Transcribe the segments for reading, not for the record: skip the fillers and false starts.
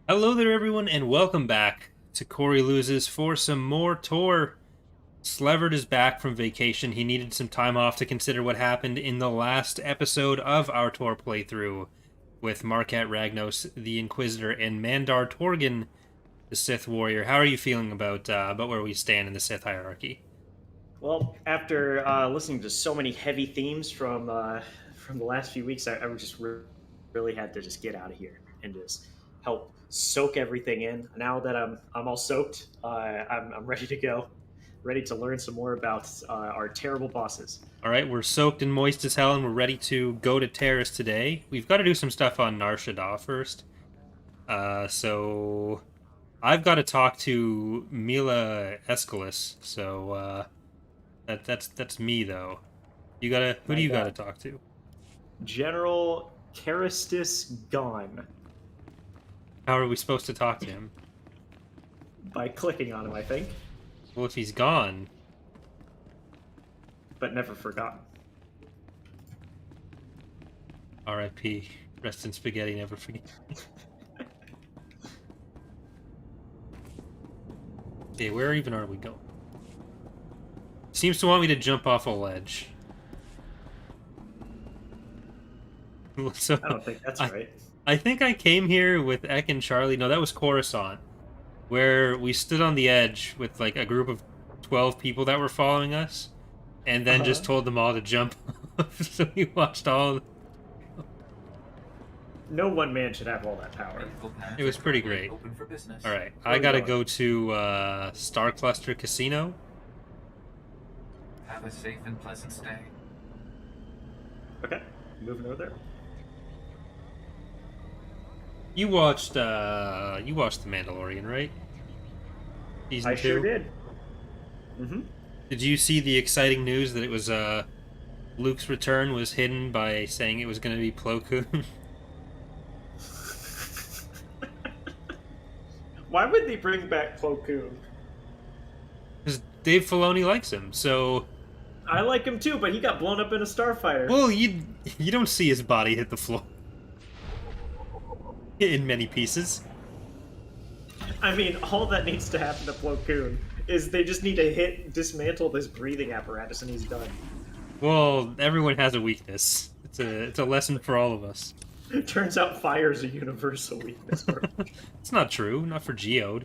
Hello there, everyone, and welcome back to Corey Loses for some more Tor. Slevered is back from vacation. He needed some time off to consider what happened in the last episode of our Tor playthrough with Marquette Ragnos, the Inquisitor, and Mandar Torgan, the Sith warrior. How are you feeling about where we stand in the Sith hierarchy? Well, after listening to so many heavy themes from the last few weeks, I really had to just get out of here and just help soak everything in. Now that I'm all soaked, I'm ready to go, ready to learn some more about our terrible bosses. All right, we're soaked and moist as hell, and we're ready to go to Taris today. We've got to do some stuff on Nar Shaddaa first. So I've got to talk to Mila Escalis. So that's me though. Who do I you gotta got talk to? General Caristus Gonne How are we supposed to talk to him? by clicking on him, I think, Well, if he's gone, but never forgotten. R.I.P. Rest in spaghetti, never forget. Okay, where even are we going? Seems to want me to jump off a ledge. So I don't think that's I, right. I think I came here with Ek and Charlie. No, that was Coruscant, where we stood on the edge with like a group of 12 people that were following us, and then Uh-huh. just told them all to jump off. So we watched all. No one man should have all that power. It was pretty great. Open for business. All right, Where I we gotta going? go to Star Cluster Casino. Have a safe and pleasant stay. Okay, moving over there. You watched The Mandalorian, right? Season I 2. sure did. Mm-hmm. Did you see the exciting news that it was Luke's return was hidden by saying it was going to be Plo Koon? Why would they bring back Plo Koon? Because Dave Filoni likes him, so I like him too, but he got blown up in a starfighter. well, you don't see his body hit the floor in many pieces. I mean, all that needs to happen to Plo Koon is they just need to dismantle this breathing apparatus, and he's done. Well, everyone has a weakness. It's a lesson for all of us. Turns out fire's a universal weakness, It's not true, not for Geode.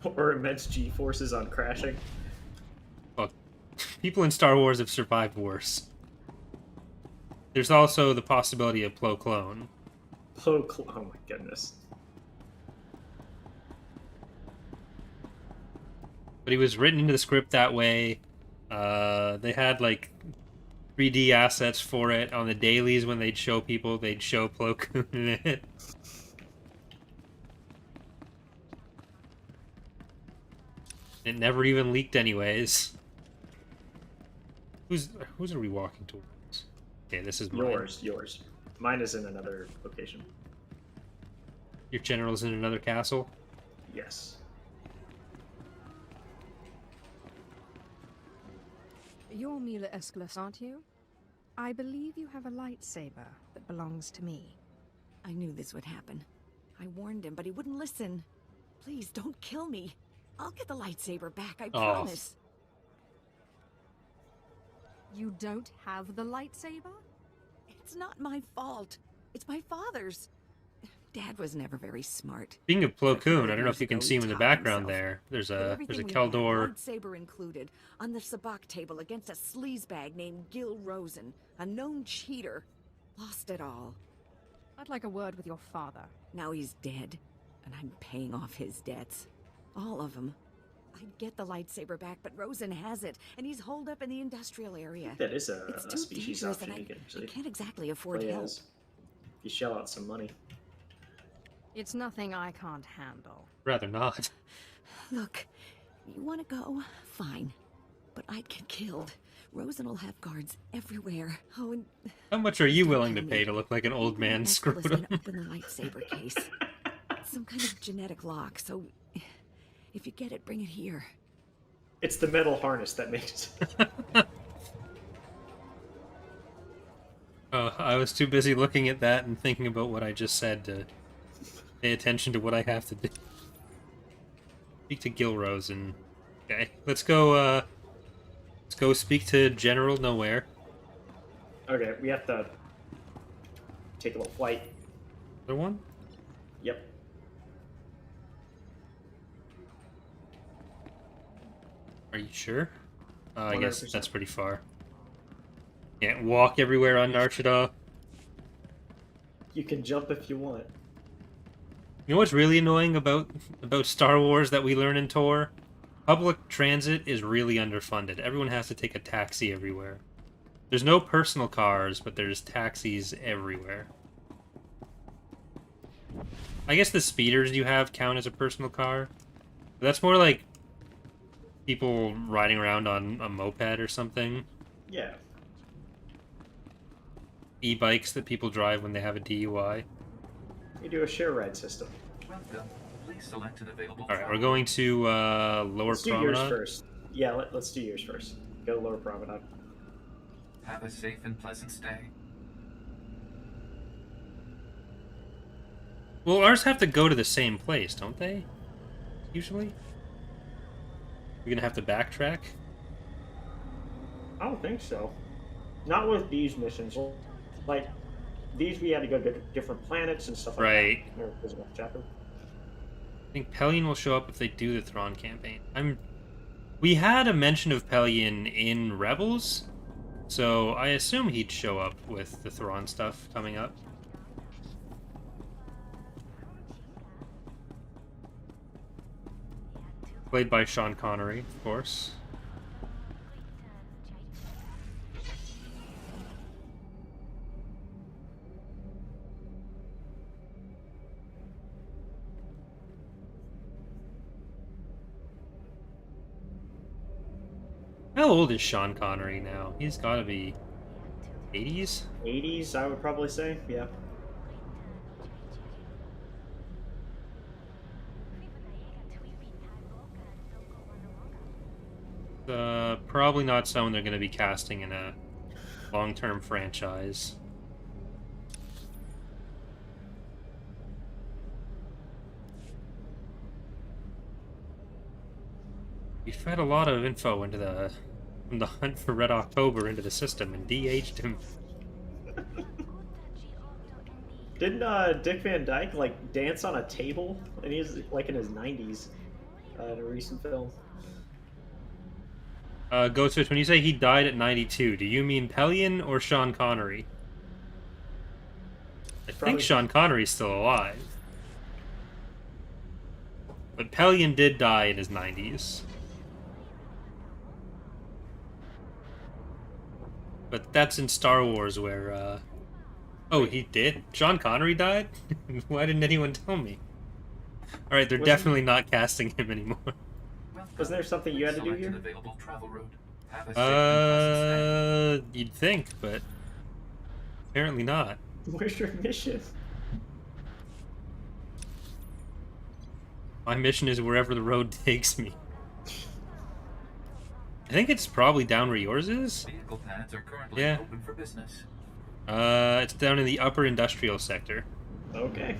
or immense G forces on crashing. Well, people in Star Wars have survived worse. There's also the possibility of Plo Clone. Oh my goodness. But he was written into the script that way. They had like 3D assets for it on the dailies. When they'd show people, they'd show Plo Koon in it. It never even leaked anyways. Who's are we walking towards? Okay, this is mine. Yours. Mine is in another location. Your general's in another castle. Yes. You're Mila Escalis, aren't you? I believe you have a lightsaber that belongs to me. I knew this would happen. I warned him, but he wouldn't listen. Please, don't kill me. I'll get the lightsaber back, I promise. You don't have the lightsaber? It's not my fault. It's my father's. Dad was never very smart. Speaking of Plo Koon, I don't know if Years you can ago, see he him in the taught background himself. there. There's But a everything we Keldor. had, lightsaber included, on the sabacc table against a sleazebag named Gil Rosen, a known cheater. Lost it all. I'd like a word with your father. Now he's dead, and I'm paying off his debts. All of them. I'd get the lightsaber back, but Rosen has it, and he's holed up in the industrial area. That is It's a too species dangerous, option and you can I actually can't exactly afford play help. as. If you shell out some money. It's nothing I can't handle. Rather not. Look, you want to go? Fine. But I'd get killed. Rosen will have guards everywhere. Oh, and How much are you willing to Tell pay me, to look like an old man Escalis scrotum? can open the lightsaber case. It's some kind of genetic lock, so if you get it, bring it here. It's the metal harness that makes it. Oh, I was too busy looking at that and thinking about what I just said to pay attention to what I have to do. Speak to Gilrose and... Okay, let's go speak to General Nowhere. Okay, we have to take a little flight. Other one? Yep. Are you sure? I guess 100%. that's pretty far. Can't walk everywhere on Nar Shaddaa. You can jump if you want. You know what's really annoying about Star Wars that we learn in Tor? Public transit is really underfunded. Everyone has to take a taxi everywhere. There's no personal cars, but there's taxis everywhere. I guess the speeders you have count as a personal car. But that's more like people riding around on a moped or something. Yeah. E-bikes that people drive when they have a DUI. We do a share ride system. Welcome. Please select an available. Alright, we're going to Lower Let's do Promenade. yours first. Yeah, let's do yours first. Go to Lower Promenade. Have a safe and pleasant stay. Well, ours have to go to the same place, don't they? Usually? We're gonna have to backtrack? I don't think so. Not with these missions. Like, these we had to go to different planets and stuff like Right. that. There's enough chapter. I think Pelion will show up if they do the Thrawn campaign. We had a mention of Pelion in Rebels, so I assume he'd show up with the Thrawn stuff coming up. Played by Sean Connery, of course. How old is Sean Connery now? He's got to be 80s? 80s, I would probably say. Yeah. Probably not someone they're going to be casting in a long-term franchise. We fed a lot of info into from the hunt for Red October into the system and de-aged him. Didn't Dick Van Dyke like dance on a table? And he's like in his 90s in a recent film. Ghost Fish, when you say he died at 92, do you mean Pelion or Sean Connery? I think Sean Connery's still alive. But Pelion did die in his 90s. But that's in Star Wars where, Oh, he did? Sean Connery died? Why didn't anyone tell me? Alright, they're definitely not casting him anymore. Wasn't there something you had to do Select here? an available travel route. Have a safe and pleasant You'd think, but apparently not. Where's your mission? My mission is wherever the road takes me. I think it's probably down where yours is. stay. Vehicle paths are currently Yeah. open for business. It's down in the upper industrial sector. Okay.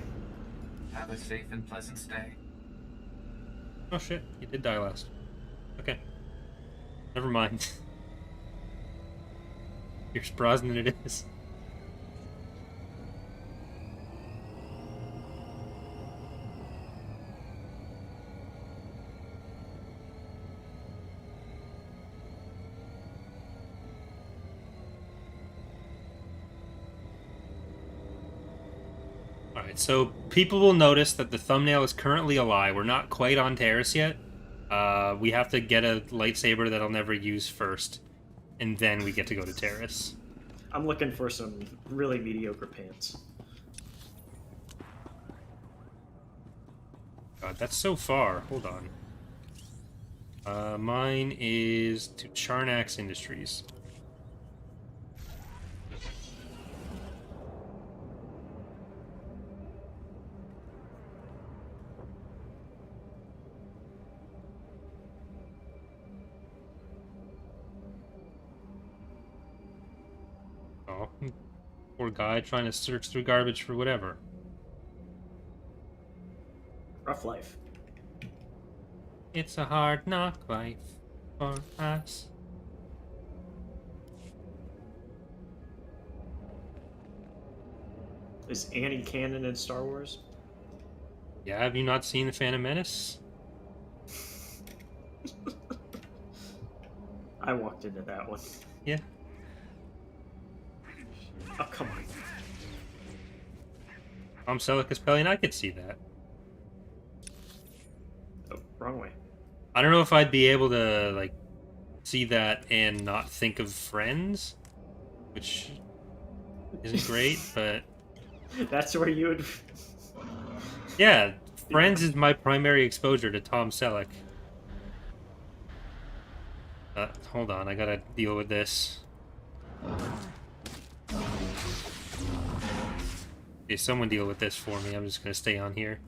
Have a safe and pleasant stay. Oh shit, he did die last. Okay. Never mind. Pierce Brosnan it is. Alright, so people will notice that the thumbnail is currently a lie. We're not quite on Taris yet. We have to get a lightsaber that I'll never use first. And then we get to go to Taris. I'm looking for some really mediocre pants. God, that's so far. Hold on. Mine is to Charnax Industries. Oh, poor guy trying to search through garbage for whatever. Rough life. It's a hard knock life for us. Is Annie canon in Star Wars? Yeah, have you not seen The Phantom Menace? I walked into that one. Yeah. Oh, come on. Tom Selleck is Pelion, I could see that. Oh, wrong way. I don't know if I'd be able to, like, see that and not think of Friends, which isn't great, but... That's where you would... Yeah, Friends is my primary exposure to Tom Selleck. Hold on, I gotta deal with this. Okay, someone deal with this for me. I'm just gonna stay on here.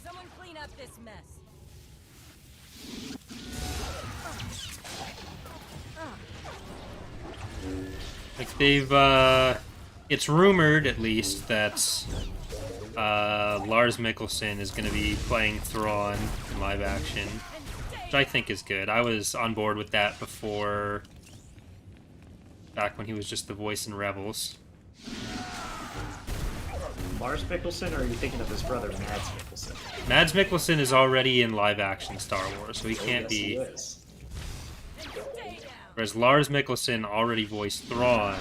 Someone clean up this mess. Like they've, it's rumored at least that Lars Mikkelsen is going to be playing Thrawn in live action, which I think is good. I was on board with that before, back when he was just the voice in Rebels. Lars Mikkelsen, or are you thinking of his brother, Mads Mikkelsen? Mads Mikkelsen is already in live action Star Wars, so he can't Yes, be. he is. Whereas Lars Mikkelsen already voiced Thrawn,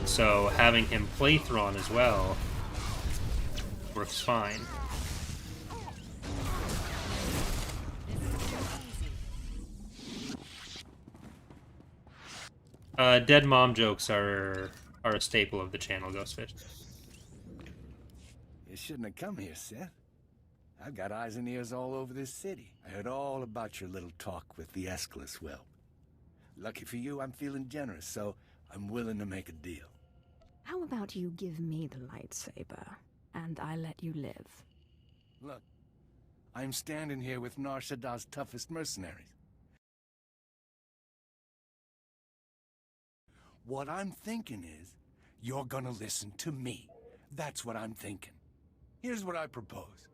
so having him play Thrawn as well works fine. Dead mom jokes are a staple of the channel, Ghostfish. You shouldn't have come here, Seth. I've got eyes and ears all over this city. I heard all about your little talk with the Escalus whelp. Lucky for you, I'm feeling generous, so I'm willing to make a deal. How about you give me the lightsaber, and I let you live? Look, I'm standing here with Nar Shaddah's toughest mercenaries. What I'm thinking is, you're gonna listen to me. That's what I'm thinking. Here's what I propose.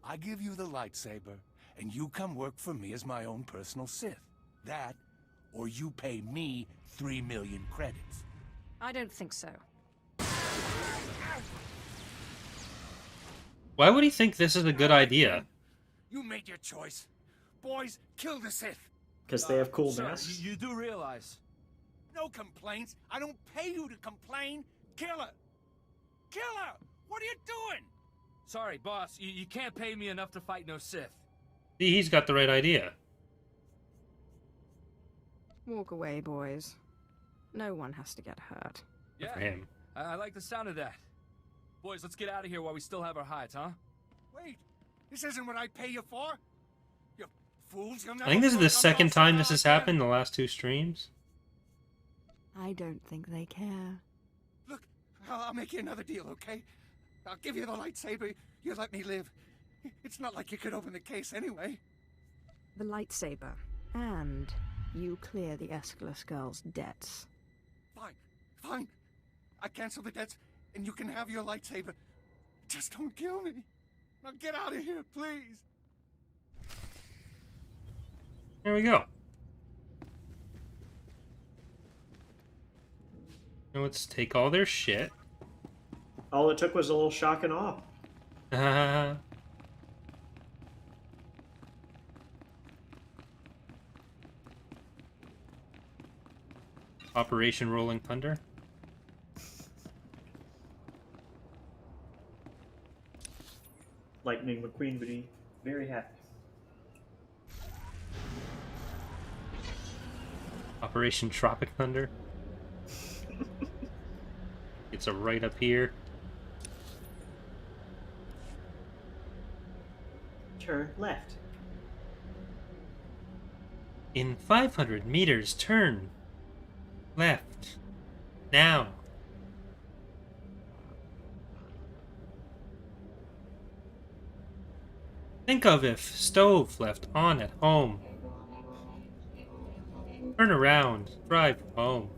I give you the lightsaber, and you come work for me as my own personal Sith. That, or you pay me 3 million credits. I don't think so. Why would he think this is a good idea? You made your choice. Boys, kill the Sith. Because they have cool Sir, masks. you do realize. No complaints. I don't pay you to complain. Kill her. Kill her. What are you doing? Sorry, boss. You can't pay me enough to fight no Sith. See, he's got the right idea. Walk away, boys. No one has to get hurt. Good Yeah, for him. I like the sound of that. Boys, let's get out of here while we still have our hides, huh? Wait. This isn't what I pay you for. You fools. You'll I think this is never the come second else time around this has again. happened in the last 2 streams. I don't think they care. Look, I'll make you another deal, okay? I'll give you the lightsaber. You let me live. It's not like you could open the case anyway. The lightsaber, and you clear the Escalus girl's debts. Fine, fine. I cancel the debts, and you can have your lightsaber. Just don't kill me. Now get out of here, please. There we go. Now let's take all their shit. All it took was a little shock and awe. Operation Rolling Thunder. Lightning McQueen would be very happy. Operation Tropic Thunder. It's a right up here. Turn left. In 500 meters, turn left. Now. Think of if stove left on at home. Turn around, drive home.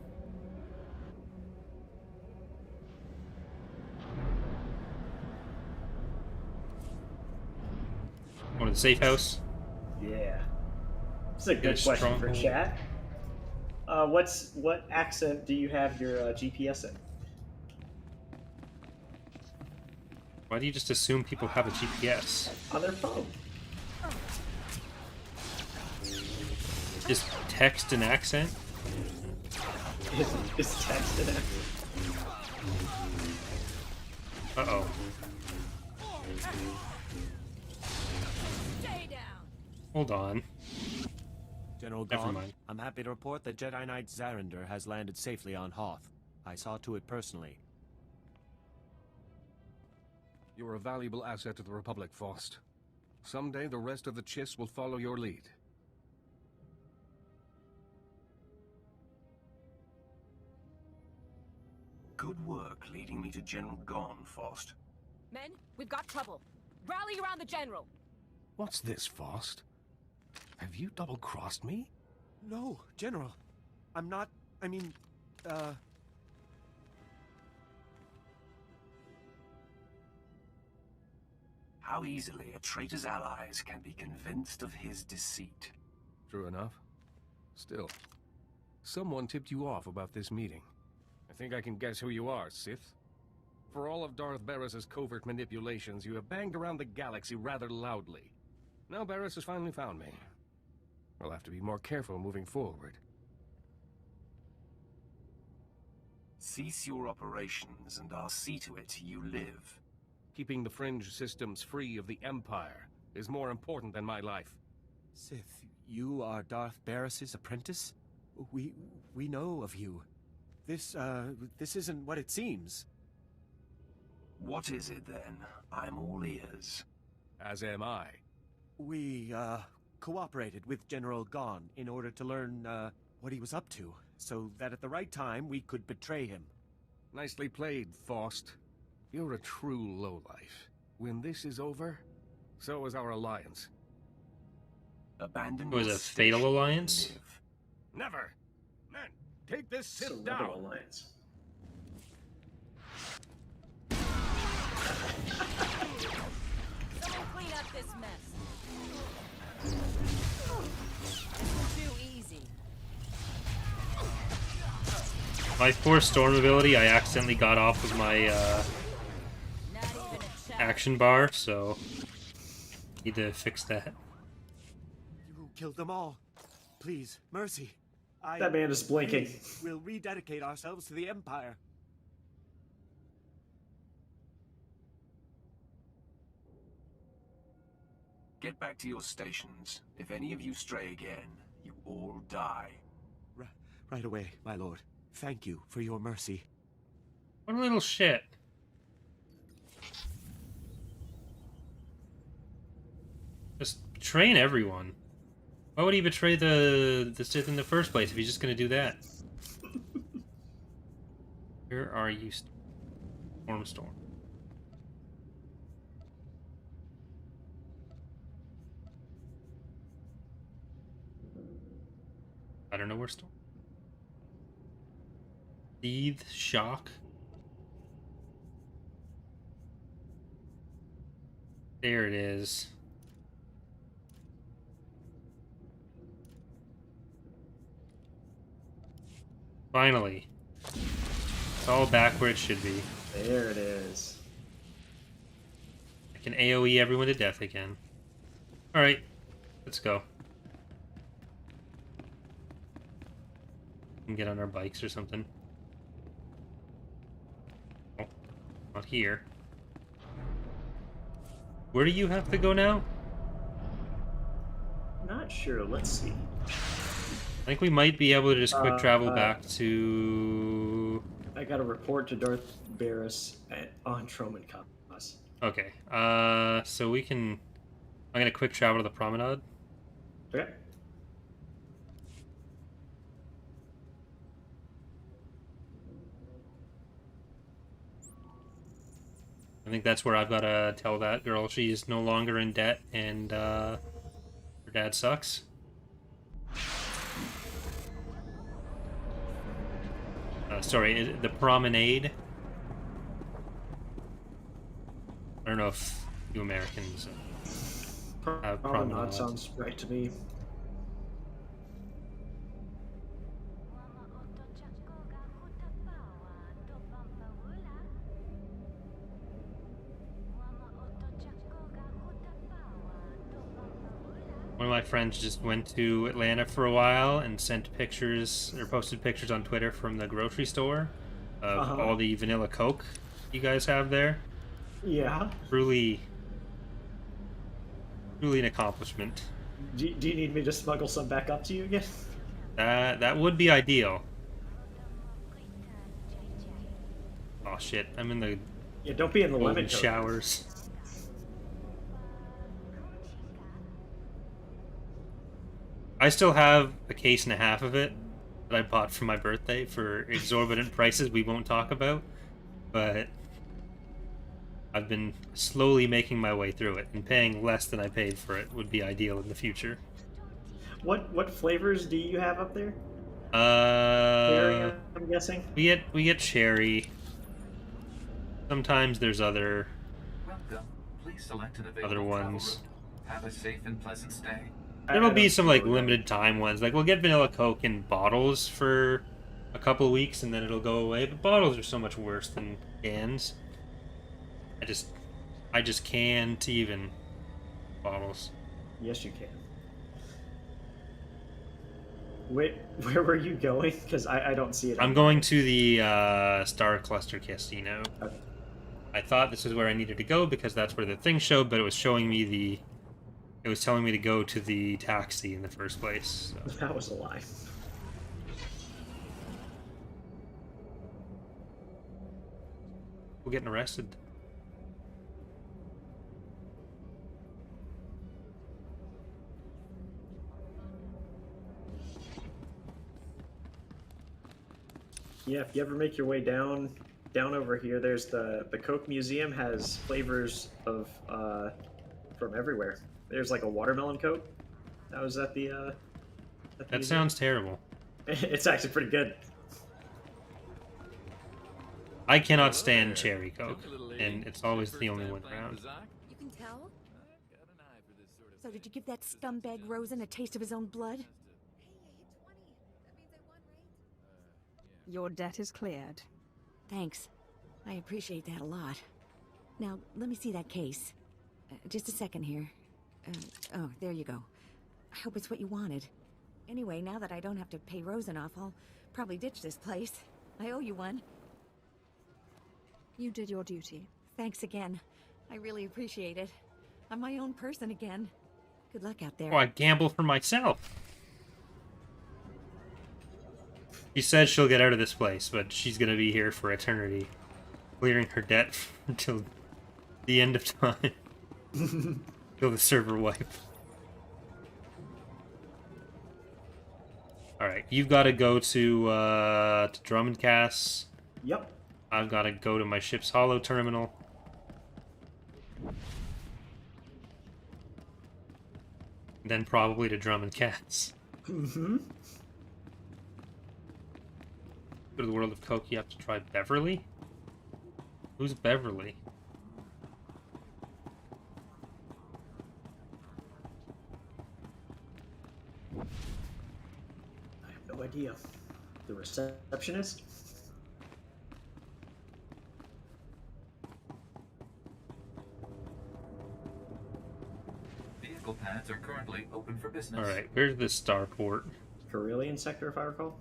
Going to the safe house. Yeah. This is a Get good a question for stronghold. chat. What accent do you have your GPS in? Why do you just assume people have a GPS? On their phone. Just text an accent? Is text an accent? Uh-oh. Stay down. Hold on. General Never Gonne, mind. I'm happy to report that Jedi Knight Zarander has landed safely on Hoth. I saw to it personally. You're a valuable asset to the Republic, Faust. Someday the rest of the Chiss will follow your lead. Good work leading me to General Gonne, Faust. Men, we've got trouble. Rally around the general. What's this, Faust? Have you double-crossed me? No, General. I'm not... I mean, How easily a traitor's allies can be convinced of his deceit. True enough. Still, someone tipped you off about this meeting. I think I can guess who you are, Sith. For all of Darth Barris's covert manipulations, you have banged around the galaxy rather loudly. Now Barris has finally found me. I'll have to be more careful moving forward. Cease your operations and I'll see to it you live. Keeping the fringe systems free of the Empire is more important than my life. Sith, you are Darth Barris's apprentice? We know of you. This isn't what it seems. What is it then? I'm all ears. As am I. We, cooperated with General Gonne in order to learn, what he was up to, so that at the right time we could betray him. Nicely played, Faust. You're a true lowlife. When this is over, so is our alliance. Abandon It was your a fatal station and alliance? live. Never! Men, take this Sith Celebrity down! Alliance. Someone clean up this mess. Too easy. My Force Storm ability, I accidentally got off of my Not even a check. action bar, so need to fix that. You killed them all. Please, mercy. That man is blinking. We'll rededicate ourselves to the Empire. Get back to your stations. If any of you stray again, you all die. Right away, my lord. Thank you for your mercy. What a little shit. Just train everyone. Why would he betray the Sith in the first place if he's just gonna do that? Where are you, Storm? I don't know where Storm. Seethe, shock. There it is. Finally. It's all back where it should be. There it is. I can AoE everyone to death again. Alright, let's go. We can get on our bikes or something. Oh, not here. Where do you have to go now? Not sure. Let's see. I think we might be able to just quick travel back to... I got a report to Darth Barris on Troman Compass. Okay, so we can... I'm gonna quick travel to the promenade. Okay. I think that's where I've got to tell that girl she's no longer in debt and her dad sucks. Sorry, the promenade. I don't know if you Americans have Promenade promenade. sounds right to me. One of my friends just went to Atlanta for a while and sent pictures, or posted pictures on Twitter from the grocery store of all the vanilla Coke you guys have there. Yeah. Truly an accomplishment. Do you need me to smuggle some back up to you again? That would be ideal. Oh shit, I'm in the Yeah, don't be in the golden lemon coat. showers. I still have a case and a half of it that I bought for my birthday for exorbitant prices we won't talk about, but I've been slowly making my way through it, and paying less than I paid for it would be ideal in the future. What flavors do you have up there? Berry, I'm guessing. We get cherry. Sometimes there's other Welcome. Please select an available other ones. travel route. Have a safe and pleasant stay. There'll be don't some know like what- limited time ones. Like we'll get vanilla Coke in bottles for a couple of weeks and then it'll go away. But bottles are so much worse than cans. I just can't even bottles. Yes, you can. Where were you going? Because I don't see it. I'm going to the Star Cluster Casino. Okay. I thought this was where I needed to go because that's where the thing showed, but it was showing me it was telling me to go to the taxi in the first place. So. That was a lie. We're getting arrested. Yeah, if you ever make your way down over here, there's the Coke Museum has flavors of from everywhere. There's like a watermelon Coke. That was at the That museum. sounds terrible. It's actually pretty good. I cannot stand cherry Coke, and it's always the only one around. You can tell? So did you give that scumbag Rosen a taste of his own blood? Your debt is cleared. Thanks. I appreciate that a lot. Now, let me see that case. Just a second here. Oh, there you go. I hope it's what you wanted. Anyway, now that I don't have to pay Rosen off, I'll probably ditch this place. I owe you one. You did your duty. Thanks again. I really appreciate it. I'm my own person again. Good luck out there. Oh, I gamble for myself. She says she'll get out of this place, but she's gonna be here for eternity, clearing her debt until the end of time. Till the server wipe. Alright, you've got to go to Drummond Cass. Yep. I've got to go to my ship's hollow terminal. Then probably to Drummond Cass. Mm-hmm. Go to the world of Coke, you have to try Beverly? Who's Beverly? I have no idea. The receptionist? Vehicle pads are currently open for business. Alright, where's the starport? Carillion sector, if I recall.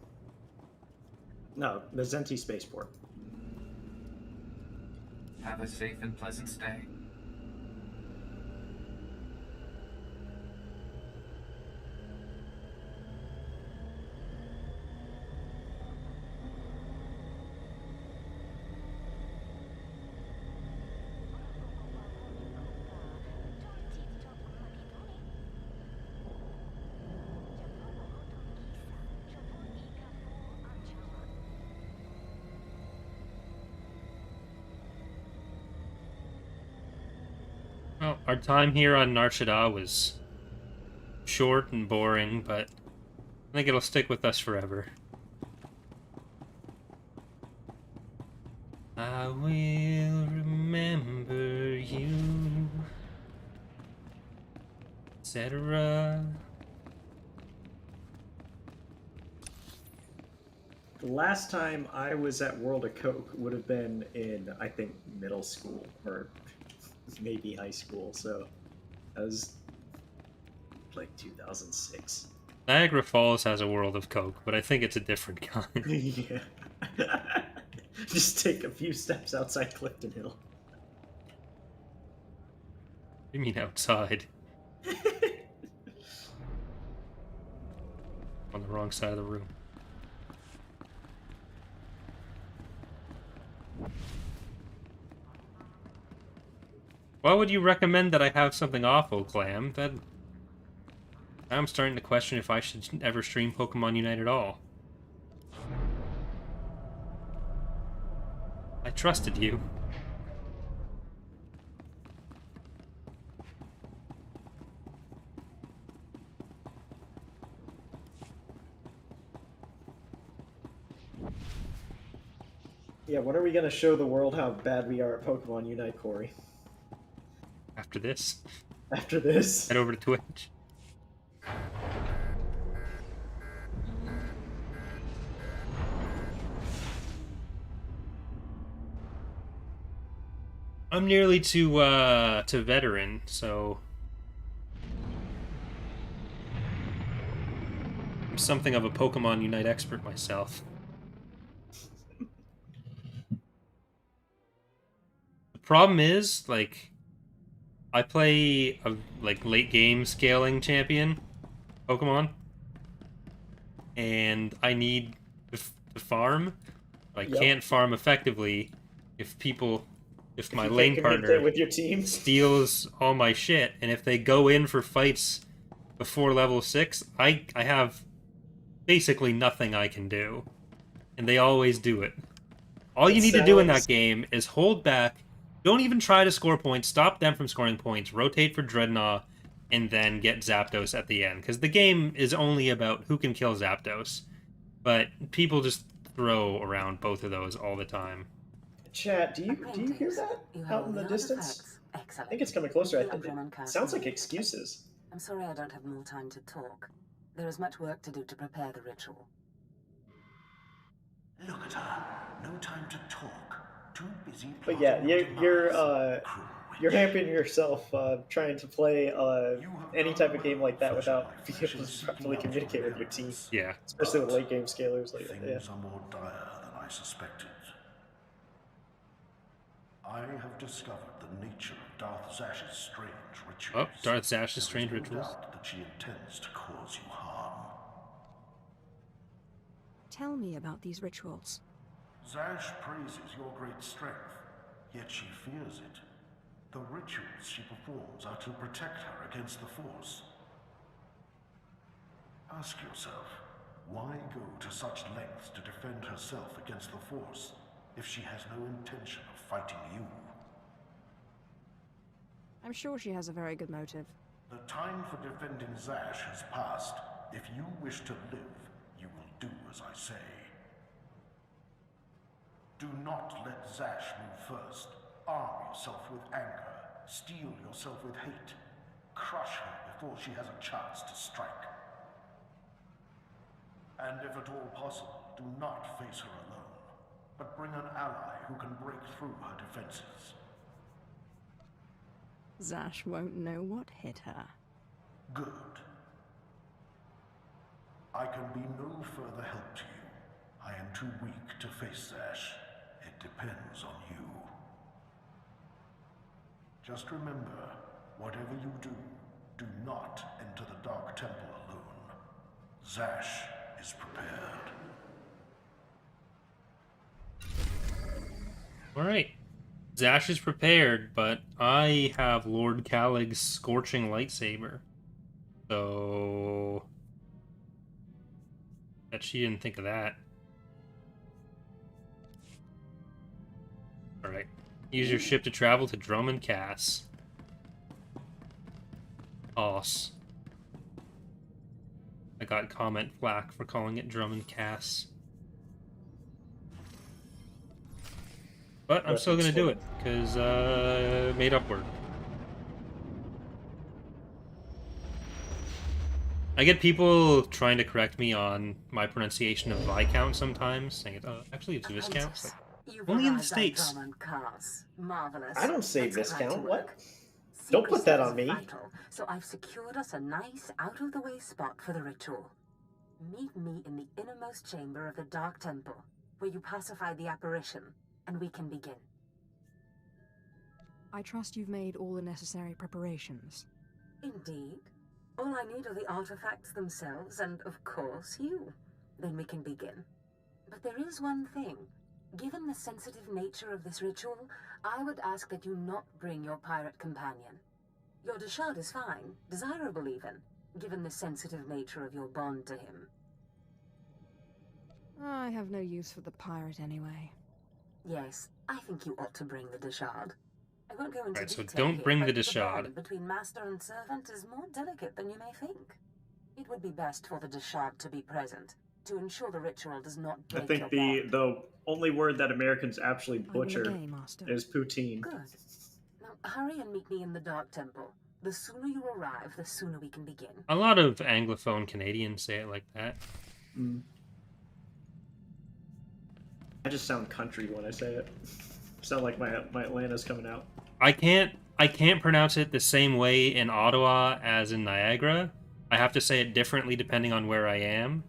No, Mazenti spaceport. Have a safe and pleasant stay. Well, our time here on Nar Shaddaa was short and boring, but I think it'll stick with us forever. I will remember you, etc. The last time I was at World of Coke would have been in, I think, middle school or maybe high school. So that was like 2006. Niagara Falls has a World of Coke, but I think it's a different kind. Yeah. Just take a few steps outside Clifton Hill. You mean outside? On the wrong side of the room. Why would you recommend that I have something awful, Clam? That I'm starting to question if I should ever stream Pokemon Unite at all. I trusted you. Yeah, when are we going to show the world how bad we are at Pokemon Unite, Corey? After this. After this? Head over to Twitch. I'm nearly to veteran, so I'm something of a Pokemon Unite expert myself. The problem is, like, I play a late game scaling champion Pokemon, and I need to farm. I can't farm effectively if my lane partner with your team steals all my shit, and if they go in for fights before level 6, I have basically nothing I can do. And they always do it. All you need to do in that game is hold back, don't even try to score points, stop them from scoring points, rotate for Dreadnought, and then get Zapdos at the end. Because the game is only about who can kill Zapdos. But people just throw around both of those all the time. Chat, do you hear that out in the distance? I think it's coming closer. I think it sounds like excuses. I'm sorry I don't have more time to talk. There is much work to do to prepare the ritual. Look at her. No time to talk. Too busy. But yeah, you're hampering yourself trying to play any type of game like that without being able to properly communicate with your team. Yeah. Especially with late game scalers like that. Things are more dire than I suspected. I have discovered the nature of Darth Zash's strange rituals. Oh, Darth Zash's strange rituals. That she intends to cause you harm. Tell me about these rituals. Zash praises your great strength, yet she fears it. The rituals she performs are to protect her against the Force. Ask yourself, why go to such lengths to defend herself against the Force if she has no intention of fighting you? I'm sure she has a very good motive. The time for defending Zash has passed. If you wish to live, you will do as I say. Do not let Zash move first. Arm yourself with anger. Steel yourself with hate. Crush her before she has a chance to strike. And if at all possible, do not face her alone, but bring an ally who can break through her defenses. Zash won't know what hit her. Good. I can be no further help to you. I am too weak to face Zash. It depends on you. Just remember, whatever you do, do not enter the Dark Temple alone. Zash is prepared. Alright. Zash is prepared, but I have Lord Calig's Scorching Lightsaber. So... bet she didn't think of that. Alright. Use your ship to travel to Drummond Cass. Os. I got comment flack for calling it Drummond Cass. But I'm still gonna do it, because, made up word. I get people trying to correct me on my pronunciation of Viscount sometimes, saying, actually it's Viscount. It's like, only in the States. Marvelous. I don't say Let's get right Viscount. to What? work. Don't put that Secrecy on is me. vital, so I've secured us a nice, out-of-the-way spot for the ritual. Meet me in the innermost chamber of the Dark Temple, where you pacify the apparition, and we can begin. I trust you've made all the necessary preparations. Indeed. All I need are the artifacts themselves, and of course you. Then we can begin. But there is one thing. Given the sensitive nature of this ritual, I would ask that you not bring your pirate companion. Your Deshard is fine, desirable even, given the sensitive nature of your bond to him. I have no use for the pirate anyway. Yes, I think you ought to bring the Deshard. I won't go into Right, so detail don't here, bring but the Deshard. bond between master and servant is more delicate than you may think. It would be best for the Deshard to be present, to ensure the ritual does not break I think your bond. the only word that Americans actually I will butcher obey, Master. is poutine. Good. Now hurry and meet me in the Dark Temple. The sooner you arrive, the sooner we can begin. A lot of Anglophone Canadians say it like that. Mm. I just sound country when I say it. Sound like my Atlanta's coming out. I can't pronounce it the same way in Ottawa as in Niagara. I have to say it differently depending on where I am.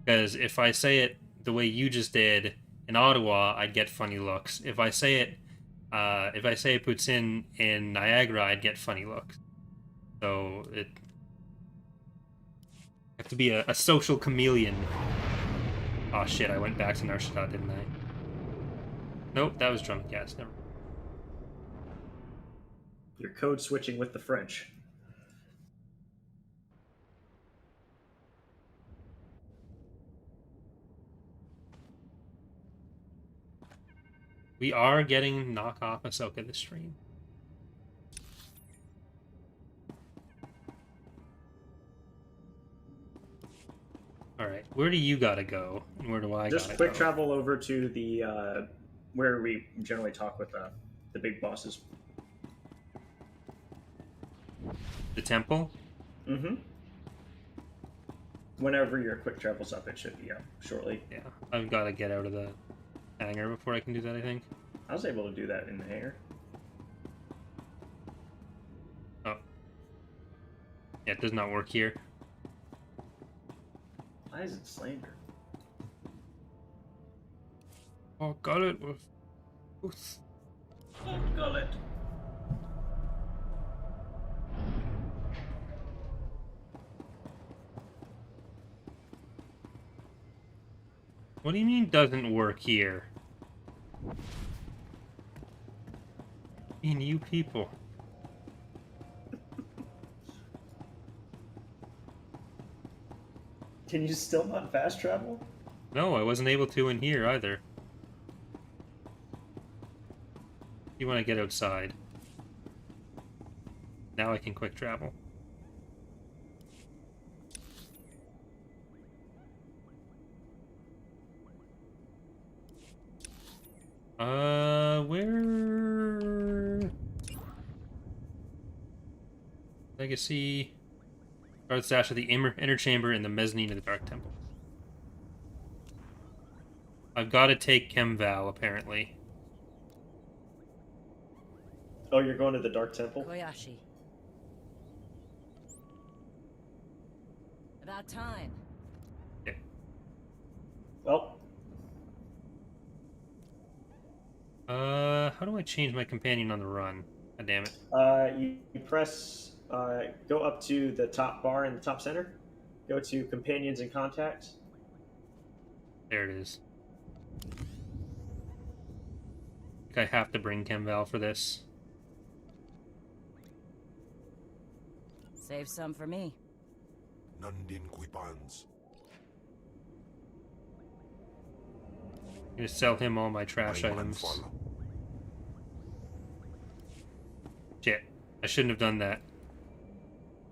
Because if I say it the way you just did in Ottawa, I'd get funny looks. If I say poutine in Niagara, I'd get funny looks. So it I have to be a social chameleon. Oh shit, I went back to Narshada, didn't I? Nope, that was Drummond Cass. Never. You're code switching with the French. We are getting knockoff Ahsoka this stream. Alright, where do you gotta go? And where do I Just gotta quick go? travel over to the where we generally talk with the big bosses. The temple? Mm-hmm. Whenever your quick travel's up, it should be up shortly. Yeah, I've gotta get out of the hangar before I can do that, I think. I was able to do that in the hangar. Oh. Yeah, it does not work here. Why is it slander? Oh, got it. Oof. Oh, got it. What do you mean doesn't work here? I mean, you people. Can you still not fast travel? No, I wasn't able to in here either. You want to get outside. Now I can quick travel. Where? Legacy. Darth Dash of the inner chamber in the mezzanine of the Dark Temple. I've got to take Chemval, apparently. Oh, you're going to the Dark Temple? Koyashi. About time. Yeah. Well. How do I change my companion on the run? God damn it. You press, go up to the top bar in the top center. Go to Companions and Contacts. There it is. I think I have to bring Chemval for this. Save some for me. Nundinquipans. I'm gonna sell him all my trash items. Shit. I shouldn't have done that.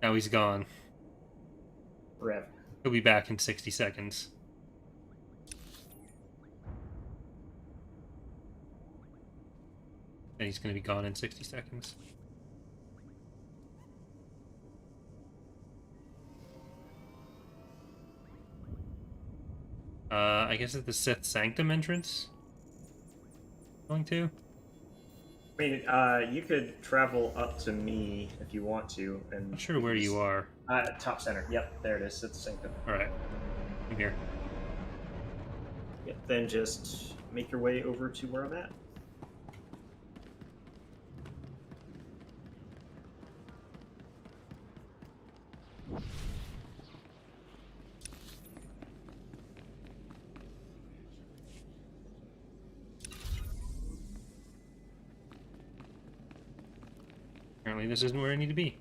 Now he's gone. Forever. He'll be back in 60 seconds. And he's going to be gone in 60 seconds. I guess it's the Sith Sanctum entrance? Going to? I mean, you could travel up to me if you want to. And Not sure where you are. Top center. Yep, there it is. It's Sanctum. Alright. I'm here. Yep, then just make your way over to where I'm at. Apparently this isn't where I need to be.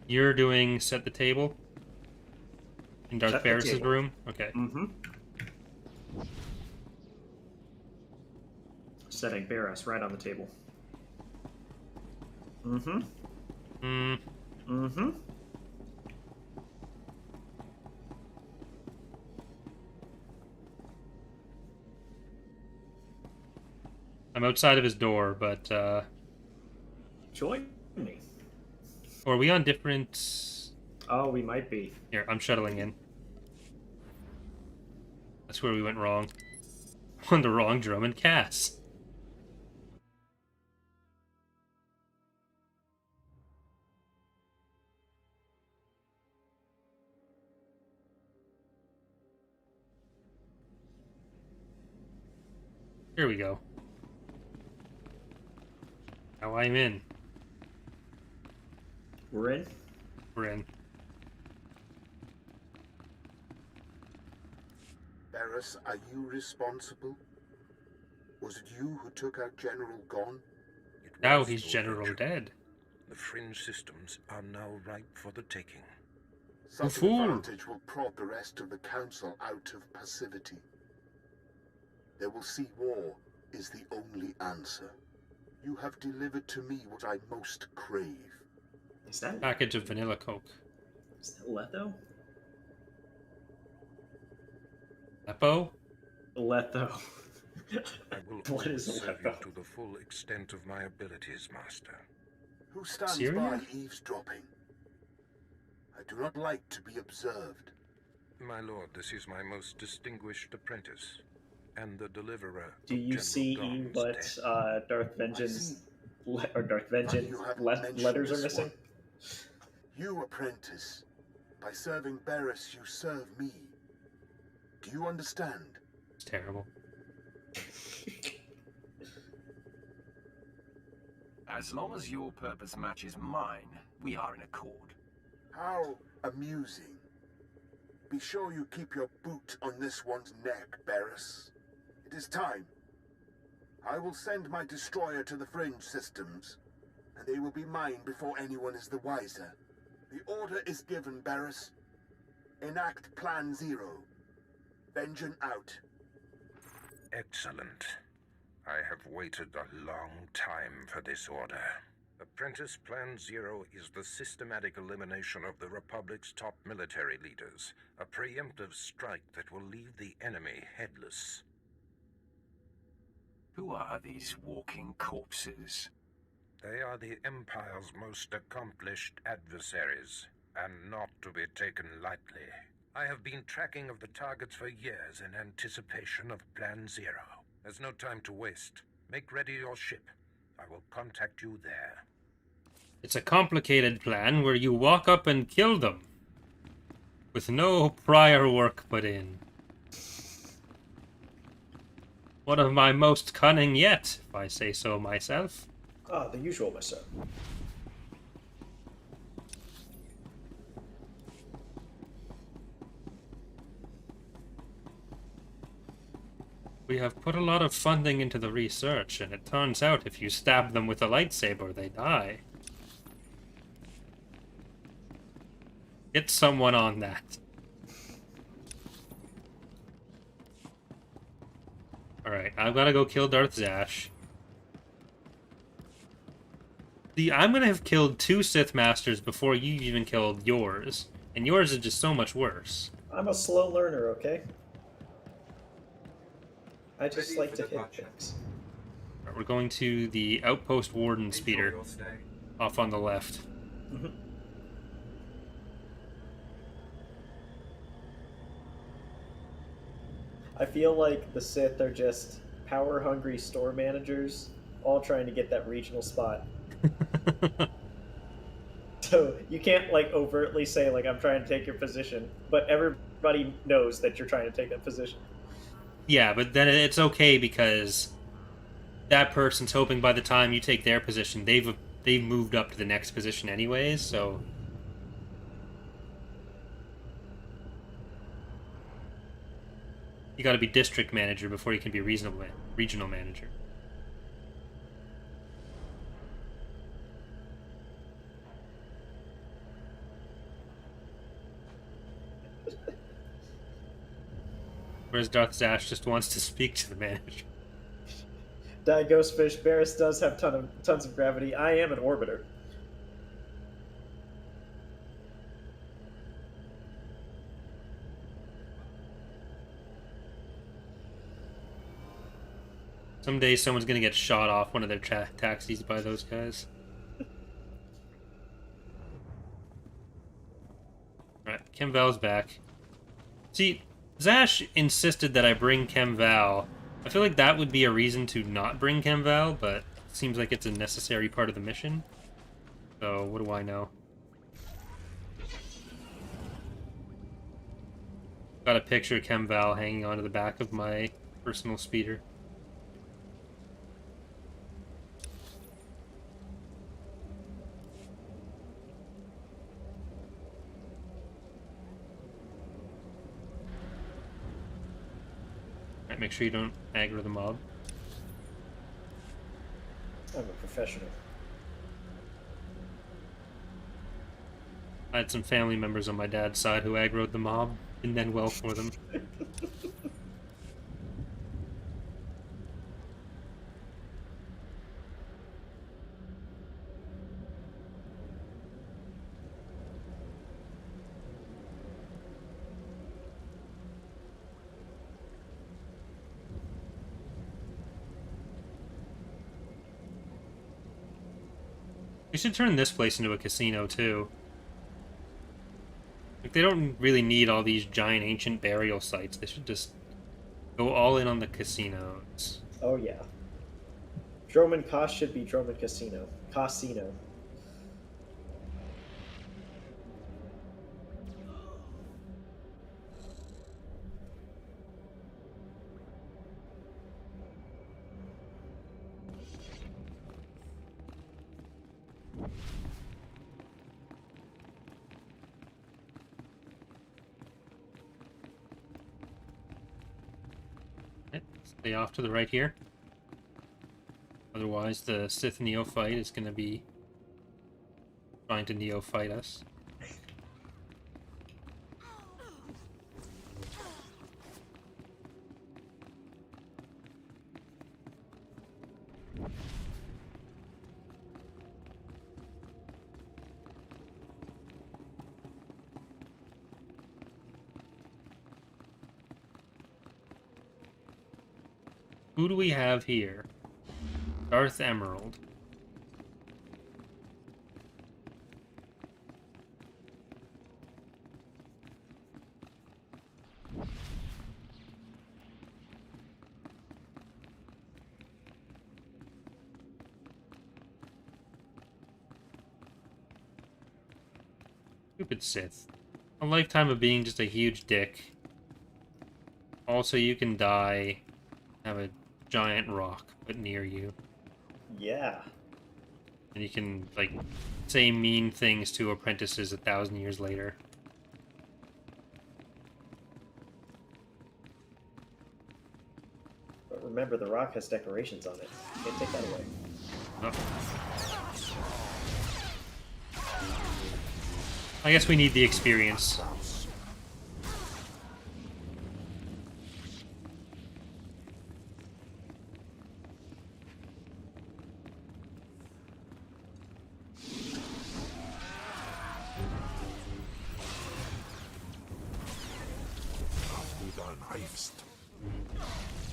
You're doing set the table? In Darth Barris's room? Okay. Mm-hmm. Setting Barris right on the table. Mm-hmm. Mm-hmm. I'm outside of his door, but Join me. or are we on different... Oh, we might be. Here, I'm shuttling in. That's where we went wrong. On the wrong drum and Cass. Here we go. Now I'm in. We're in? We're in. Barris, are you responsible? Was it you who took out General Gonne? Now he's General Dead. The fringe systems are now ripe for the taking. Such an advantage will prod the rest of the Council out of passivity. They will see war is the only answer. You have delivered to me what I most crave. Is that package of vanilla Coke? Is that Letho? Eppo? Letho. I will What is serve Letho? you to the full extent of my abilities, Master. Who stands Syria? by eavesdropping? I do not like to be observed. My lord, this is my most distinguished apprentice, and the deliverer. Do you see what Darth Vengeance or Darth Vengeance letters are missing? You, apprentice, by serving Barris, you serve me. Do you understand? It's terrible. As long as your purpose matches mine, we are in accord. How amusing. Be sure you keep your boot on this one's neck, Barris. It is time. I will send my destroyer to the fringe systems, and they will be mine before anyone is the wiser. The order is given, Barris. Enact Plan Zero. Vengeance out. Excellent. I have waited a long time for this order. Apprentice Plan Zero is the systematic elimination of the Republic's top military leaders. A preemptive strike that will leave the enemy headless. Who are these walking corpses? They are the Empire's most accomplished adversaries, and not to be taken lightly. I have been tracking of the targets for years in anticipation of Plan Zero. There's no time to waste. Make ready your ship. I will contact you there. It's a complicated plan where you walk up and kill them. With no prior work put in. One of my most cunning yet, if I say so myself. Ah, the usual, my son. We have put a lot of funding into the research, and it turns out if you stab them with a lightsaber, they die. Get someone on that. Alright, I've got to go kill Darth Zash. See, I'm going to have killed 2 Sith Masters before you even killed yours. And yours is just so much worse. I'm a slow learner, okay? I just like to hit things. Right, we're going to the Outpost Warden Speeder. Off on the left. Mm-hmm. I feel like the Sith are just power-hungry store managers, all trying to get that regional spot. So you can't, like, overtly say, like, I'm trying to take your position, but everybody knows that you're trying to take that position. Yeah, but then it's okay because that person's hoping by the time you take their position, they've moved up to the next position anyways, so... You gotta be district manager before you can be regional manager. Whereas Darth Zash just wants to speak to the manager. Die Ghostfish, Barris does have tons of gravity. I am an orbiter. Someday someone's gonna get shot off one of their taxis by those guys. Alright, Kem Val's back. See, Zash insisted that I bring Kem Val. I feel like that would be a reason to not bring Kem Val, but it seems like it's a necessary part of the mission. So, what do I know? Got a picture of Kem Val hanging onto the back of my personal speeder. Make sure you don't aggro the mob. I'm a professional. I had some family members on my dad's side who aggroed the mob, and then well for them. We should turn this place into a casino, too. Like, they don't really need all these giant ancient burial sites. They should just go all in on the casinos. Oh, yeah. Droman Koss should be Droman Casino. Casino. Stay off to the right here. Otherwise, the Sith neophyte is going to be trying to neophyte us. Who do we have here? Darth Emerald. Stupid Sith. A lifetime of being just a huge dick. Also, you can die, have a giant rock put near you. Yeah. And you can, like, say mean things to apprentices 1,000 years later. remember, the rock has decorations on it. Can't take that away. Oh. I guess we need the experience.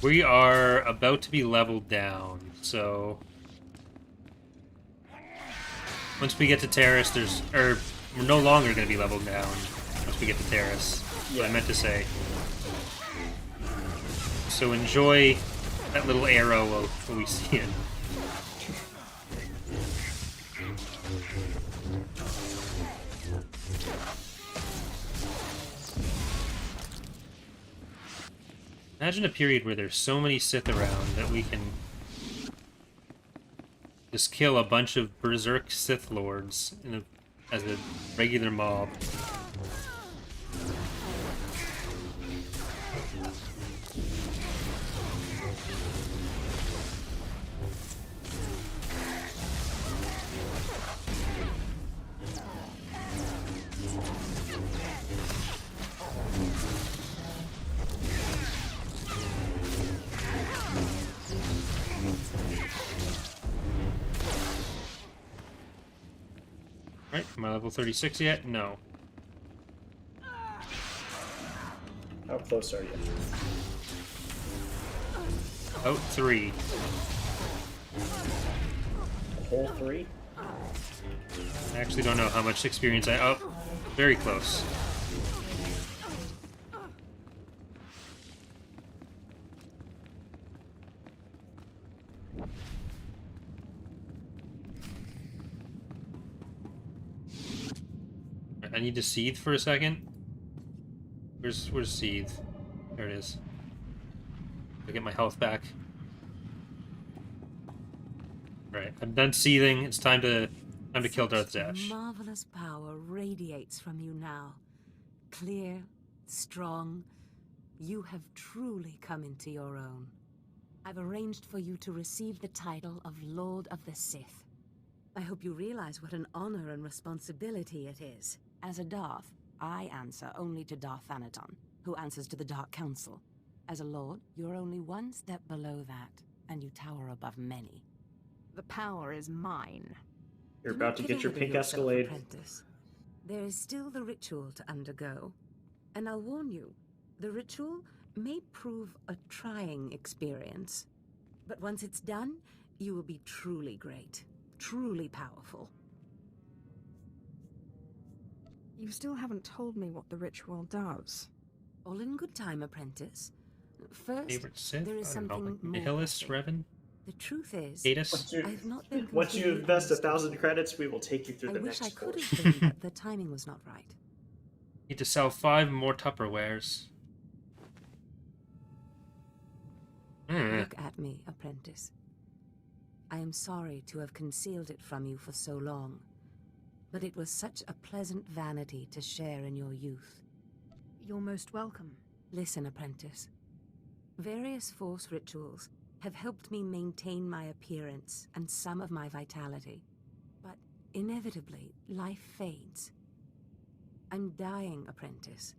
We are about to be leveled down, so once we get to Taris, we're no longer going to be leveled down once we get to Taris. Yeah. What I meant to say. So enjoy that little arrow when we see it. Imagine a period where there's so many Sith around that we can just kill a bunch of berserk Sith lords as a regular mob. Right, am I level 36 yet? No. How close are you? About 3. A whole 3? I actually don't know how much experience I... Oh, very close. I need to seethe for a second. Where's seethe? There it is. I get my health back. Right, I'm done seething. It's time to kill Darth Zash. Marvelous power radiates from you now. Clear, strong. You have truly come into your own. I've arranged for you to receive the title of Lord of the Sith. I hope you realize what an honor and responsibility it is. As a Darth, I answer only to Darth Thanaton, who answers to the Dark Council. As a Lord, you're only one step below that, and you tower above many. The power is mine. You're about to get your pink Escalade. Apprentice. There is still the ritual to undergo. And I'll warn you, the ritual may prove a trying experience. But once it's done, you will be truly great, truly powerful. You still haven't told me what the ritual does. All in good time, apprentice. First, Favorite Sith? there is something more. Nihilus, Revan? The truth is, Datus? Once you invest 1,000 credits, we will take you through the next I wish I could portion. have been, but the timing was not right. Need to sell 5 more Tupperwares. Look at me, apprentice. I am sorry to have concealed it from you for so long, but it was such a pleasant vanity to share in your youth. You're most welcome. Listen, apprentice. Various Force rituals have helped me maintain my appearance and some of my vitality. But inevitably, life fades. I'm dying, apprentice.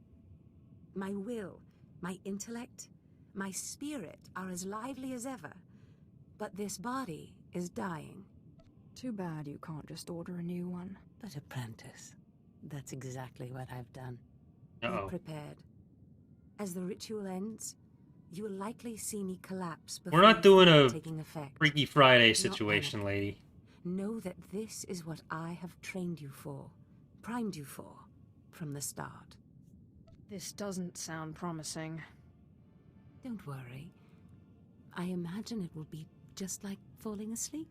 My will, my intellect, my spirit are as lively as ever. But this body is dying. Too bad you can't just order a new one. But apprentice, that's exactly what I've done. Uh-oh. Be prepared. As the ritual ends, you will likely see me collapse before We're not doing a taking effect. Freaky Friday situation, lady. Know that this is what I have trained you for, primed you for, from the start. This doesn't sound promising. Don't worry. I imagine it will be just like falling asleep.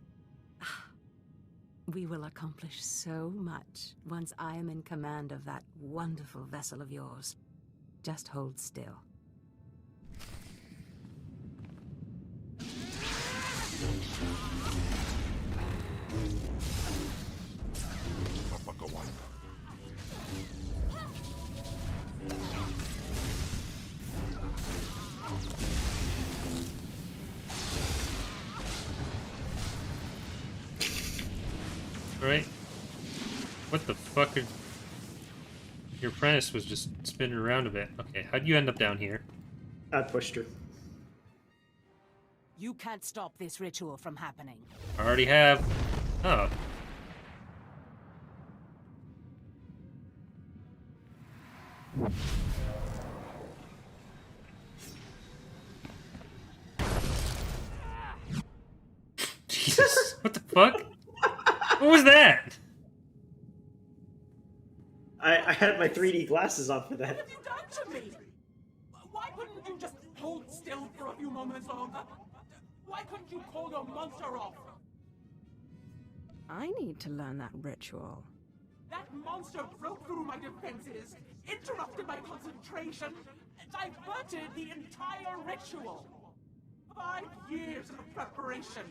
We will accomplish so much once I am in command of that wonderful vessel of yours. Just hold still. What the fuck? Your apprentice was just spinning around a bit. Okay, how'd you end up down here? I pushed her. You can't stop this ritual from happening. I already have. Oh. Jesus, what the fuck? What was that? I had my 3D glasses on for that. What have you done to me? Why couldn't you just hold still for a few moments longer? Why couldn't you call your monster off? I need to learn that ritual. That monster broke through my defenses, interrupted my concentration, diverted the entire ritual. 5 years of preparation,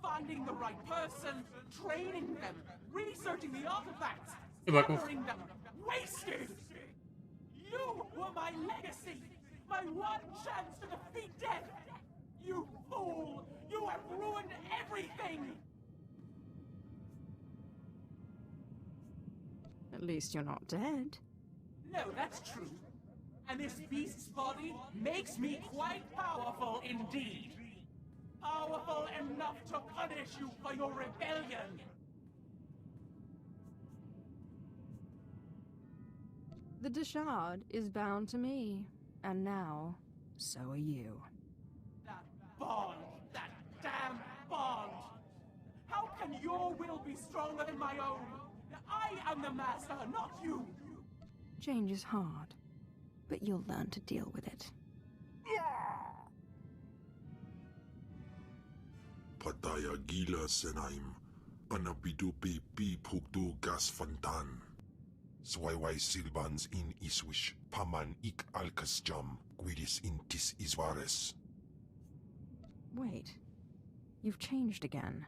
finding the right person, training them, researching the artifacts, gathering them, wasted! You were my legacy, my one chance to defeat death! You fool! You have ruined everything! At least you're not dead. No, that's true. And this beast's body makes me quite powerful indeed. Powerful enough to punish you for your rebellion. The Deshard is bound to me, and now, so are you. That bond! That damn bond! How can your will be stronger than my own? I am the master, not you! Change is hard, but you'll learn to deal with it. Pataya gila senaim, anapidupi pi puktu gas fantan. Swaiwai silbans in iswish, paman ik alkas jam, guidis intis iswares. Wait, you've changed again.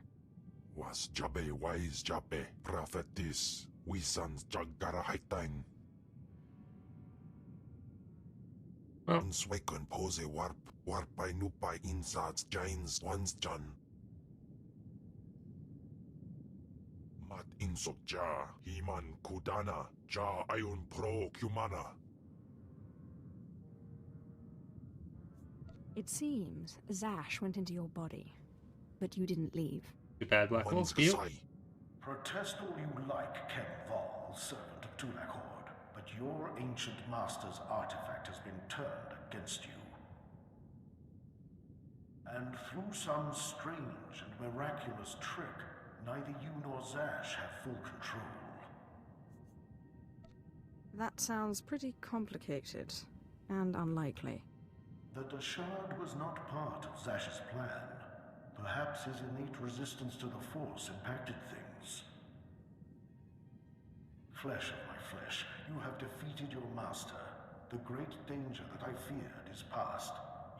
Was jabe wise jabe, prophetis, wisans jagara haitain. Unsweken pose warp, warpai nupai insats jains ones jan. Mat insok ja, himan kudana, ja ayun pro kumana. It seems Zash went into your body, but you didn't leave. Too bad, Black Wolf. You? Protest all you like, Ken Val, servant of Tulak Horde, but your ancient master's artifact has been turned against you. And through some strange and miraculous trick, neither you nor Zash have full control. That sounds pretty complicated and unlikely. The Deshard was not part of Zash's plan. Perhaps his innate resistance to the Force impacted things. Flesh of my flesh, you have defeated your master. The great danger that I feared is past.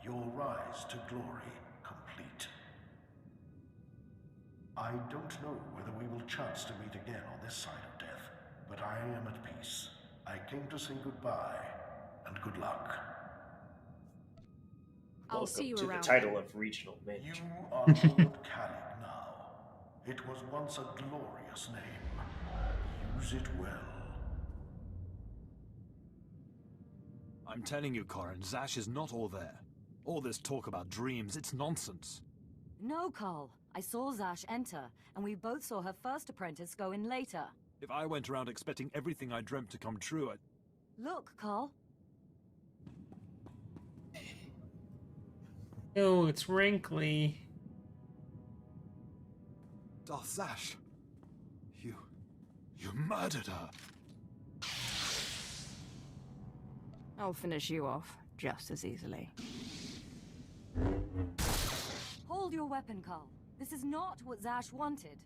Your rise to glory complete. I don't know whether we will chance to meet again on this side of death, but I am at peace. I came to say goodbye, and good luck. I'll see you to around. The title of regional mage. You are Lord Khalid now. It was once a glorious name. Use it well. I'm telling you, Corin, Zash is not all there. All this talk about dreams, it's nonsense. No, Carl. I saw Zash enter, and we both saw her first apprentice go in later. If I went around expecting everything I dreamt to come true, I'd... Look, Carl. Oh, it's wrinkly. Darth Zash. You murdered her. I'll finish you off just as easily. Hold your weapon, Carl. This is not what Zash wanted.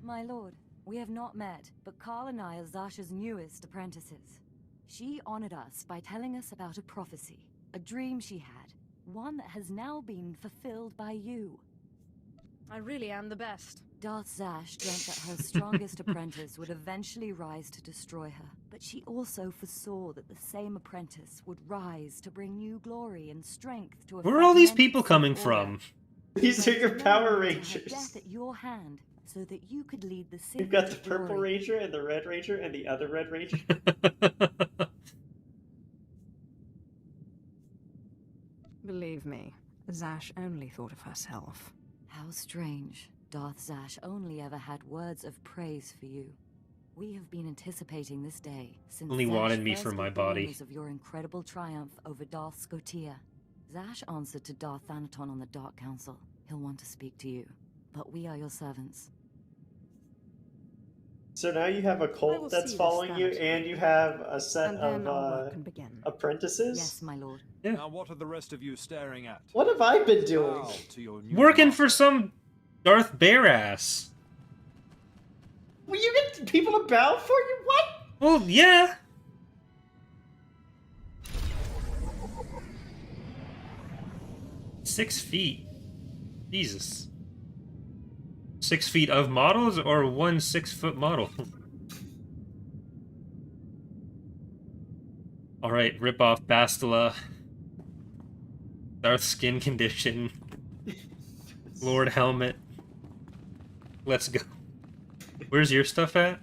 My lord, we have not met, but Carl and I are Zash's newest apprentices. She honored us by telling us about a prophecy, a dream she had, one that has now been fulfilled by you. I really am the best. Darth Zash dreamt that her strongest apprentice would eventually rise to destroy her, but she also foresaw that the same apprentice would rise to bring new glory and strength to a Where are all these fragmented people coming Sith from? order. These are your Deserved Power to have Rangers. Death at your hand, so that you could lead the Sith You've got to the Purple glory. Ranger and the Red Ranger and the other Red Ranger. Believe me, Zash only thought of herself. How strange. Darth Zash only ever had words of praise for you. We have been anticipating this day since Only Zash wanted me first for my gave the body. rumors of your incredible triumph over Darth Scotia. Zash answered to Darth Thanaton on the Dark Council. He'll want to speak to you, but we are your servants. So now you have a I will cult that's see this following you, Thanaton. and you have a set And then of our work can begin. apprentices. Yes, my lord. Now what are the rest of you staring at? What have I been doing? Bow to your new Working master. for some Darth Bear-ass. Will you get people to bow for you? What? Well, yeah. $6 feet. Jesus. 6 feet of models or one 6-foot model? Alright, rip off Bastila. Darth Skin Condition. Lord Helmet. Let's go. Where's your stuff at?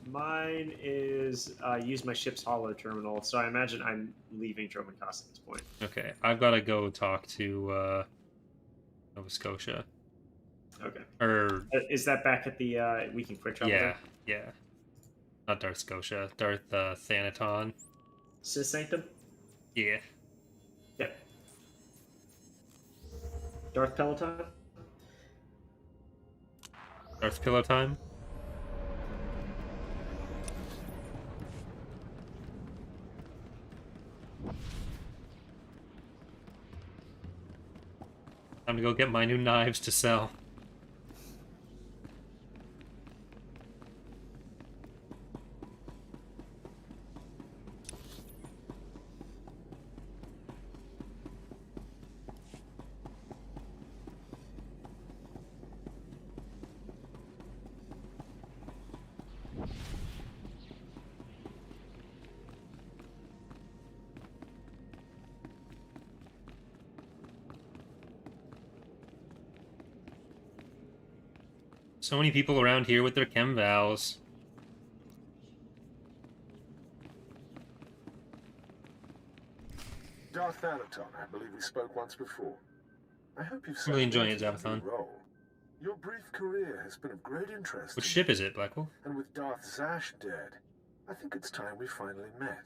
Mine is use my ship's holo terminal, so I imagine I'm leaving Dromancast at this point. Okay, I've got to go talk to Nova Scotia. Okay. Or is that back at the we can quick travel? yeah, there? yeah. Not Darth Scotia, Darth Thanaton. Sith Sanctum? Yeah. Yep. Darth Peloton? Darth Pillow Time. Time to go get my new knives to sell. So many people around here with their chem vows. Darth Thanaton, I believe we spoke once before. I hope you've I'm really enjoying it, settled into Zabathon. your role. Your brief career has been of great interest. Which to ship me. is it, Blackwolf? And with Darth Zash dead, I think it's time we finally met.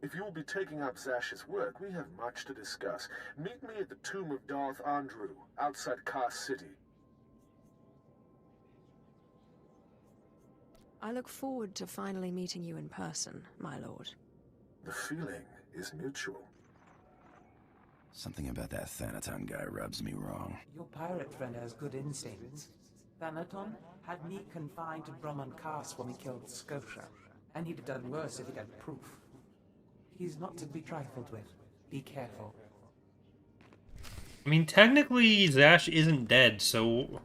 If you will be taking up Zash's work, we have much to discuss. Meet me at the tomb of Darth Andrew, outside Kar City. I look forward to finally meeting you in person, my lord. The feeling is mutual. Something about that Thanaton guy rubs me wrong. Your pirate friend has good instincts. Thanaton had me confined to Dromancast when we killed Scotia, and he'd have done worse if he had proof. He's not to be trifled with. Be careful. I mean, technically, Zash isn't dead, so...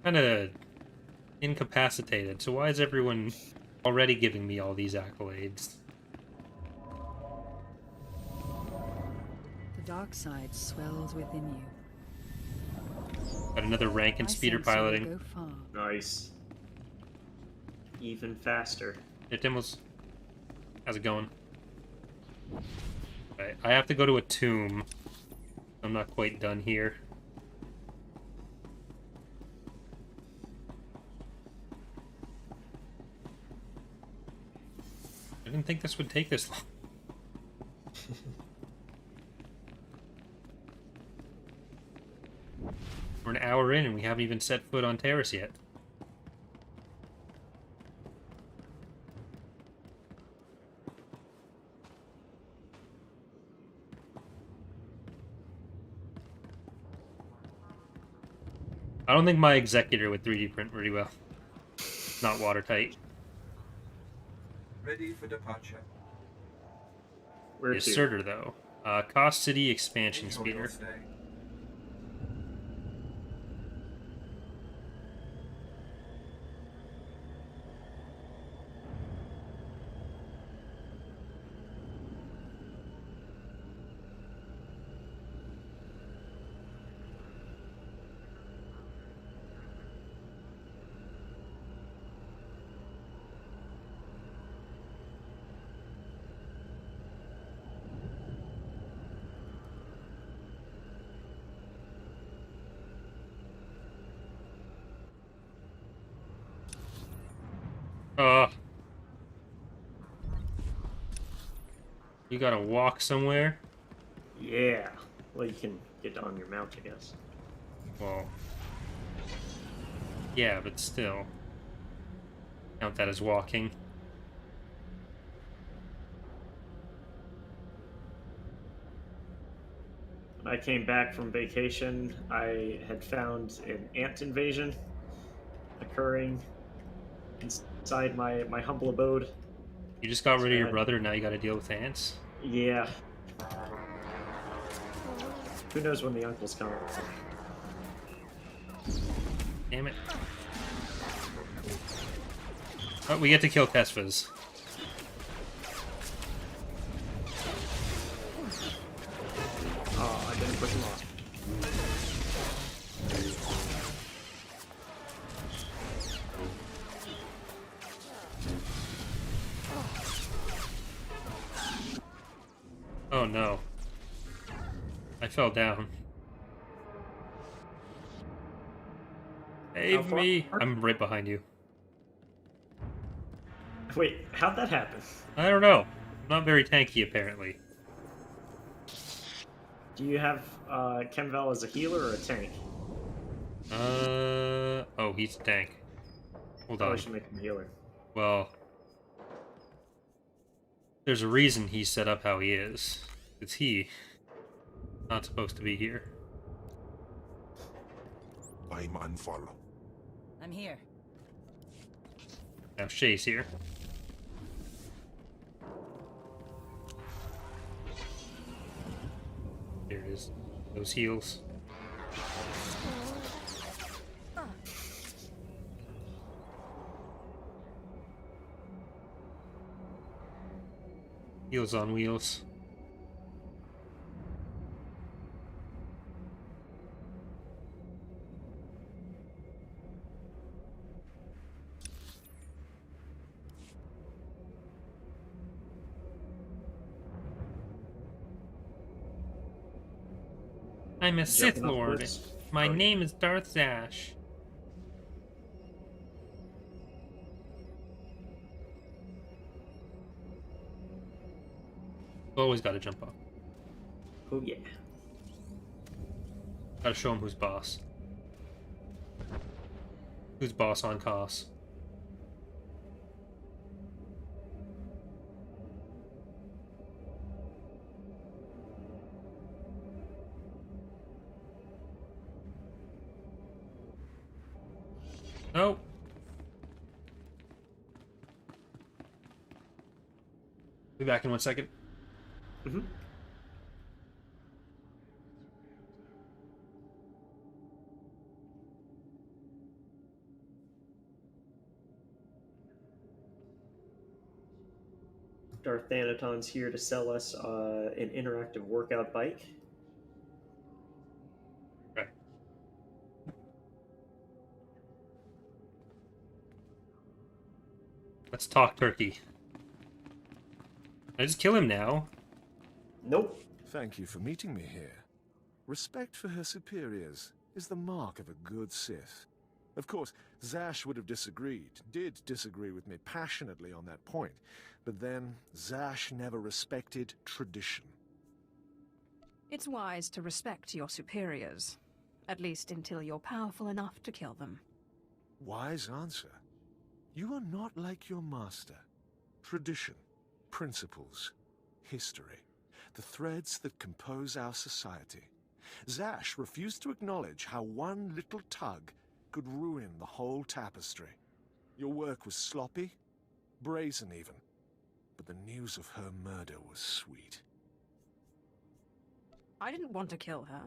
Kinda... incapacitated, so why is everyone already giving me all these accolades? The dark side swells within you. Got another rank in I speeder sense you will piloting. go far. Nice. Even faster. Hey, Timmels. How's it going? Right, I have to go to a tomb. I'm not quite done here. I didn't think this would take this long. We're an hour in and we haven't even set foot on Taris yet. I don't think my executor would 3D print really well. Not watertight. Ready for departure. Where The to? Asserter, though. Cost City Expansion Enjoy Speeder. your stay. We gotta walk somewhere. Yeah. Well, you can get on your mount, I guess. Well, yeah, but still. Count that as walking. When I came back from vacation, I had found an ant invasion occurring inside my humble abode. You just got rid of your brother, now you gotta deal with ants? Yeah. Who knows when the uncle's coming? Damn it. Oh, we get to kill Tesfas. Oh, I didn't push him off. Oh no. I fell down. Save me! I'm right behind you. Wait, how'd that happen? I don't know. I'm not very tanky, apparently. Do you have Kemvel as a healer or a tank? Oh, he's a tank. Hold Probably on. should make him a healer. Well, there's a reason he's set up how he is. It's he. Not supposed to be here. I'm unfollow. I'm here. Now Shay's here. There it is. Those heals. Heals on wheels. I'm a Sith Lord. My name is Darth Zash. Always gotta jump off. Oh yeah. Gotta show him who's boss. Who's boss on Cos. Oh. Be back in 1 second. Mm-hmm. Darth Thanaton's here to sell us an interactive workout bike. Right. Let's talk turkey. I just kill him now. Nope. Thank you for meeting me here. Respect for her superiors is the mark of a good Sith. Of course, Zash would have did disagree with me passionately on that point, but then Zash never respected tradition. It's wise to respect your superiors, at least until you're powerful enough to kill them. Wise answer. You are not like your master. Tradition, principles, history, the threads that compose our society. Zash refused to acknowledge how one little tug could ruin the whole tapestry. Your work was sloppy, brazen even, but the news of her murder was sweet. I didn't want to kill her.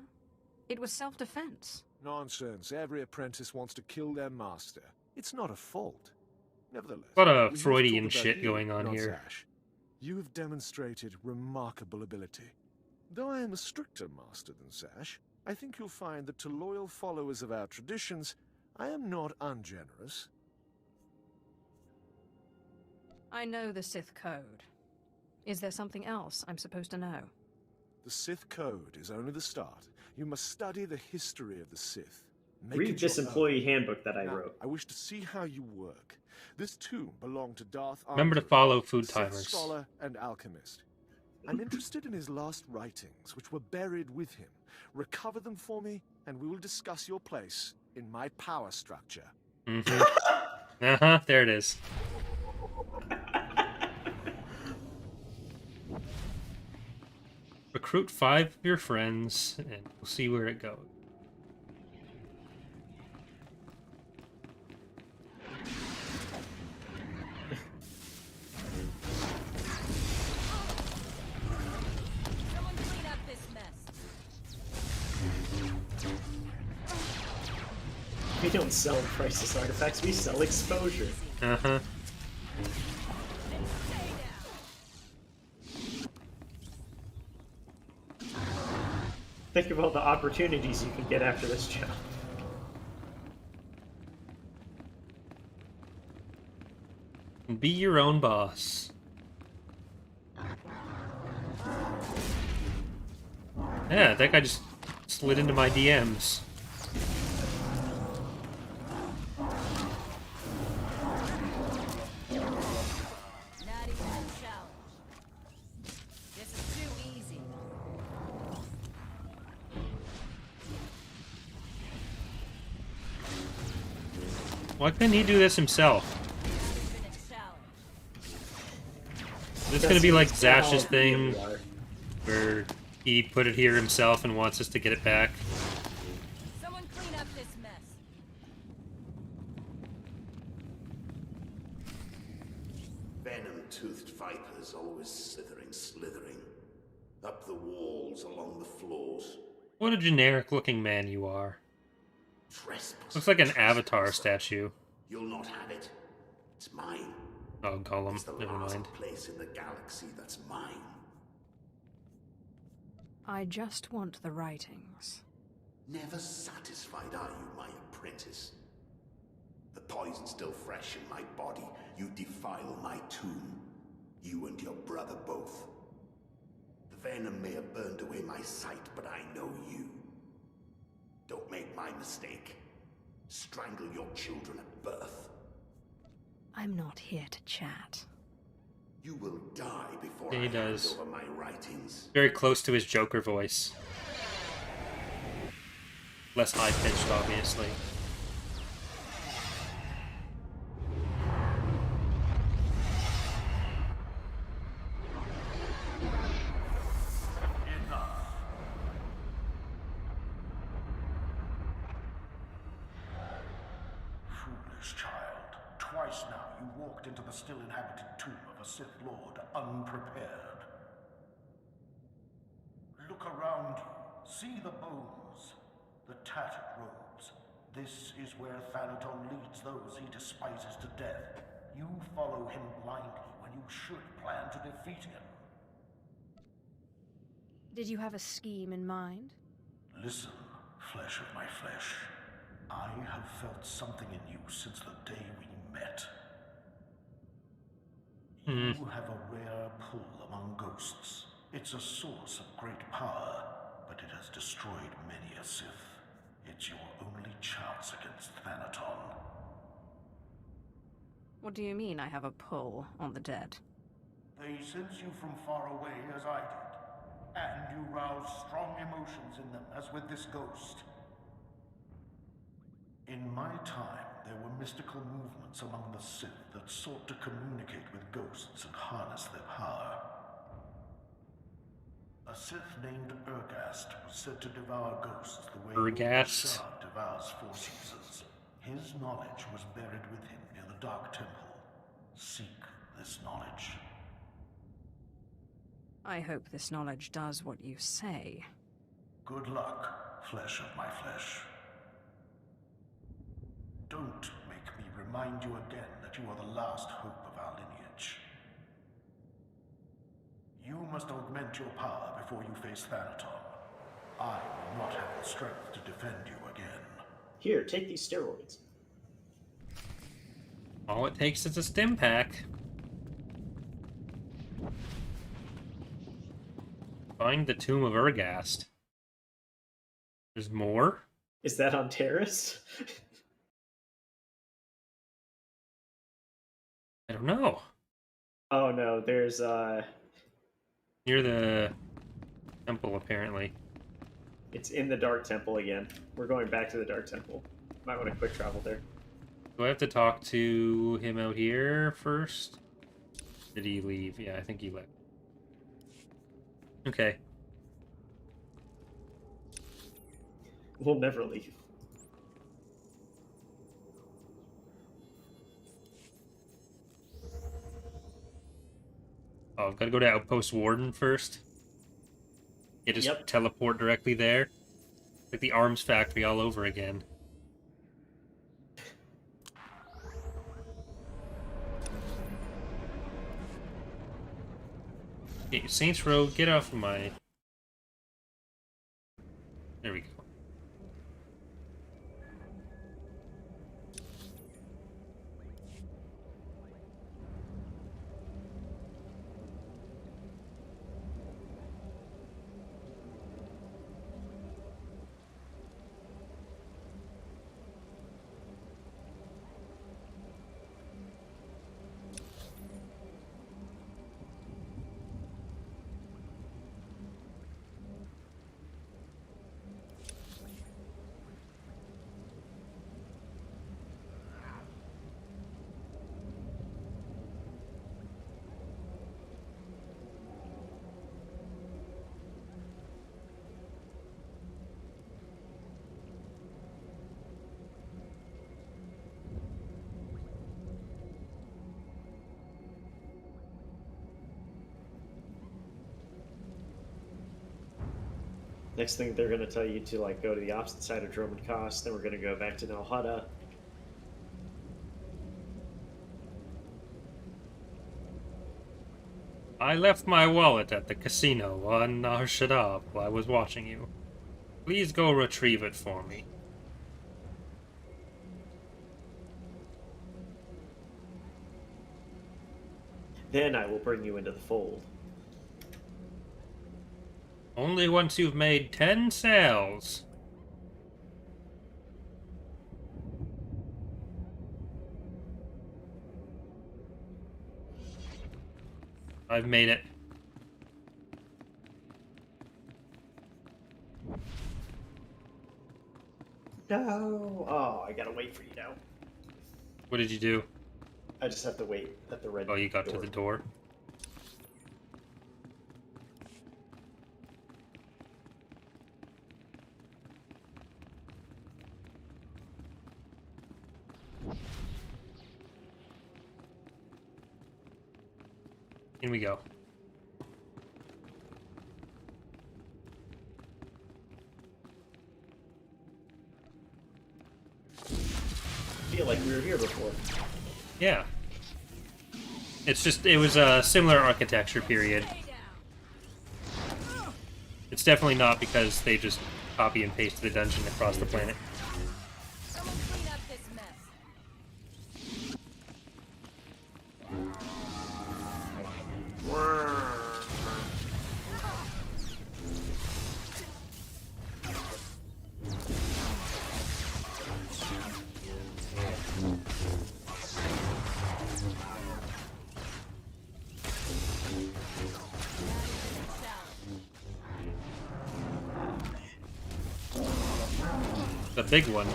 It was self-defense. Nonsense. Every apprentice wants to kill their master. It's not a fault. Nevertheless, A lot of we must Freudian talk about shit you, going on not here. Zash. You have demonstrated remarkable ability. Though I am a stricter master than Zash, I think you'll find that to loyal followers of our traditions, I am not ungenerous. I know the Sith Code. Is there something else I'm supposed to know? The Sith Code is only the start. You must study the history of the Sith. Read this employee handbook that I wrote. I wish to see how you work. This tomb belonged to Darth. Remember to follow food Sith timers. Scholar and alchemist. I'm interested in his last writings, which were buried with him. Recover them for me, and we will discuss your place in my power structure. Uh-huh, there it is. Recruit 5 of your friends, and we'll see where it goes. Someone clean up this mess. We don't sell priceless artifacts, we sell exposure. Uh-huh. Think of all the opportunities you can get after this job. Be your own boss. Yeah, that guy just slid into my DMs. Not even a challenge. This is too easy. Why couldn't he do this himself? Is this gonna be like Zash's thing, where he put it here himself and wants us to get it back? Someone clean up this mess. Venom-toothed vipers always slithering. Up the walls, along the floors. What a generic-looking man you are. Trespass. Looks like an Avatar statue. You'll not have it. It's mine. Oh, Gollum. It's the Never last mind. place in the galaxy that's mine. I just want the writings. Never satisfied are you, my apprentice? The poison's still fresh in my body. You defile my tomb. You and your brother both. The venom may have burned away my sight, but I know you. Don't make my mistake. Strangle your children at birth. I'm not here to chat. You will die before Yeah, he I hand does. over my writings. Very close to his Joker voice. Less high-pitched, obviously. Foolish child. Twice now you walked into the still inhabited tomb of a Sith Lord unprepared. Look around you. See the bones, the tattered robes. This is where Thanaton leads those he despises to death. You follow him blindly when you should plan to defeat him. Did you have a scheme in mind? Listen, flesh of my flesh. I have felt something in you since the day we met. You have a rare pull among ghosts. It's a source of great power, but it has destroyed many a Sith. It's your only chance against Thanaton. What do you mean I have a pull on the dead? They sense you from far away as I did. And you rouse strong emotions in them, as with this ghost. In my time, there were mystical movements among the Sith that sought to communicate with ghosts and harness their power. A Sith named Ergast was said to devour ghosts the way Ergast? Shah devours forces. His knowledge was buried with him near the Dark Temple. Seek this knowledge. I hope this knowledge does what you say. Good luck, flesh of my flesh. Don't make me remind you again that you are the last hope of our lineage. You must augment your power before you face Thanaton. I will not have the strength to defend you again. Here, take these steroids. All it takes is a stim pack. Find the tomb of Ergast. There's more? Is that on Taris? I don't know. Oh no, there's Yeah, Near the temple, apparently. It's in the Dark Temple again. We're going back to the Dark Temple. Might want to quick travel there. Do I have to talk to him out here first? Did he leave? Yeah, I think he left. Okay. We'll never leave. Oh, I've got to go to Outpost Warden first. You just teleport directly there. Like the arms factory all over again. Okay, Saints Row, get off of my... There we go. Next thing, they're going to tell you to like go to the opposite side of Droman Koss. Then we're going to go back to Nal Hutta. I left my wallet at the casino on Nar Shaddaa while I was watching you. Please go retrieve it for me. Then I will bring you into the fold. Only once you've made 10 sales. I've made it. No! Oh, I gotta wait for you now. What did you do? I just have to wait at the red door. Oh, you got to the door? In we go. I feel like we were here before. Yeah. It's just, it was a similar architecture period. It's definitely not because they just copy and paste the dungeon across the planet. The big one.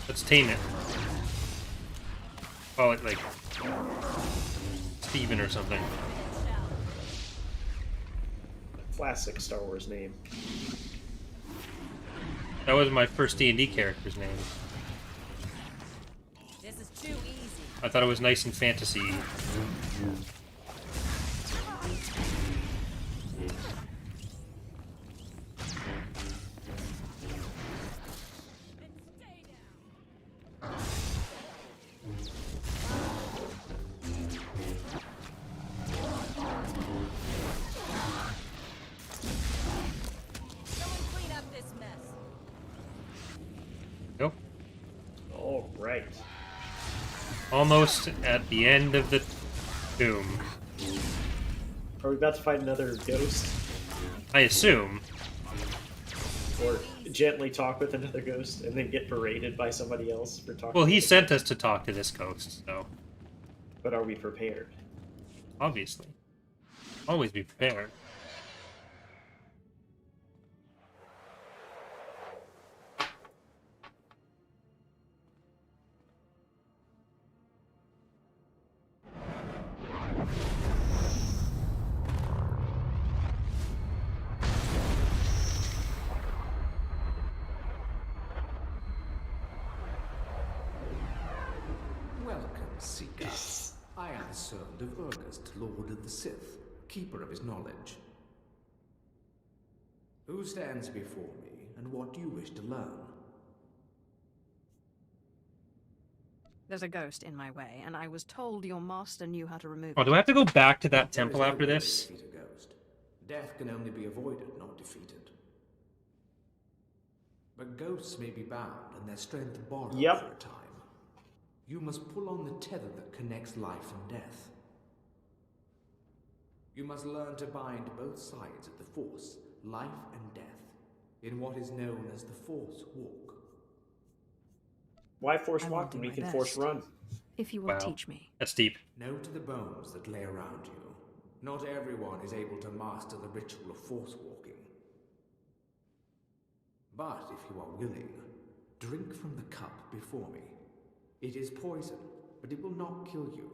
Let's tame it. Call it like Steven or something. Classic Star Wars name. That was my first D&D character's name. This is too easy. I thought it was nice and fantasy. Almost at the end of the tomb. Are we about to find another ghost? I assume. Or gently talk with another ghost and then get berated by somebody else for talking? Well, he sent us to talk to this ghost, so... But are we prepared? Obviously. Always be prepared. Welcome, Seeker. I am the servant of Ergast, Lord of the Sith, keeper of his knowledge. Who stands before me, and what do you wish to learn? There's a ghost in my way, and I was told your master knew how to remove Oh, it. do I have to go back to that There temple is no after way to this? defeat a ghost. Death can only be avoided, not defeated. But ghosts may be bound, and their strength borrowed for a time. You must pull on the tether that connects life and death. You must learn to bind both sides of the Force, life and death, in what is known as the Force Walk. Why force I will walk do when you my can best. force run? If you will teach me. That's deep. Know to the bones that lay around you. Not everyone is able to master the ritual of Force walking. But if you are willing, drink from the cup before me. It is poison, but it will not kill you.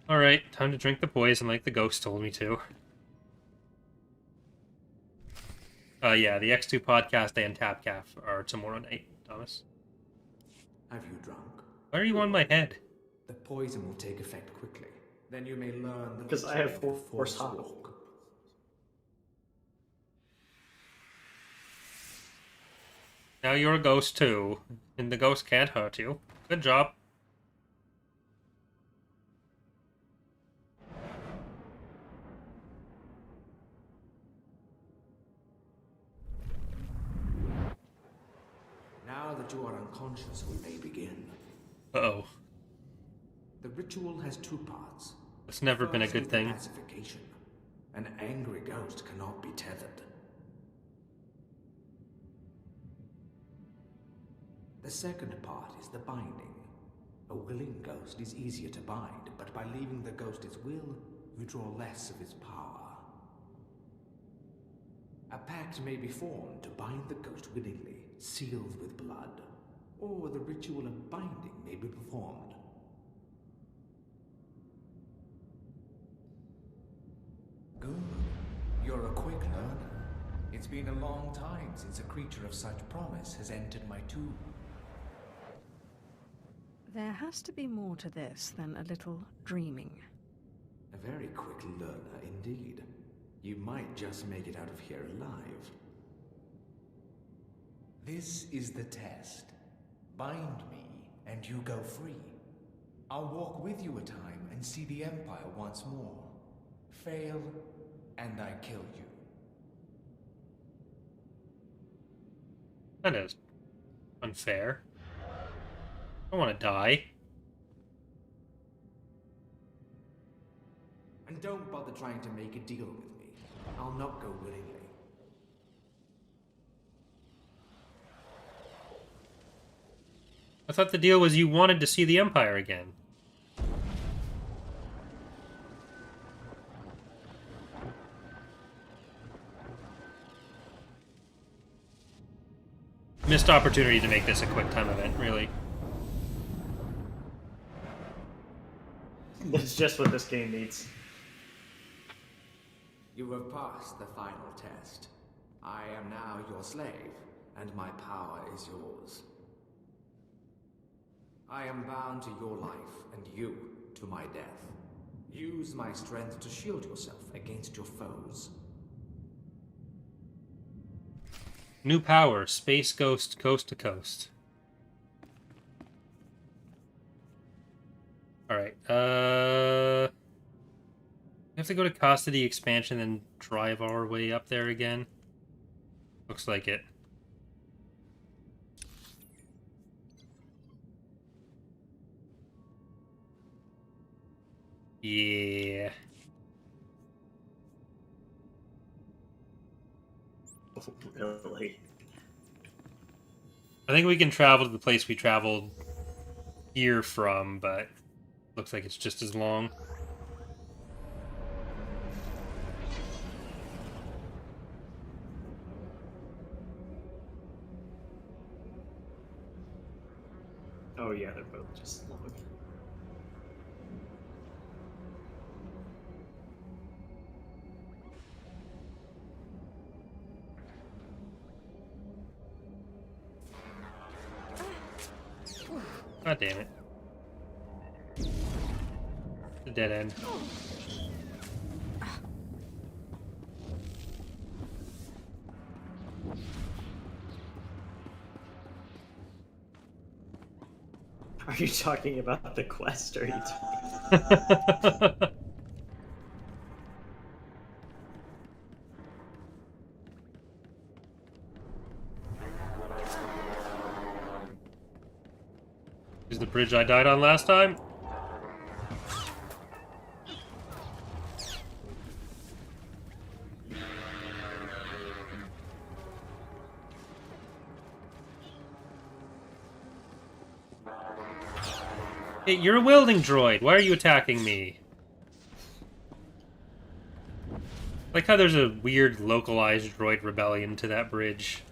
Alright, time to drink the poison like the ghost told me to. Yeah, the X2 podcast and Tapcaf are tomorrow night, Thomas. Have you drunk? Why are you on my head? The poison will take effect quickly. Then you may learn the Because I have force hop. walk. Now you're a ghost too, and the ghost can't hurt you. Good job. Now that you are unconscious, we may begin. Uh-oh. The ritual has two parts. It's never been a First good is thing. Pacification. An angry ghost cannot be tethered. The second part is the binding. A willing ghost is easier to bind, but by leaving the ghost its will, you draw less of its power. A pact may be formed to bind the ghost willingly, sealed with blood, or the ritual of binding may be performed. Good. You're a quick learner. It's been a long time since a creature of such promise has entered my tomb. There has to be more to this than a little dreaming. A very quick learner indeed. You might just make it out of here alive. This is the test. Bind me, and you go free. I'll walk with you a time and see the Empire once more. Fail, and I kill you. That is unfair. I don't want to die. And don't bother trying to make a deal with me. I'll not go willingly. I thought the deal was you wanted to see the Empire again. Missed opportunity to make this a quick time event, really. It's just what this game needs. You have passed the final test. I am now your slave, and my power is yours. I am bound to your life, and you to my death. Use my strength to shield yourself against your foes. New power, Space Ghost, coast to coast. Alright, we have to go to Custody Expansion and drive our way up there again. Looks like it. Yeah. Really? I think we can travel to the place we traveled here from, but Looks like it's just as long. Oh yeah, they're both just long. God damn it. The dead end. Are you talking about the quest, or are you talking... Is the bridge I died on last time? Hey, you're a welding droid. Why are you attacking me? Like how there's a weird localized droid rebellion to that bridge.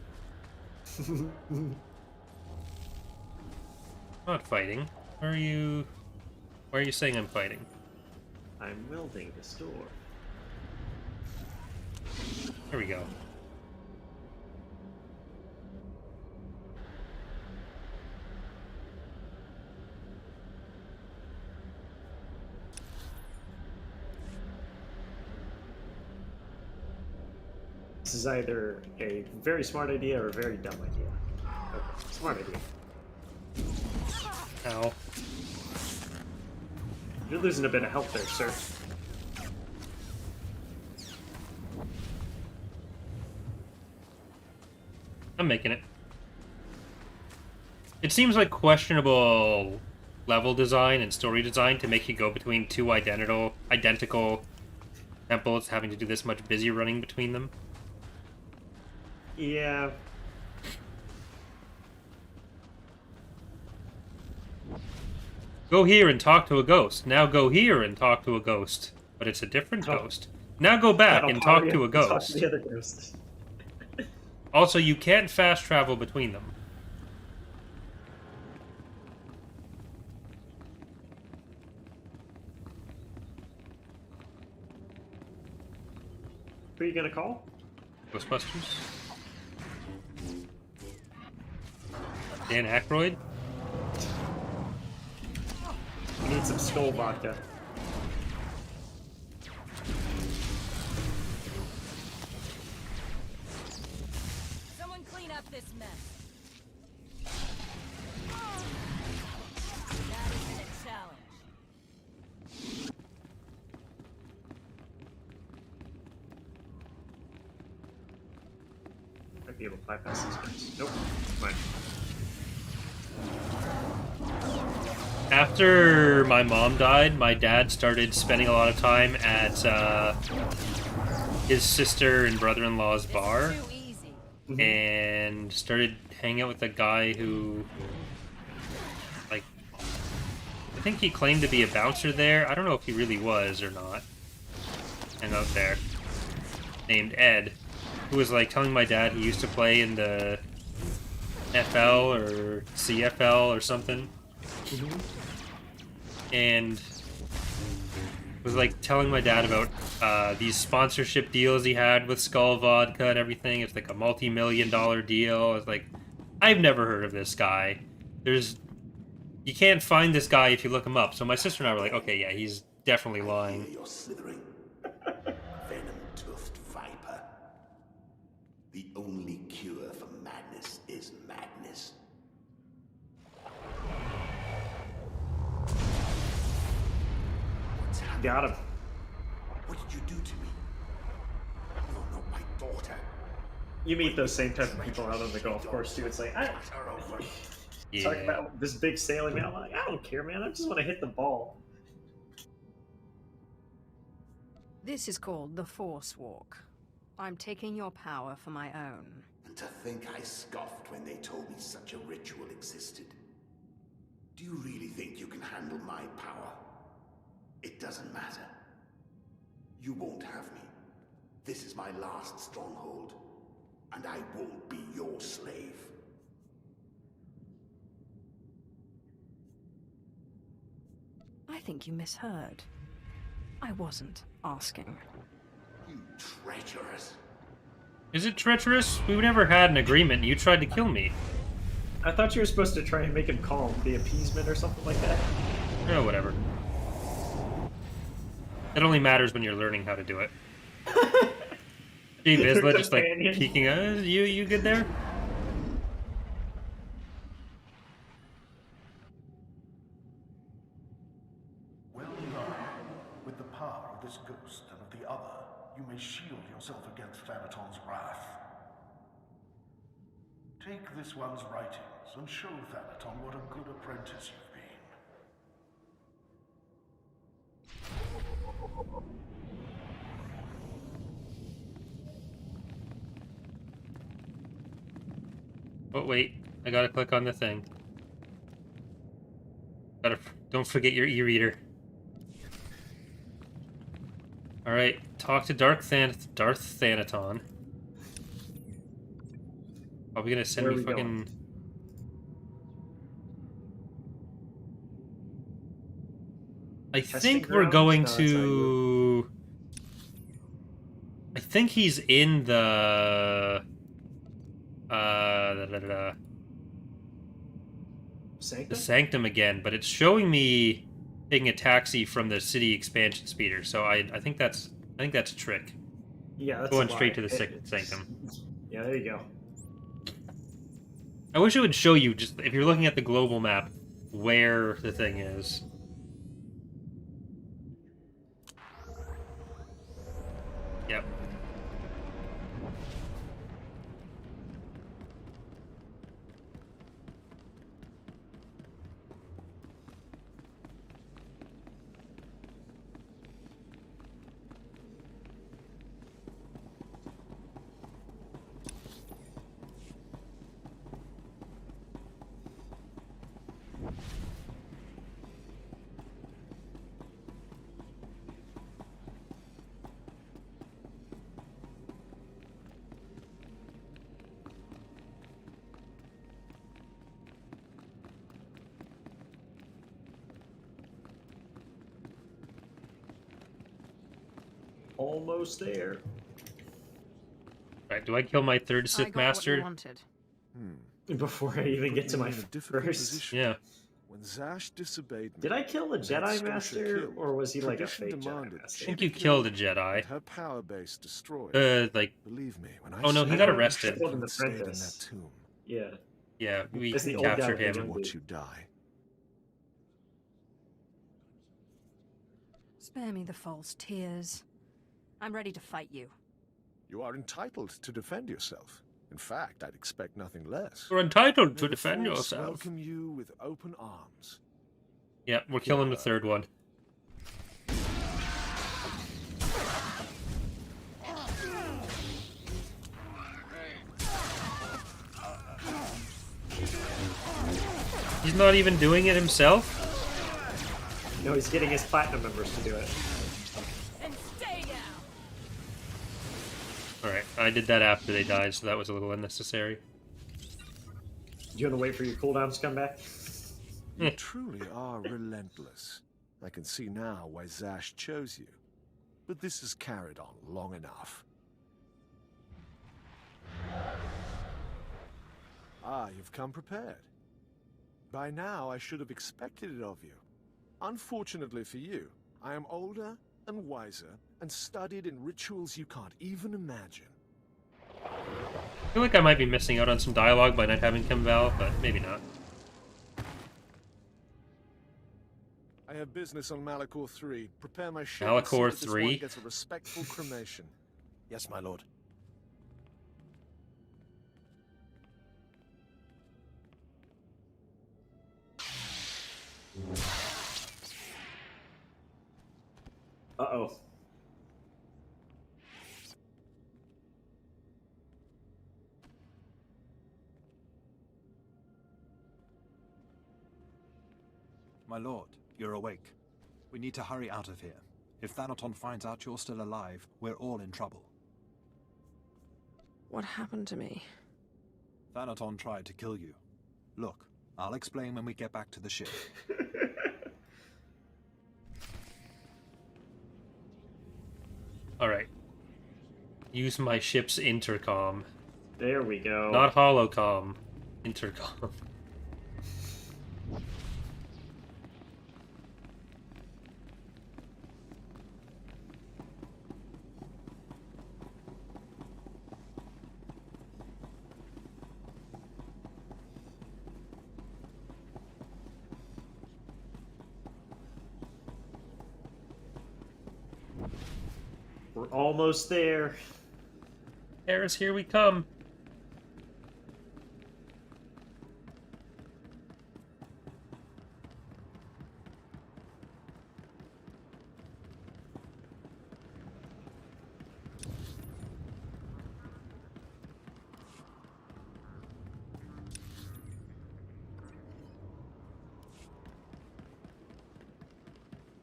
I'm not fighting. Why are you saying I'm fighting? I'm welding the store. There we go. This is either a very smart idea or a very dumb idea. Okay, smart idea. Ow. You're losing a bit of health there, sir. I'm making it. It seems like questionable level design and story design to make you go between two identical temples, having to do this much busy running between them. Yeah. Go here and talk to a ghost. Now go here and talk to a ghost. But it's a different ghost. Now go back and talk to a ghost. Talk to the other ghost. Also, you can't fast travel between them. Who are you gonna call? Ghostbusters? Dan Aykroyd? We need some skull vodka. Someone clean up this mess. That isn't a challenge. Might be able to bypass these guys. Nope. Fine. After my mom died, my dad started spending a lot of time at his sister and brother-in-law's bar, and started hanging out with a guy who, like, I think he claimed to be a bouncer there. I don't know if he really was or not. And out there, named Ed, who was like telling my dad he used to play in the FL or CFL or something. And was like telling my dad about these sponsorship deals he had with Skull Vodka and everything. It's like a multi-million-dollar deal. It's like, I've never heard of this guy. You can't find this guy if you look him up. So my sister and I were like, okay, yeah, he's definitely lying. You're slithering. Venom-toothed viper. The only cure for madness is madness. Got him. What did you do to me? You're not my daughter. You meet those same type of people out on the golf course too. It's like, talk about this big sailing man. I'm like, I don't care, man. I just want to hit the ball. This is called the Force Walk. I'm taking your power for my own. And to think I scoffed when they told me such a ritual existed. Do you really think you can handle my power? It doesn't matter. You won't have me. This is my last stronghold, and I won't be your slave. I think you misheard. I wasn't asking. You treacherous. Is it treacherous? We never had an agreement. You tried to kill me. I thought you were supposed to try and make him calm, the appeasement or something like that. Oh, whatever. It only matters when you're learning how to do it. Gee, Vizsla just like peeking. You good there? Well done. With the power of this ghost and of the other, you may shield yourself against Thanaton's wrath. Take this one's writings and show Thanaton what a good apprentice you've been. Oh, wait. I gotta click on the thing. Don't forget your e-reader. Alright, talk to Darth Thanaton. Are we gonna send me fucking... I think we're going to... I think he's in the... Sanctum? The Sanctum again, but it's showing me taking a taxi from the city expansion speeder, so I think that's a trick. Yeah, that's going straight to the Sanctum. Yeah, there you go. I wish it would show you, just if you're looking at the global map, where the thing is. Yep. Almost there. Right, do I kill my third Sith Master? Before I even get to my first. Yeah. When Zash disobeyed me, Did I kill a Jedi Master, or was he like a fake Jedi I Master? think you killed a Jedi. her power base destroyed. Like... Believe me, when I Oh no, he got arrested. Killed an stayed in that apprentice. tomb. Yeah. Yeah, we That's the old guy captured with the him. young Watch you die. Spare me the false tears. I'm ready to fight you. You are entitled to defend yourself. In fact, I'd expect nothing less. You're entitled May to the defend Force yourself. welcome you with open arms. Yeah, we're killing the third one. He's not even doing it himself? No, he's getting his platinum members to do it. Alright, I did that after they died, so that was a little unnecessary. Do you want to wait for your cooldowns to come back? You truly are relentless. I can see now why Zash chose you. But this has carried on long enough. Ah, you've come prepared. By now, I should have expected it of you. Unfortunately for you, I am older and wiser and studied in rituals you can't even imagine. I feel like I might be missing out on some dialogue by not having Kemval, but maybe not. I have business on Malachor 3. Prepare my ship. Malachor and see that this 3? one gets a respectful cremation. Yes, my lord. Uh-oh. My lord, you're awake. We need to hurry out of here. If Thanaton finds out you're still alive, we're all in trouble. What happened to me? Thanaton tried to kill you. Look, I'll explain when we get back to the ship. Alright. Use my ship's intercom. There we go. Not holocom. Intercom. We're almost there. Taris, here we come.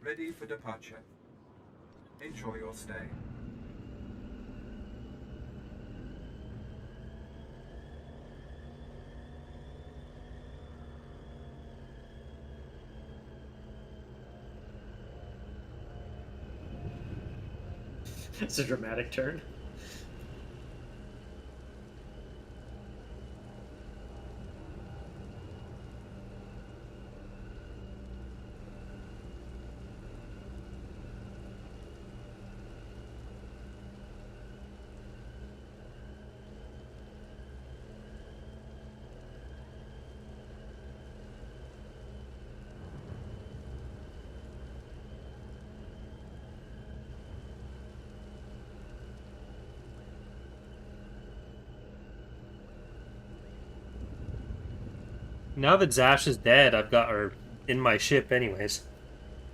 Ready for departure. Enjoy your stay. It's a dramatic turn. Now that Zash is dead, or in my ship anyways,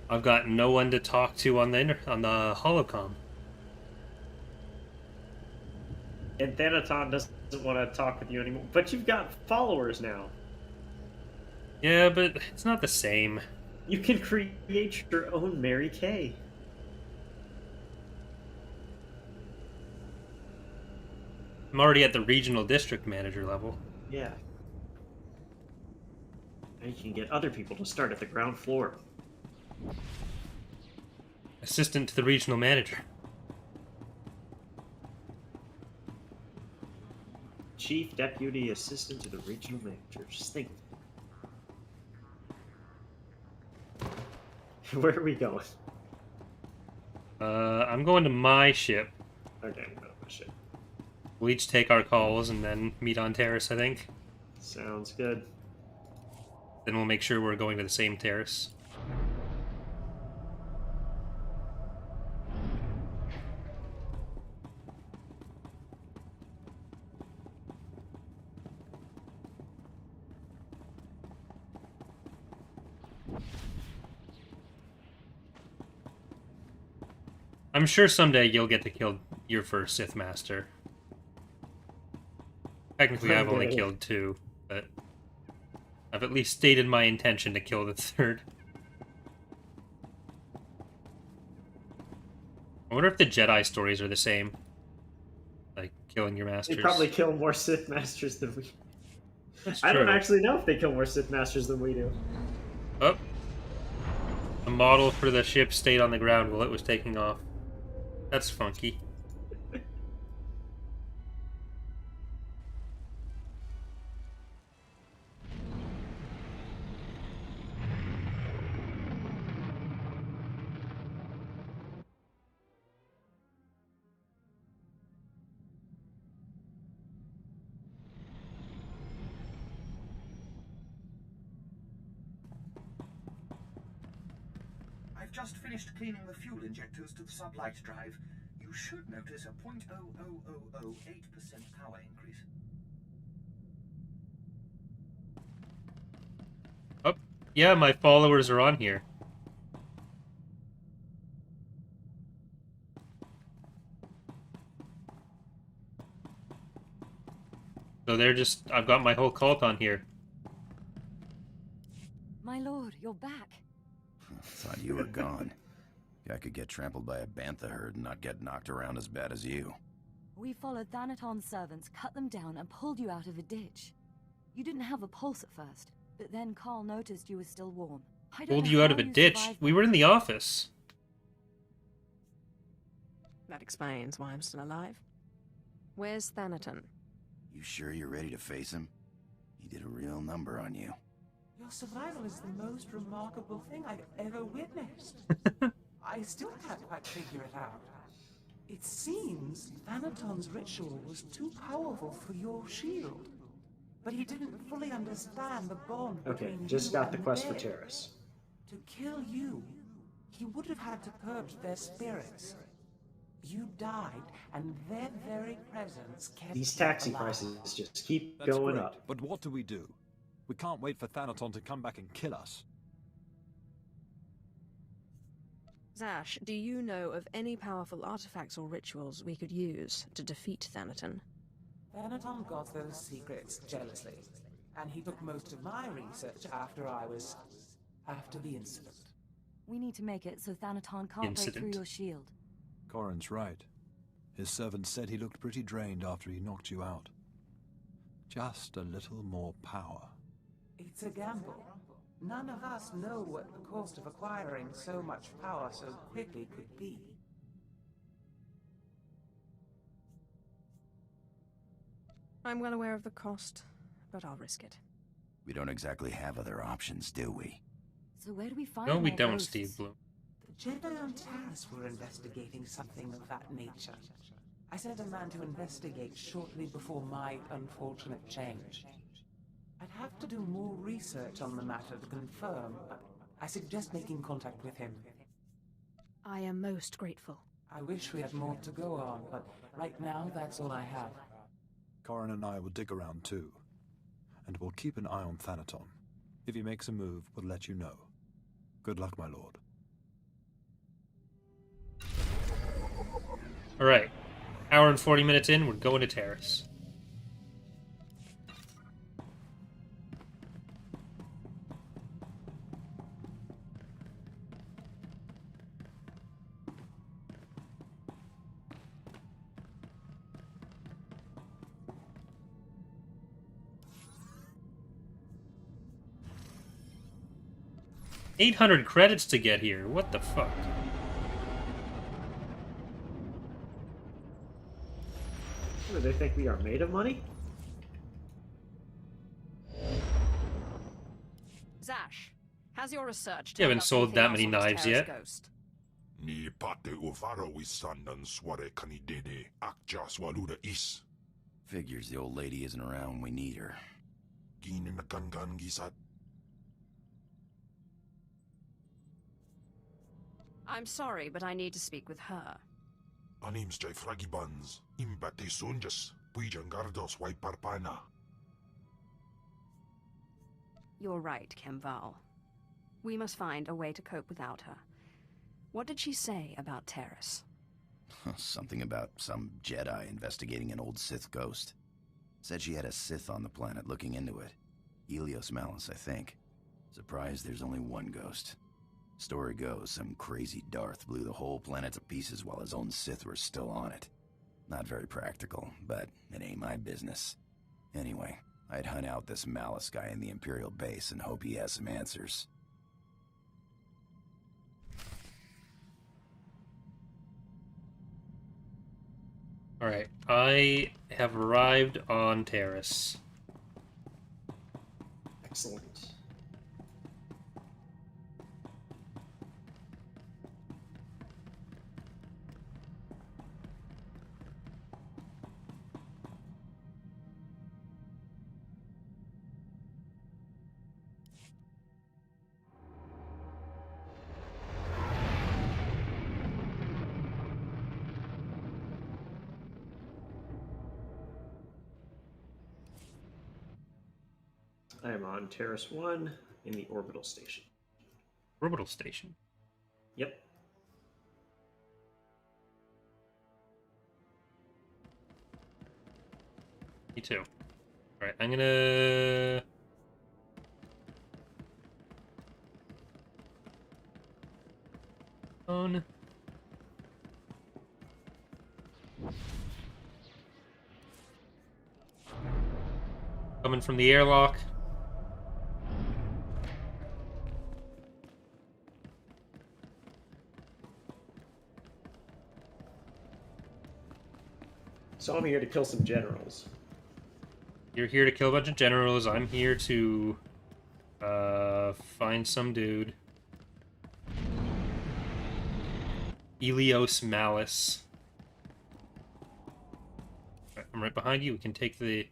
I've got no one to talk to on the holocom. And Thanaton doesn't want to talk with you anymore. But you've got followers now. Yeah, but it's not the same. You can create your own Mary Kay. I'm already at the regional district manager level. Yeah. Now you can get other people to start at the ground floor. Assistant to the regional manager. Chief Deputy Assistant to the Regional Manager. Just think. Where are we going? I'm going to my ship. Okay, I'm going to my ship. We'll each take our calls and then meet on Taris, I think. Sounds good. Then we'll make sure we're going to the same terrace. I'm sure someday you'll get to kill your first Sith Master. Technically, I've only killed 2, but I've at least stated my intention to kill the 3rd. I wonder if the Jedi stories are the same. Like, killing your masters. They probably kill more Sith Masters than we... That's I don't true. actually know if they kill more Sith Masters than we do. Oh. The model for the ship stayed on the ground while it was taking off. That's funky. I've just finished cleaning the fuel injectors to the sublight drive. You should notice a 0.00008% power increase. Oh, yeah, my followers are on here. So they're just... I've got my whole cult on here. My lord, you're back. Thought you were gone. I could get trampled by a bantha herd and not get knocked around as bad as you. We followed Thanaton's servants, cut them down, and pulled you out of a ditch. You didn't have a pulse at first, but then Carl noticed you were still warm. I don't Pulled know you out how of a you ditch. survived We that. were in the office. That explains why I'm still alive. Where's Thanaton? You sure you're ready to face him? He did a real number on you. Your survival is the most remarkable thing I've ever witnessed. I still can't quite figure it out. It seems Thanaton's ritual was too powerful for your shield. But he didn't fully understand the bond Okay, between just you got the and quest for they. Taris. To kill you, he would have had to purge their spirits. You died, and their very presence kept These you taxi alive. prices just keep That's going great, up. but what do? We can't wait for Thanaton to come back and kill us. Zash, do you know of any powerful artifacts or rituals we could use to defeat Thanaton? Thanaton got those secrets jealously, and he took most of my research after the incident. We need to make it so Thanaton can't break through your shield. Corin's right. His servant said he looked pretty drained after he knocked you out. Just a little more power. It's a gamble. None of us know what the cost of acquiring so much power so quickly could be. I'm well aware of the cost, but I'll risk it. We don't exactly have other options, do we? So where do we find No, we more don't, ghosts? Steve Bloom. The Jedi on Taris were investigating something of that nature. I sent a man to investigate shortly before my unfortunate change. I'd have to do more research on the matter to confirm, but I suggest making contact with him. I am most grateful. I wish we had more to go on, but right now that's all I have. Corin and I will dig around too. And we'll keep an eye on Thanaton. If he makes a move, we'll let you know. Good luck, my lord. Alright. Hour and 40 minutes in, we're going to Taris. $800 credits to get here. What the fuck? Do they think we are made of money? Zash, has your research You haven't turned up sold that anything many else on knives this yet. Terrace ghost? Ni pate uvaro wisandan sware kanidene akja swaluda is. Figures the old lady isn't around when we need her. Ginin nakangan gisat. I'm sorry, but I need to speak with her. Anims jay fragibans. Imbate sunjas. Puijangardos way parpana. You're right, Kemval. We must find a way to cope without her. What did she say about Taris? Something about some Jedi investigating an old Sith ghost. Said she had a Sith on the planet looking into it. Helios Malus, I think. Surprised there's only one ghost. Story goes, some crazy Darth blew the whole planet to pieces while his own Sith were still on it. Not very practical, but it ain't my business. Anyway, I'd hunt out this Malus guy in the Imperial base and hope he has some answers. Alright, I have arrived on Taris. Excellent. I am on Taris 1 in the orbital station. Orbital station? Yep. Me too. Alright, I'm gonna... On. Coming from the airlock. So I'm here to kill some generals. You're here to kill a bunch of generals. I'm here to find some dude. Ilios Malice. Right, I'm right behind you. We can take the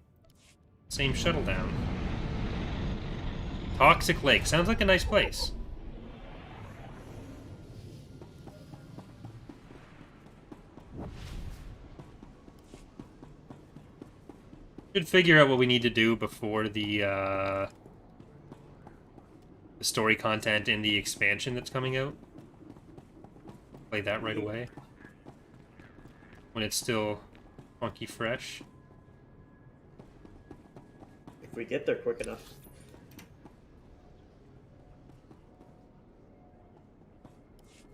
same shuttle down. Toxic Lake. Sounds like a nice place. Should figure out what we need to do before the story content in the expansion that's coming out. Play that right away. When it's still funky fresh. If we get there quick enough.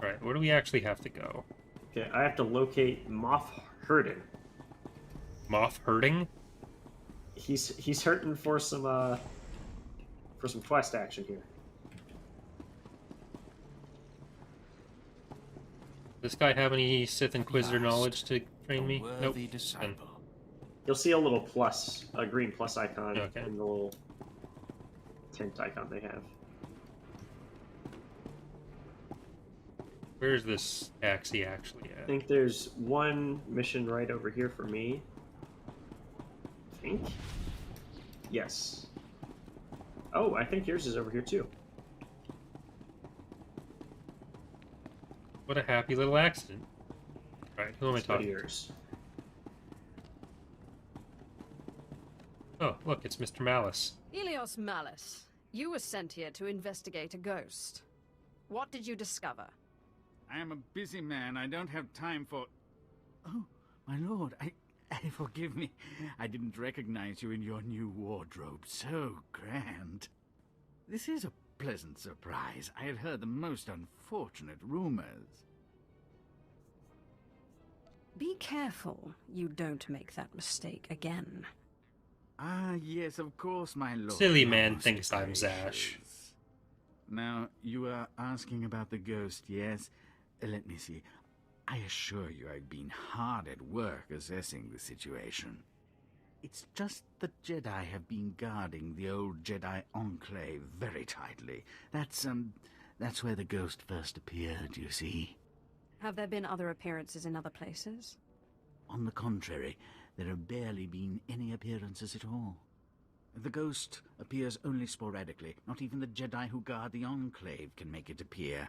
Alright, where do we actually have to go? Okay, I have to locate Moff Herding. Moff Herding? He's hurting for some quest action here. Does this guy have any Sith Inquisitor knowledge to train me? Nope. You'll see a little plus, a green plus icon Okay. in the little tent icon they have. Where's this taxi actually I at? think there's one mission right over here for me. I think. Yes. Oh, I think yours is over here too. What a happy little accident. Right, who am I talking to? Yours. Oh, look, it's Mr. Malice. Ilios Malice, you were sent here to investigate a ghost. What did you discover? I am a busy man. I don't have time for... Oh, my lord, I forgive me. I didn't recognize you in your new wardrobe. So grand. This is a pleasant surprise. I had heard the most unfortunate rumors. Be careful you don't make that mistake again. Ah, yes, of course, my lord. Silly man thinks I'm Zash. Now, you are asking about the ghost, yes? Let me see. I assure you I've been hard at work assessing the situation. It's just the Jedi have been guarding the old Jedi Enclave very tightly. That's where the ghost first appeared, you see. Have there been other appearances in other places? On the contrary, there have barely been any appearances at all. The ghost appears only sporadically. Not even the Jedi who guard the Enclave can make it appear.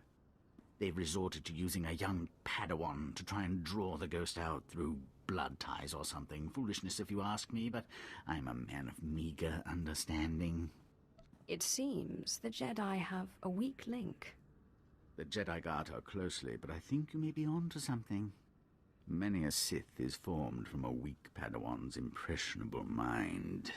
They've resorted to using a young Padawan to try and draw the ghost out through blood ties or something. Foolishness if you ask me, but I'm a man of meager understanding. It seems the Jedi have a weak link. The Jedi guard her closely, but I think you may be on to something. Many a Sith is formed from a weak Padawan's impressionable mind.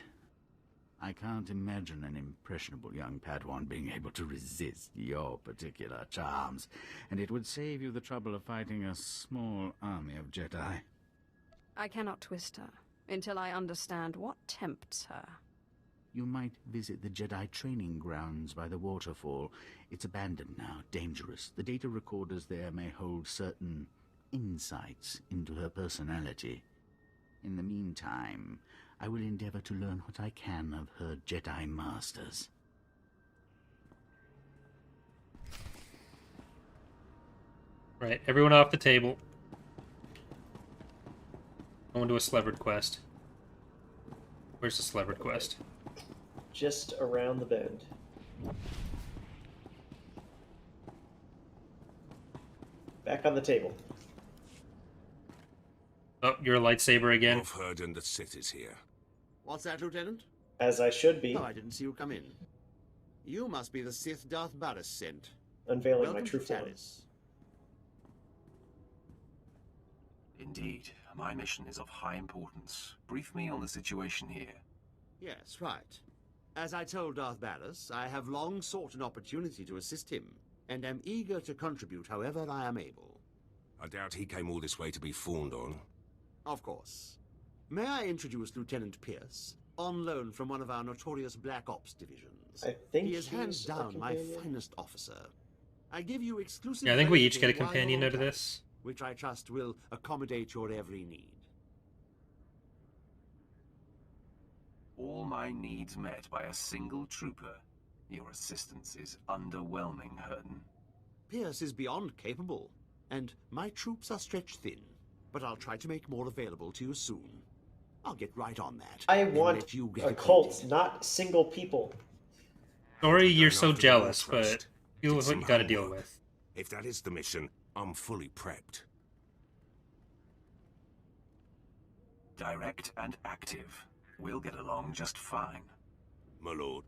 I can't imagine an impressionable young Padawan being able to resist your particular charms, and it would save you the trouble of fighting a small army of Jedi. I cannot twist her until I understand what tempts her. You might visit the Jedi training grounds by the waterfall. It's abandoned now, dangerous. The data recorders there may hold certain insights into her personality. In the meantime, I will endeavor to learn what I can of her Jedi masters. Right, everyone off the table. Going to a Slevered quest. Where's the Slevered quest? Just around the bend. Back on the table. Oh, you're a lightsaber again. I've heard and the Sith is here. What's that, Lieutenant? As I should be. Oh, I didn't see you come in. You must be the Sith Darth Baras sent. Unveiling Welcome my true to form. Taris. Indeed, my mission is of high importance. Brief me on the situation here. Yes, right. As I told Darth Baras, I have long sought an opportunity to assist him. and am eager to contribute however I am able. I doubt he came all this way to be fawned on. Of course. May I introduce Lieutenant Pierce, on loan from one of our notorious Black Ops divisions. I think he is hands he's a down my companion. finest officer. I give you exclusive. Yeah, I think we credit each get a for while companion you're out of on this. task, which I trust will accommodate your every need. All my needs met by a single trooper. Your assistance is underwhelming, Herden. Pierce is beyond capable, and my troops are stretched thin, but I'll try to make more available to you soon. I'll get right on that. I and want let you get a cult, not single people. Sorry you're so Going after the jealous, War Trust. but deal Did with what some you gotta deal homework. with. If that is the mission, I'm fully prepped. Direct and active. We'll get along just fine. My lord,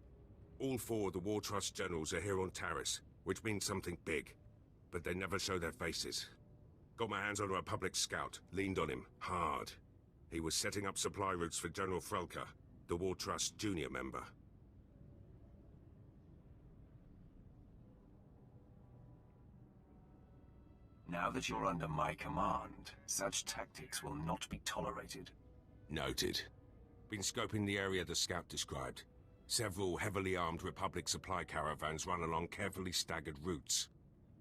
all 4 of the War Trust generals are here on Taris, which means something big. But they never show their faces. Got my hands on a Republic scout, leaned on him, hard. He was setting up supply routes for General Frelka, the War Trust junior member. Now that you're under my command, such tactics will not be tolerated. Noted. Been scoping the area the scout described. Several heavily armed Republic supply caravans run along carefully staggered routes.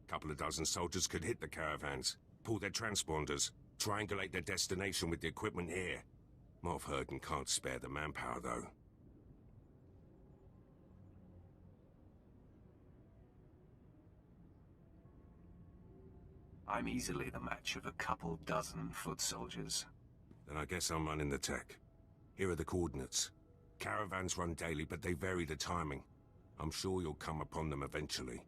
Couple of dozen soldiers could hit the caravans, pull their transponders, triangulate their destination with the equipment here. Moff Herden can't spare the manpower, though. I'm easily the match of a couple dozen foot soldiers. Then I guess I'm running the tech. Here are the coordinates. Caravans run daily, but they vary the timing. I'm sure you'll come upon them eventually.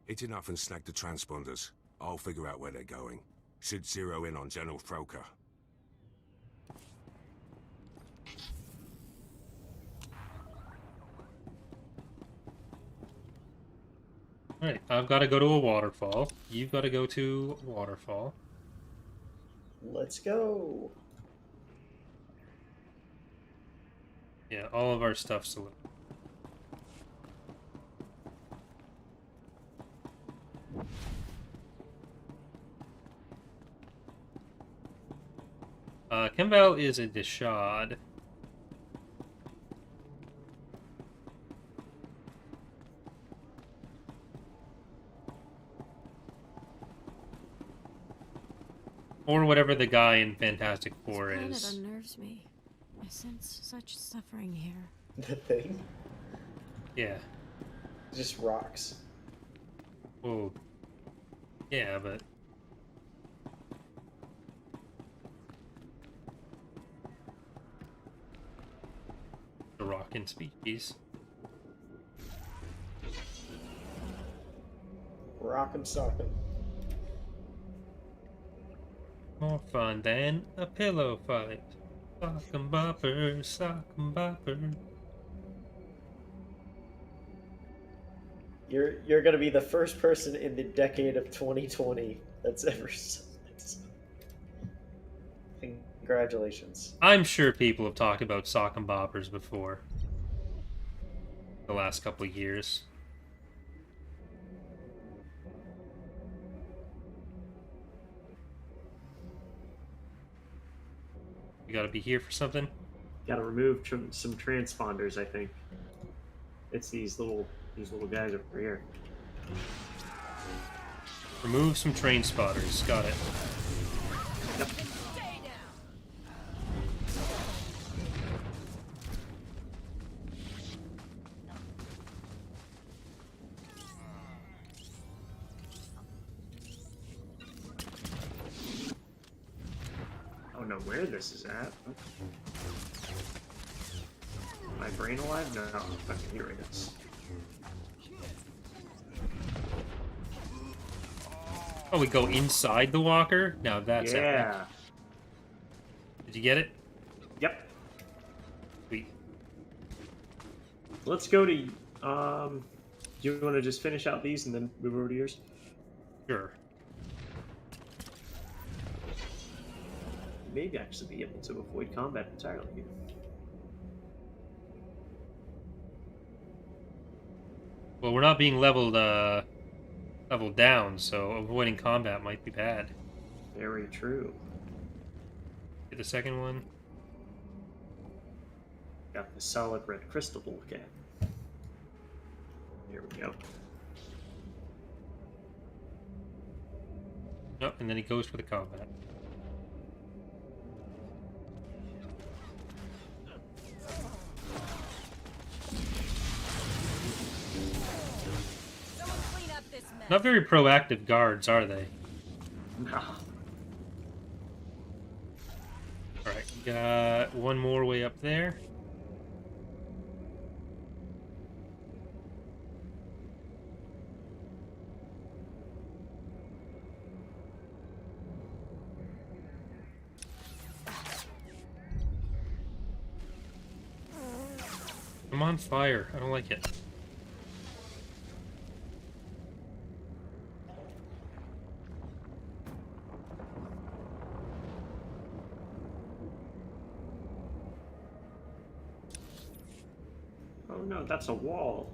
Hit enough and snag the transponders. I'll figure out where they're going. Should zero in on General Frelka. Alright, I've got to go to a waterfall. You've got to go to a waterfall. Let's go. Yeah, all of our stuff's a little. Kemval is a Deshad. Or whatever the guy in Fantastic Four This is. planet unnerves me. I sense such suffering here. The thing? Yeah. Just rocks. Well, yeah, but... the rockin' species. Rock'em sock'em. More fun than a pillow fight. Sock 'em bopper, sock 'em bopper. You're gonna be the first person in the decade of 2020 that's ever said this. Congratulations. I'm sure people have talked about sock 'em boppers before. The last couple of years. You gotta be here for something? Gotta remove some transponders, I think. It's these little guys over here. Remove some train spotters. Got it. Yep. I don't know where this is at. My brain alive? No, okay, here it is. Oh, we go inside the walker? Now that's Yeah. epic. Did you get it? Yep. Sweet. Let's go to. Do you want to just finish out these and then move over to yours? Sure. Maybe actually be able to avoid combat entirely here. Well, we're not being leveled level down, so avoiding combat might be bad. Very true. Get the second one. Got the solid red crystal to look at. There we go. Oh, and then he goes for the combat. Not very proactive guards, are they? No. Alright, got one more way up there. I'm on fire. I don't like it. Oh no, that's a wall.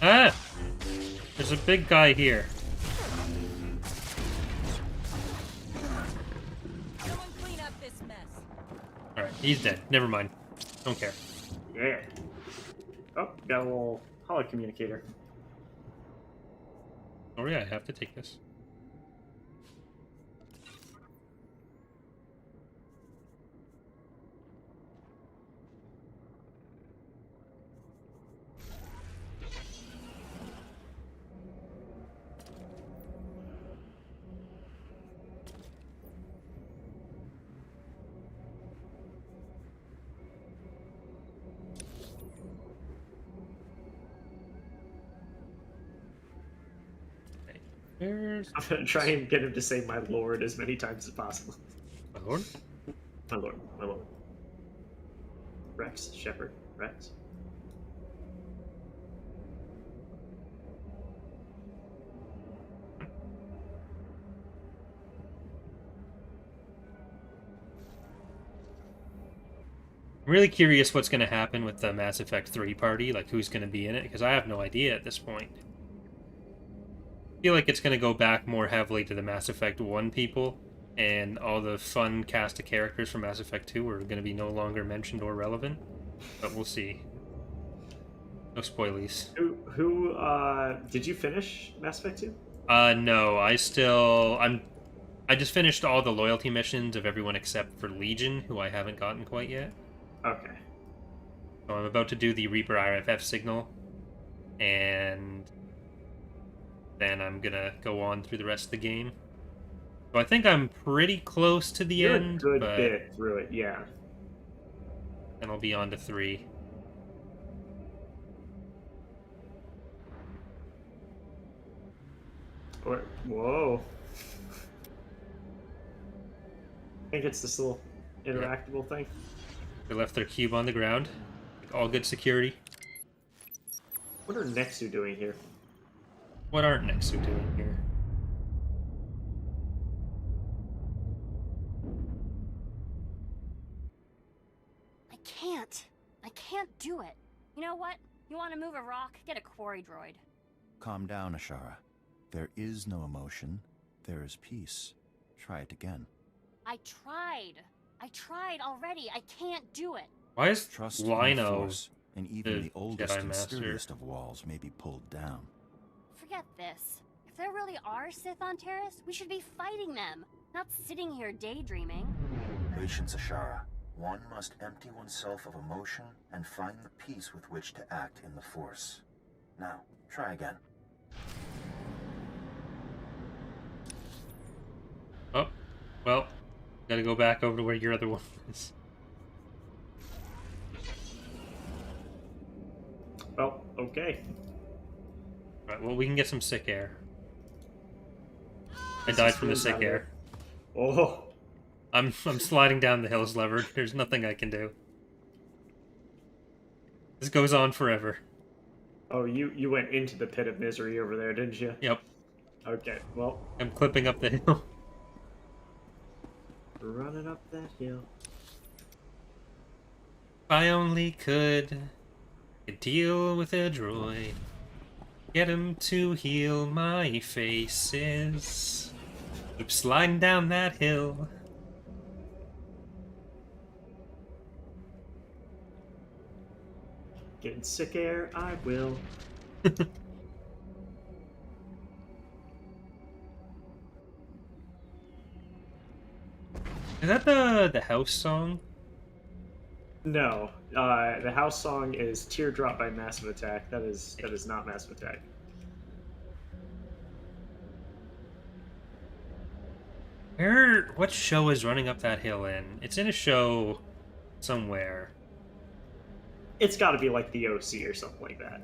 Ah! There's a big guy here. Alright, he's dead. Never mind. Don't care. Yeah. Oh, got a little holo communicator. Oh yeah, I have to take this. I'm gonna try and get him to say "my lord" as many times as possible. My lord? My lord, my lord. Rex, Shepard, Rex. I'm really curious what's going to happen with the Mass Effect 3 party, like who's going to be in it, because I have no idea at this point. I feel like it's going to go back more heavily to the Mass Effect 1 people, and all the fun cast of characters from Mass Effect 2 are going to be no longer mentioned or relevant, but we'll see. No spoilies. Who did you finish Mass Effect 2? No, I just finished all the loyalty missions of everyone except for Legion, who I haven't gotten quite yet. Okay. So I'm about to do the Reaper RFF signal, and then I'm gonna go on through the rest of the game. So I think I'm pretty close to the end. You're a good bit through it, yeah. Then I'll be on to 3. Whoa. I think it's this little interactable thing. They left their cube on the ground. Like all good security. What are Nexu doing here? What aren't Nexu doing here? I can't do it. You know what? You want to move a rock? Get a quarry droid. Calm down, Ashara. There is no emotion. There is peace. Try it again. I tried already. I can't do it. Why is Trust in the Lino Force, and even the oldest Jedi and Master? sturdiest of walls may be pulled down. Forget this. If there really are Sith on Taris, we should be fighting them, not sitting here daydreaming. Patience, Ashara. One must empty oneself of emotion and find the peace with which to act in the Force. Now, try again. Oh, well, gotta go back over to where your other one is. Well, okay. Alright, well, we can get some sick air. I died from the sick air. Oh. I'm sliding down the hill, Slevered. There's nothing I can do. This goes on forever. Oh, you went into the pit of misery over there, didn't you? Yep. Okay, well. I'm clipping up the hill. Running up that hill. If I only could deal with a droid. Get him to heal my faces. Keep sliding down that hill. Getting sick air, I will. Is that the house song? No, the house song is "Teardrop" by Massive Attack. That is not Massive Attack. What show is running up that hill in? It's in a show somewhere. It's got to be like the OC or something like that.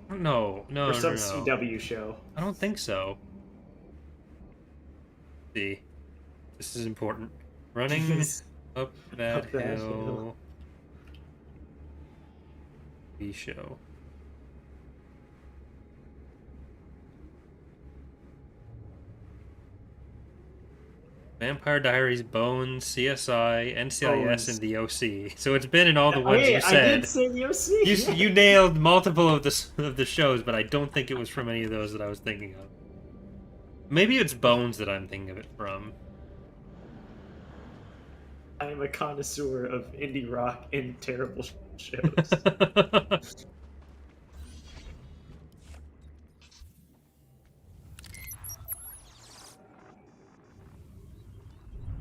No. Or some CW show. I don't think so. See, this is important. Running up that hill. The show. Vampire Diaries, Bones, CSI, NCIS, and the OC. So it's been in all the ones you said. I did say the OC. You nailed multiple of the shows, but I don't think it was from any of those that I was thinking of. Maybe it's Bones that I'm thinking of it from. I am a connoisseur of indie rock and terrible shows.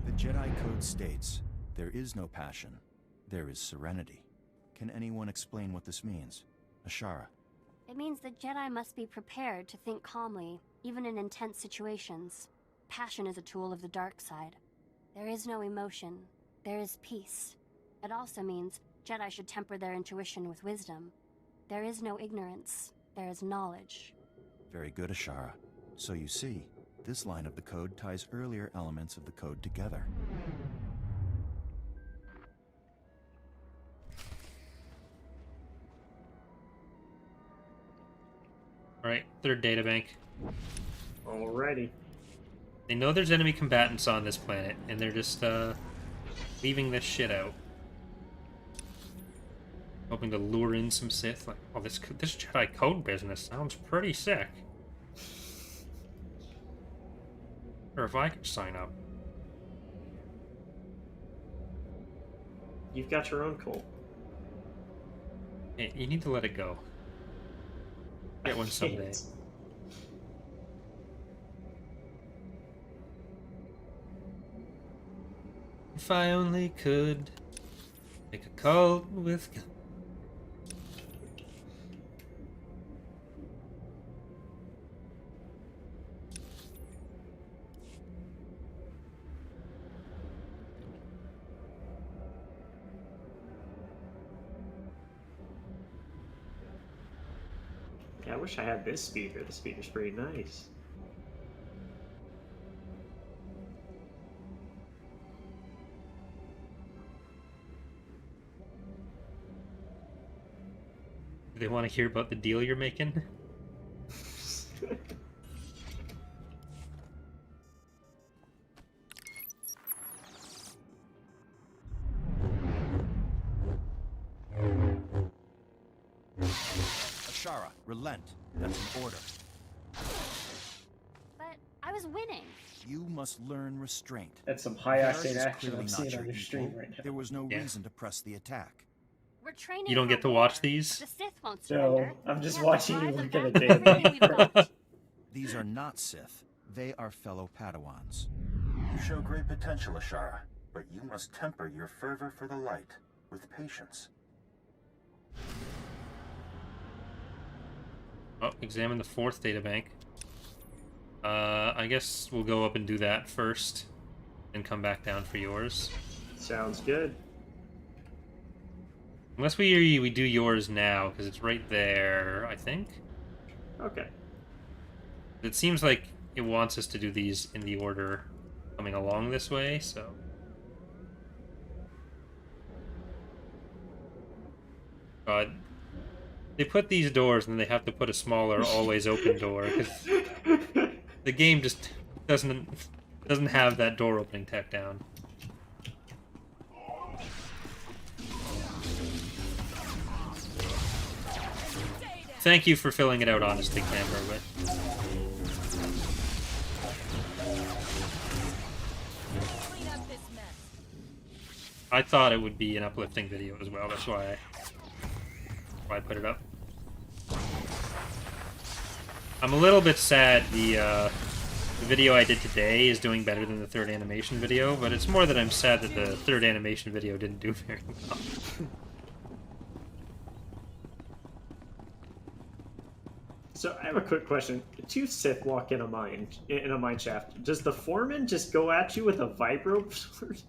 The Jedi Code states, there is no passion, there is serenity. Can anyone explain what this means? Ashara. It means the Jedi must be prepared to think calmly, even in intense situations. Passion is a tool of the dark side. There is no emotion. There is peace. It also means Jedi should temper their intuition with wisdom. There is no ignorance. There is knowledge. Very good, Ashara. So you see, this line of the code ties earlier elements of the code together. Alright, third databank. Alrighty. They know there's enemy combatants on this planet, and they're just, leaving this shit out. Hoping to lure in some Sith. Like, oh, this Jedi code business sounds pretty sick. Or if I could sign up. You've got your own cult. Hey, you need to let it go. Get one someday. If I only could make a cult with... Yeah, I wish I had this speaker. The speaker's pretty nice. Do they want to hear about the deal you're making? Ashara, relent. That's an order. But I was winning. You must learn restraint. That's some high-octane Garrus is action clearly I'm not seeing your on your stream equal. right now. There was no reason to press the attack. We're training. You don't get to watch these? The Sith won't surrender. No, I'm just We have watching to you drive look them at back a to everything we've got. These are not Sith. They are fellow Padawans. You show great potential, Ashara, but you must temper your fervor for the light with patience. Oh, examine the fourth databank. I guess we'll go up and do that first, and come back down for yours. Sounds good. Unless we do yours now, because it's right there, I think. Okay. It seems like it wants us to do these in the order coming along this way, so... God. They put these doors and they have to put a smaller, always open door, because the game just doesn't have that door opening tech down. Thank you for filling it out honestly, Camber, but... I thought it would be an uplifting video as well, that's why I put it up. I'm a little bit sad the video I did today is doing better than the third animation video, but it's more that I'm sad that the third animation video didn't do very well. So I have a quick question. Two Sith walk in a mine shaft. Does the foreman just go at you with a vibro sword?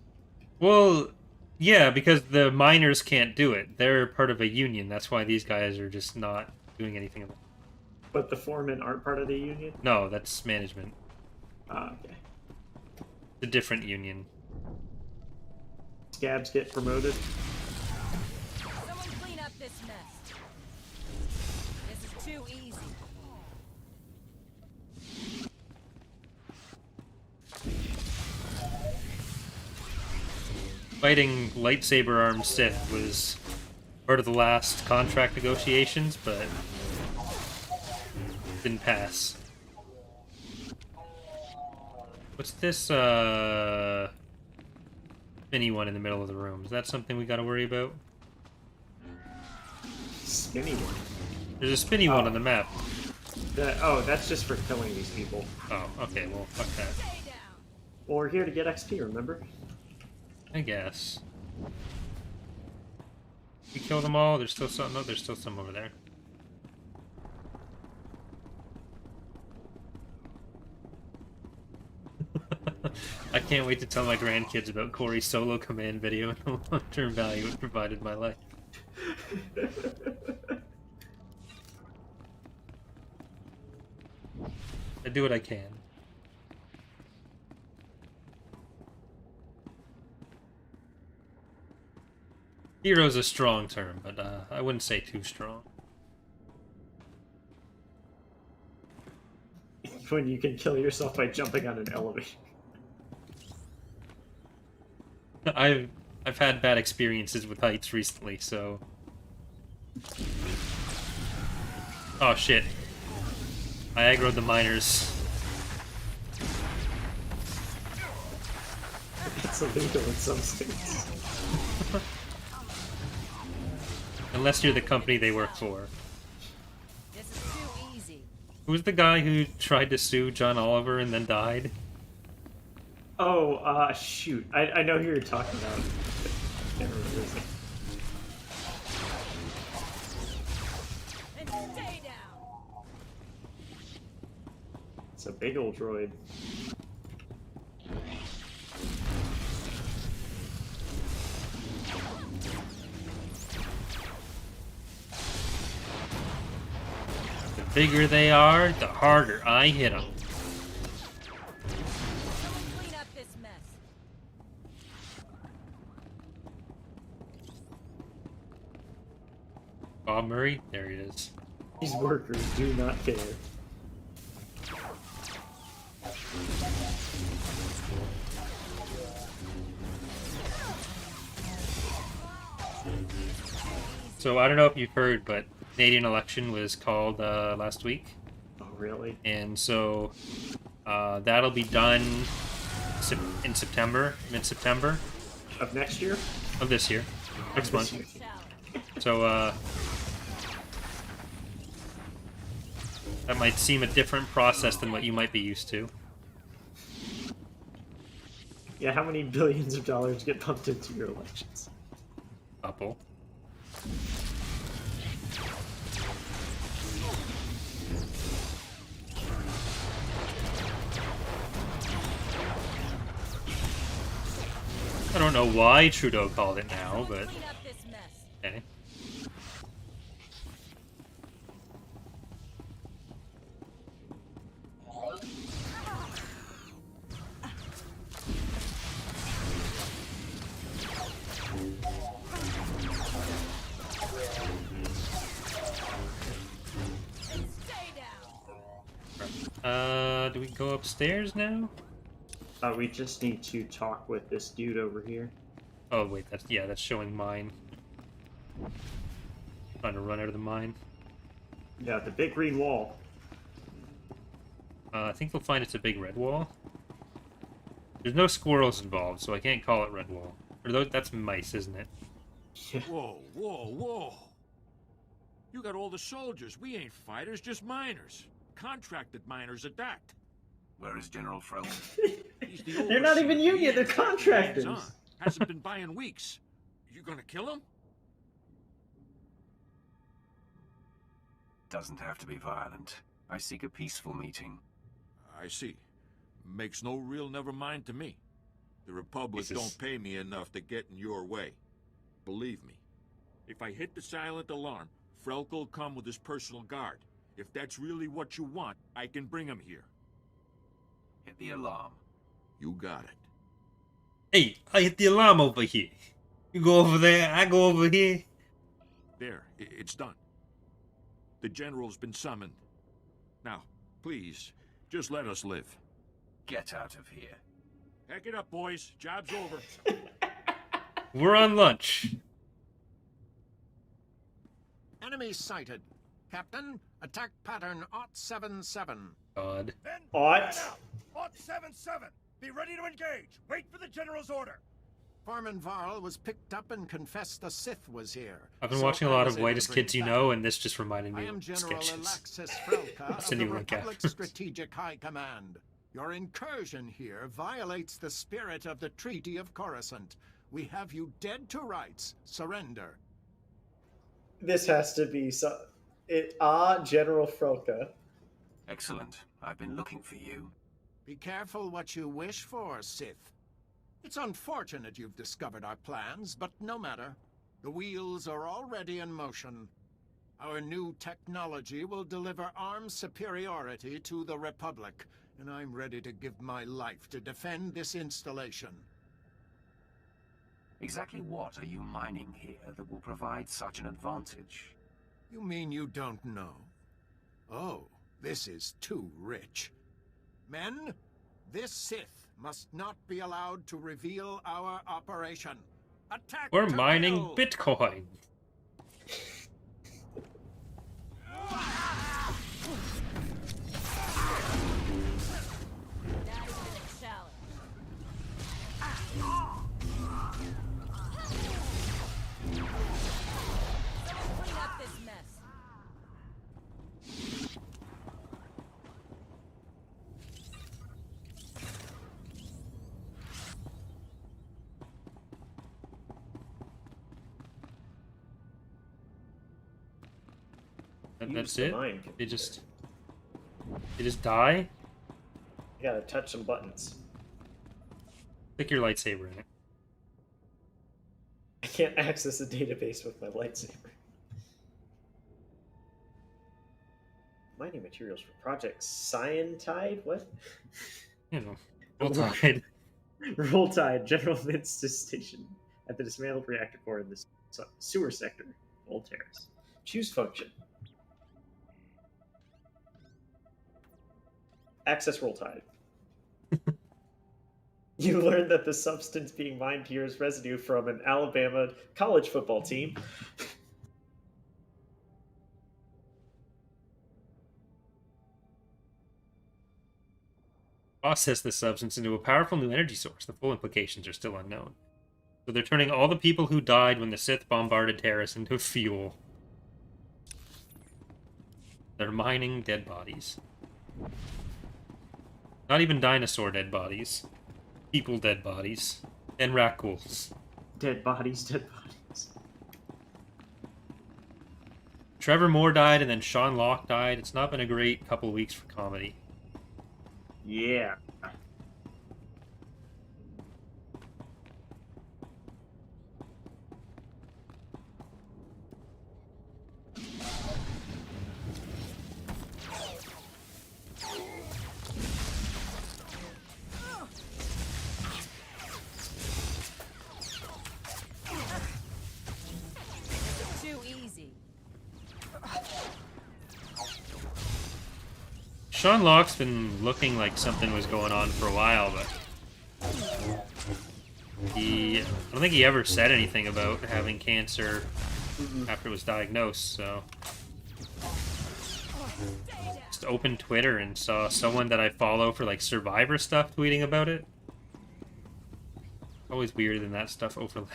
Well, yeah, because the miners can't do it. They're part of a union. That's why these guys are just not doing anything about it. But the foremen aren't part of the union? No, that's management. Ah, okay. It's a different union. Scabs get promoted? Someone clean up this mess. This is too easy. Fighting lightsaber armed Sith was part of the last contract negotiations, but didn't pass. What's this spinny one in the middle of the room? Is that something we gotta worry about? Spinny one? There's a spinny one on the map. Oh, that's just for killing these people. Oh, okay, well, fuck that. Well, we're here to get XP, remember? I guess. We kill them all? There's still some. No, there's still some over there. I can't wait to tell my grandkids about Corey's solo command video and the long-term value it provided my life. I do what I can. Hero's a strong term, but I wouldn't say too strong. When you can kill yourself by jumping on an elevator. I've had bad experiences with heights recently, so... Oh shit. I aggroed the miners. It's illegal in some states. Unless you're the company they work for. This is too easy. Who's the guy who tried to sue John Oliver and then died? Oh, shoot. I know who you're talking about. I can't remember his name. And stay down. It's a big old droid. The bigger they are, the harder I hit them. Clean up this mess. Bob Murray? There he is. These workers do not care. So I don't know if you've heard, but Canadian election was called last week. Oh, really? And so that'll be done in September, mid-September. Of next year? Of this year. Next month. Year. So that might seem a different process than what you might be used to. Yeah, how many billions of dollars get pumped into your elections? Couple. I don't know why Trudeau called it now, but okay. Do we go upstairs now? We just need to talk with this dude over here. Oh wait, that's showing mine. Trying to run out of the mine. Yeah, the big green wall. I think they'll find it's a big red wall. There's no squirrels involved, so I can't call it red wall. Or that's mice, isn't it? Yeah. Whoa, whoa, whoa! You got all the soldiers. We ain't fighters, just miners. Contracted miners at that. Where is General Frelk? He's the They're not even overseer. union, they're contractors. Hands-on. Hasn't been by in weeks. You gonna kill him? Doesn't have to be violent. I seek a peaceful meeting. I see. Makes no real never mind to me. The Republic don't pay me enough to get in your way. Believe me. If I hit the silent alarm, Frelk will come with his personal guard. If that's really what you want, I can bring him here. Hit the alarm. You got it. Hey, I hit the alarm over here. You go over there, I go over here. There, it's done. The General's been summoned. Now, please, just let us live. Get out of here. Heck it up, boys. Job's over. We're on lunch. Enemy sighted. Captain, attack pattern 077. God. What? 077. Be ready to engage. Wait for the General's order. Foreman Varl was picked up and confessed a Sith was here. I've been watching a lot of Whitest Kids You Know, and this just reminded me I am of General sketches. Alexis Frelka I'll of send the you a link Republic after. Strategic High Command. Your incursion here violates the spirit of the Treaty of Coruscant. We have you dead to rights. Surrender. This has to be General Frelka. Excellent. I've been looking for you. Be careful what you wish for, Sith. It's unfortunate you've discovered our plans, but no matter. The wheels are already in motion. Our new technology will deliver armed superiority to the Republic, and I'm ready to give my life to defend this installation. Exactly what are you mining here that will provide such an advantage? You mean you don't know? Oh, this is too rich. Men, this Sith must not be allowed to reveal our operation. Attack! We're to mining kill! Bitcoin. That's it? They just die? You gotta touch some buttons. Stick your lightsaber in it. I can't access the database with my lightsaber. Mining materials for Project Scientide? What? You know, Roll Tide. Roll Tide, General Minster Station at the dismantled reactor core in the sewer sector, Old Terrace. Choose function. Access Roll Tide. You learned that the substance being mined here is residue from an Alabama college football team. Process this substance into a powerful new energy source. The full implications are still unknown. So they're turning all the people who died when the Sith bombarded Taris into fuel. They're mining dead bodies. Not even dinosaur dead bodies. People dead bodies. And raccoons. Dead bodies, dead bodies. Trevor Moore died and then Sean Locke died. It's not been a great couple weeks for comedy. Yeah. Sean Locke's been looking like something was going on for a while, but I don't think he ever said anything about having cancer after it was diagnosed, so... Just opened Twitter and saw someone that I follow for, like, Survivor stuff tweeting about it. Always weird when that stuff overlap.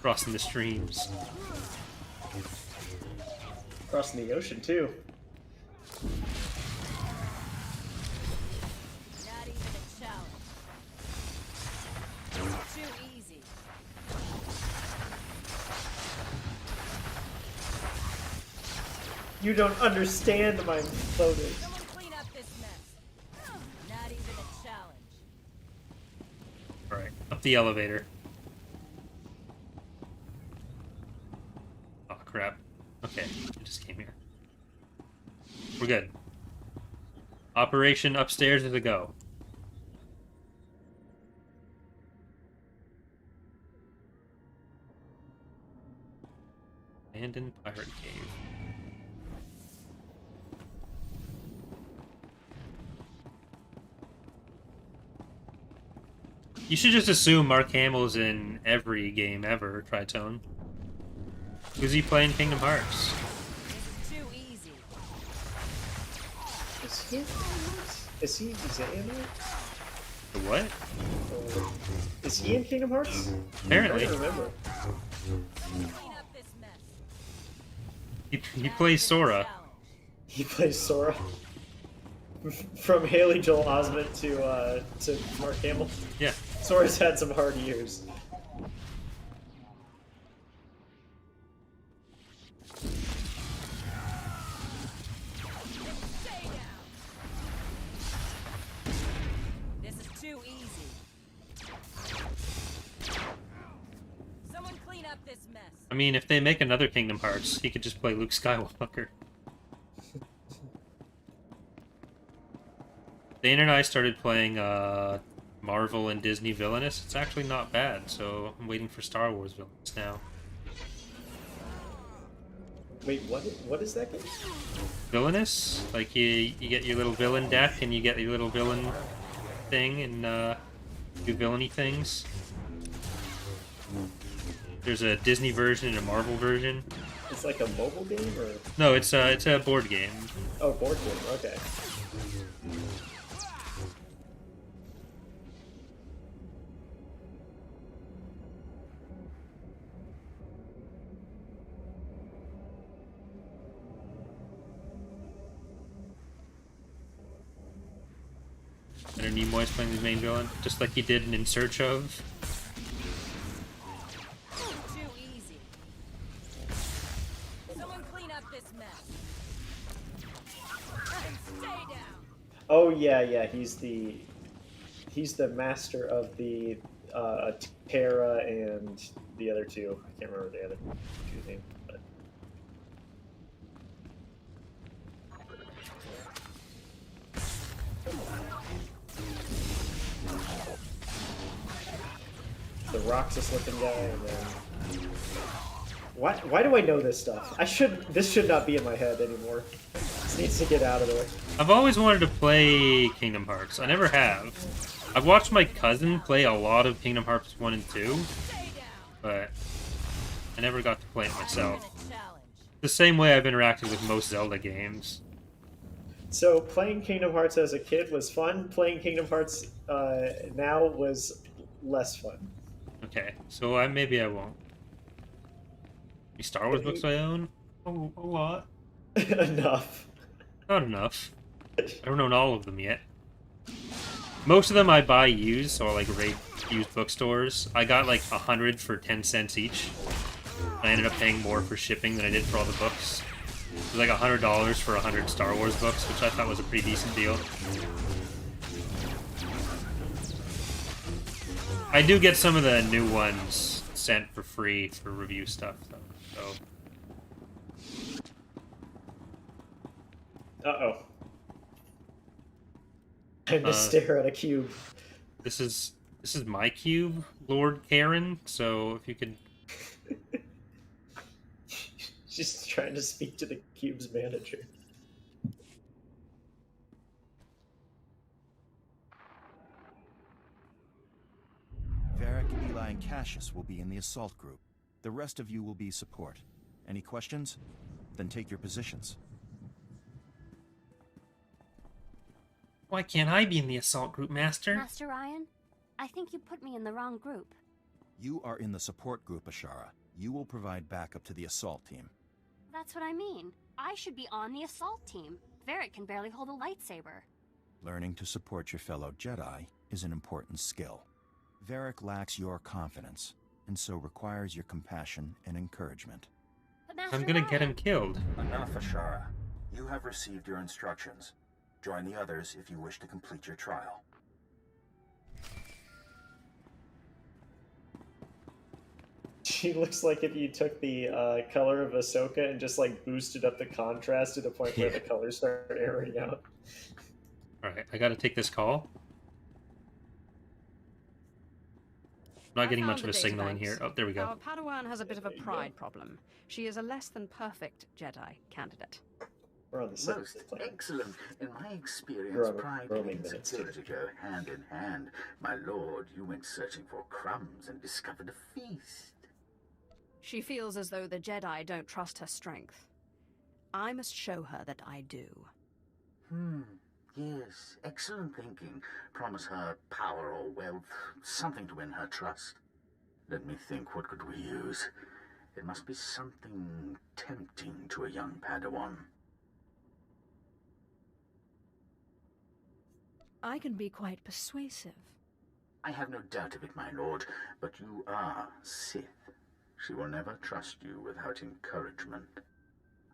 Crossing the streams. Crossing the ocean, too. Not even a challenge. Too easy. You don't understand my imploded. Someone clean up this mess. Not even a challenge. Alright, up the elevator. Oh, crap. Okay, I just came here. We're good. Operation upstairs is a go. Abandoned pirate cave. You should just assume Mark Hamill's in every game ever, Tritone. Who's he playing Kingdom Hearts? Too easy. Is he? Is he in it? The what? Is he in Kingdom Hearts? Apparently. I don't remember. He plays Sora. He plays Sora. From Haley Joel Osment to Mark Hamill. Yeah. Sora's had some hard years. This is too easy. Someone clean up this mess. I mean, if they make another Kingdom Hearts, he could just play Luke Skywalker. Dana and I started playing Marvel and Disney Villainous. It's actually not bad, so I'm waiting for Star Wars Villainous now. Wait, what is that game? Villainous? Like, you get your little villain deck, and you get your little villain thing, and do villainy things. There's a Disney version and a Marvel version. It's like a mobile game, or? No, it's a board game. Oh, board game, okay. And Nimoy's playing his main villain, just like he did in Search of. Too easy. Someone clean up this mess. And stay down. Oh yeah, he's the master of the Terra and the other two. I can't remember the other two names, but the Roxas looking guy, and then why do I know this stuff? This should not be in my head anymore. This needs to get out of there. I've always wanted to play Kingdom Hearts. I never have. I've watched my cousin play a lot of Kingdom Hearts 1 and 2, but I never got to play it myself. The same way I've interacted with most Zelda games. So playing Kingdom Hearts as a kid was fun. Playing Kingdom Hearts now was less fun. Okay, so maybe I won't. Any Star Wars books I own? Oh, a lot. Enough. Not enough. I don't own all of them yet. Most of them I buy used, so I like raid used bookstores. I got like 100 for 10 cents each. I ended up paying more for shipping than I did for all the books. It was like $100 for 100 Star Wars books, which I thought was a pretty decent deal. I do get some of the new ones sent for free for review stuff, though. So. Uh-oh. Time to stare at a cube. This is my cube, Lord Karen, so if you could... She's trying to speak to the cube's manager. Cassius will be in the assault group. The rest of you will be support. Any questions? Then take your positions. Why can't I be in the assault group, Master? Master Ryan, I think you put me in the wrong group. You are in the support group, Ashara. You will provide backup to the assault team. That's what I mean. I should be on the assault team. Varric can barely hold a lightsaber. Learning to support your fellow Jedi is an important skill. Varric lacks your confidence, and so requires your compassion and encouragement. But Master I'm gonna Ryan... get him killed. Enough, Ashara. You have received your instructions. Join the others if you wish to complete your trial. She looks like if you took the color of Ahsoka and just like boosted up the contrast to the point where the colors start airing out. Alright, I gotta take this call. I'm not getting much of a signal in here. Oh, there we go. Our Padawan has a bit of a pride problem. She is a less than perfect Jedi candidate. We're on the same Most planet. excellent. In my experience, We're on pride roaming and minutes, sincerity go hand in hand. My lord, you went searching for crumbs and discovered a feast. She feels as though the Jedi don't trust her strength. I must show her that I do. Yes, excellent thinking. Promise her power or wealth, something to win her trust. Let me think, what could we use? It must be something tempting to a young Padawan. I can be quite persuasive. I have no doubt of it, my lord, but you are Sith. She will never trust you without encouragement.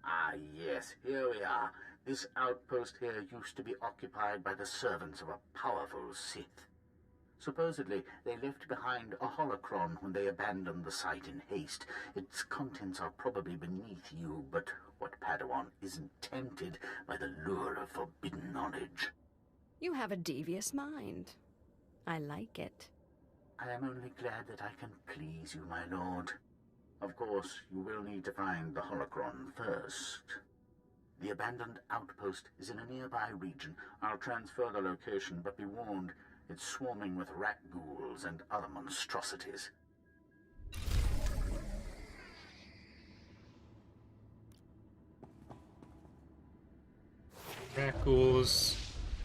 Ah, yes, here we are. This outpost here used to be occupied by the servants of a powerful Sith. Supposedly, they left behind a holocron when they abandoned the site in haste. Its contents are probably beneath you, but what Padawan isn't tempted by the lure of forbidden knowledge? You have a devious mind. I like it. I am only glad that I can please you, my lord. Of course, you will need to find the holocron first. The abandoned outpost is in a nearby region. I'll transfer the location, but be warned, it's swarming with rat ghouls and other monstrosities. Rat ghouls.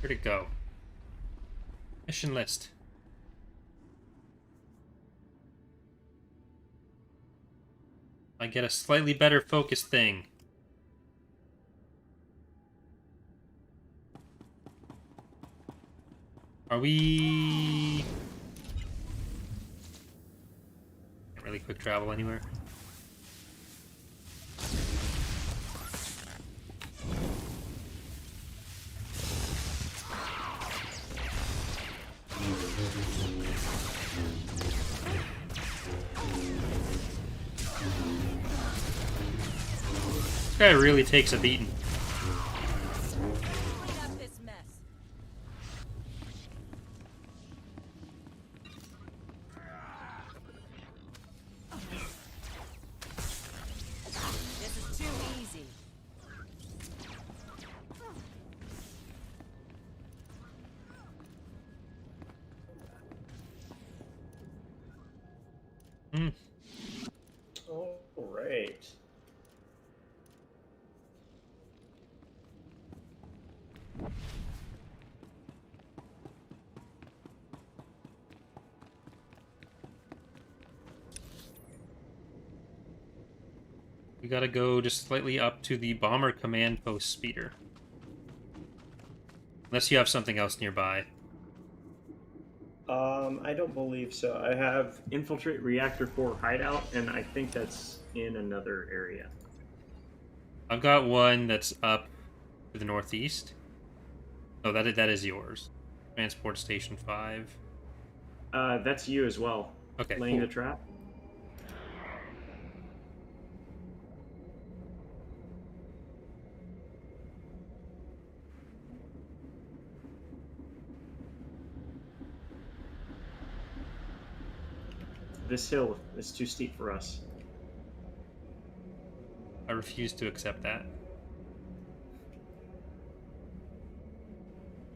Where'd it go? Mission list. I get a slightly better focus thing. Are we... Can't really quick travel anywhere. This guy really takes a beating. All right. We gotta go just slightly up to the bomber command post speeder. Unless you have something else nearby. I don't believe so. I have Infiltrate Reactor Core Hideout, and I think that's in another area. I've got one that's up to the northeast. Oh, that is yours. Transport Station 5. That's you as well. Okay, Laying cool. the trap. This hill is too steep for us. I refuse to accept that.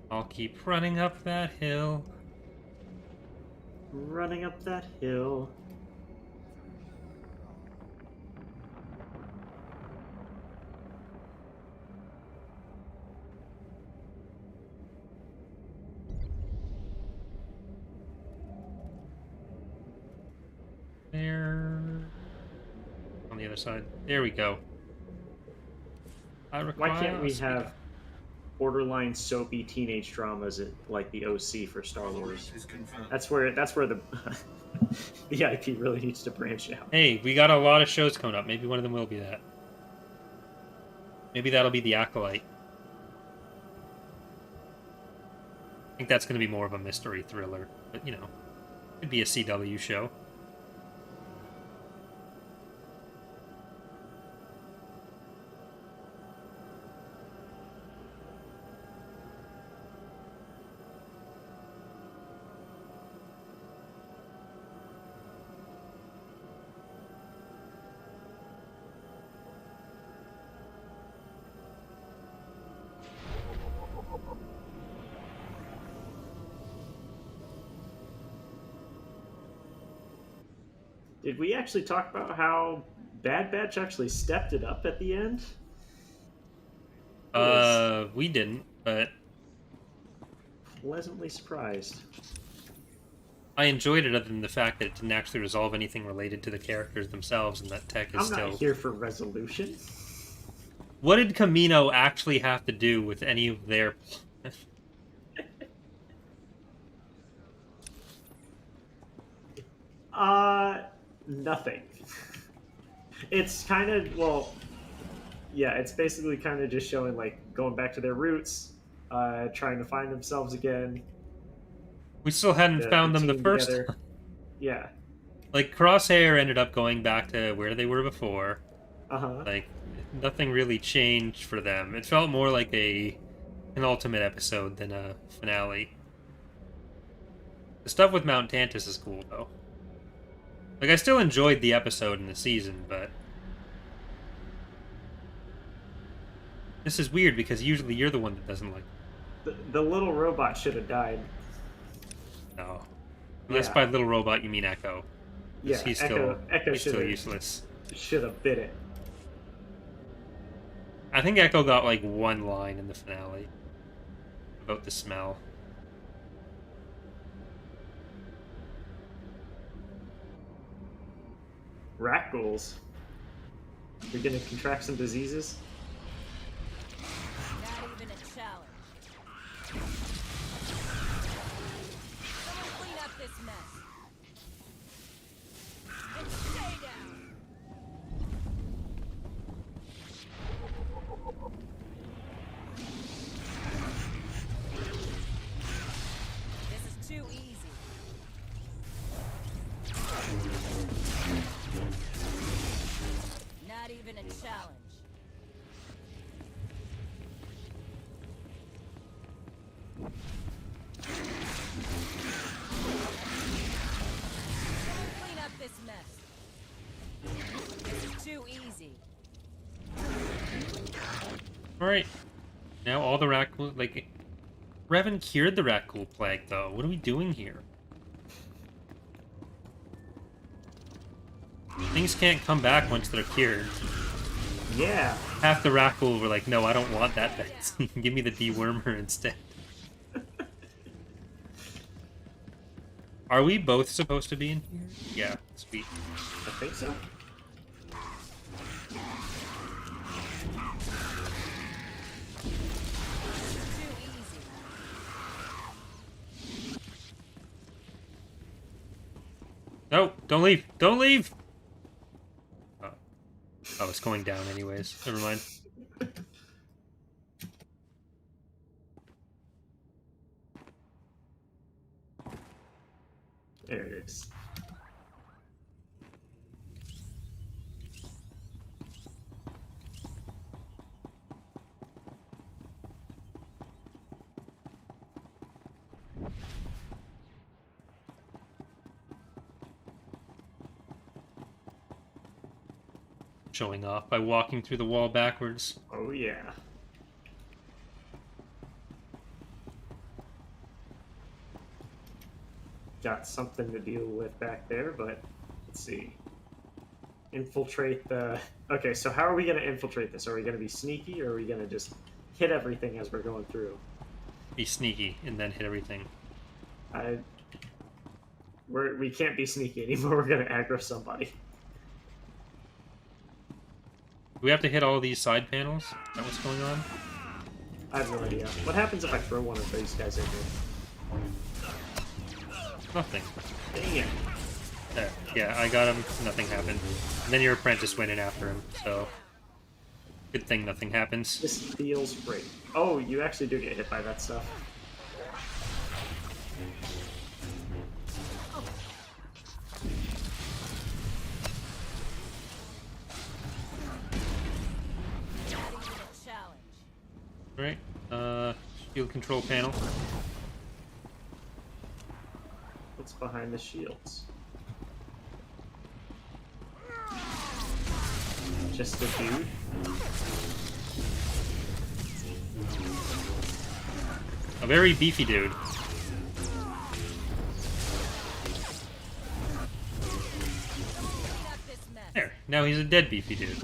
I'll keep running up that hill. Running up that hill. There. On the other side. There we go. Why can't we have borderline soapy teenage dramas like the OC for Star Wars? That's where the the IP really needs to branch out. Hey, we got a lot of shows coming up. Maybe one of them will be that. Maybe that'll be the Acolyte. I think that's going to be more of a mystery thriller, but you know, could be a CW show. Did we actually talk about how Bad Batch actually stepped it up at the end? We didn't, but pleasantly surprised. I enjoyed it other than the fact that it didn't actually resolve anything related to the characters themselves, and that tech is I'm not here for resolution. What did Camino actually have to do with any of their... Nothing. It's kind of, well, yeah, it's basically kind of just showing, like, going back to their roots, trying to find themselves again. We still hadn't found them the first time. Yeah. Like, Crosshair ended up going back to where they were before. Uh-huh. Like, nothing really changed for them. It felt more like an ultimate episode than a finale. The stuff with Mount Tantus is cool, though. Like, I still enjoyed the episode in the season, but... This is weird, because usually you're the one that doesn't like it. The little robot should have died. No. Unless by little robot you mean Echo. Yeah, he's Echo still useless. Should have bit it. I think Echo got, like, one line in the finale. About the smell. Rat ghouls. You're gonna contract some diseases? Not even a challenge. Someone clean up this mess. And stay down. This is too easy. Not even a challenge. Someone clean up this mess. This is too easy. Alright. Now all the Rakghoul... Like... Revan cured the Rakghoul plague, though. What are we doing here? Things can't come back once they're cured. Yeah. Half the Rakghoul were like, no, I don't want that vaccine. Give me the dewormer instead. Are we both supposed to be in here? Yeah, sweet. I think so. No, don't leave! Don't leave! Oh, it's going down anyways. Never mind. There it is. Showing off by walking through the wall backwards. Oh yeah. got something to deal with back there, but let's see. Infiltrate the... Okay, so how are we going to infiltrate this? Are we going to be sneaky, or are we going to just hit everything as we're going through? Be sneaky and then hit everything. We can't be sneaky anymore. We're going to aggro somebody. Do we have to hit all these side panels? Is that what's going on? I have no idea. What happens if I throw one of these guys in here? Nothing. Dang it. There. Yeah, I got him. Nothing happened. And then your apprentice went in after him, so... Good thing nothing happens. This feels great. Oh, you actually do get hit by that stuff. Alright, shield control panel. What's behind the shields? Just a dude? A very beefy dude. There, now he's a dead beefy dude.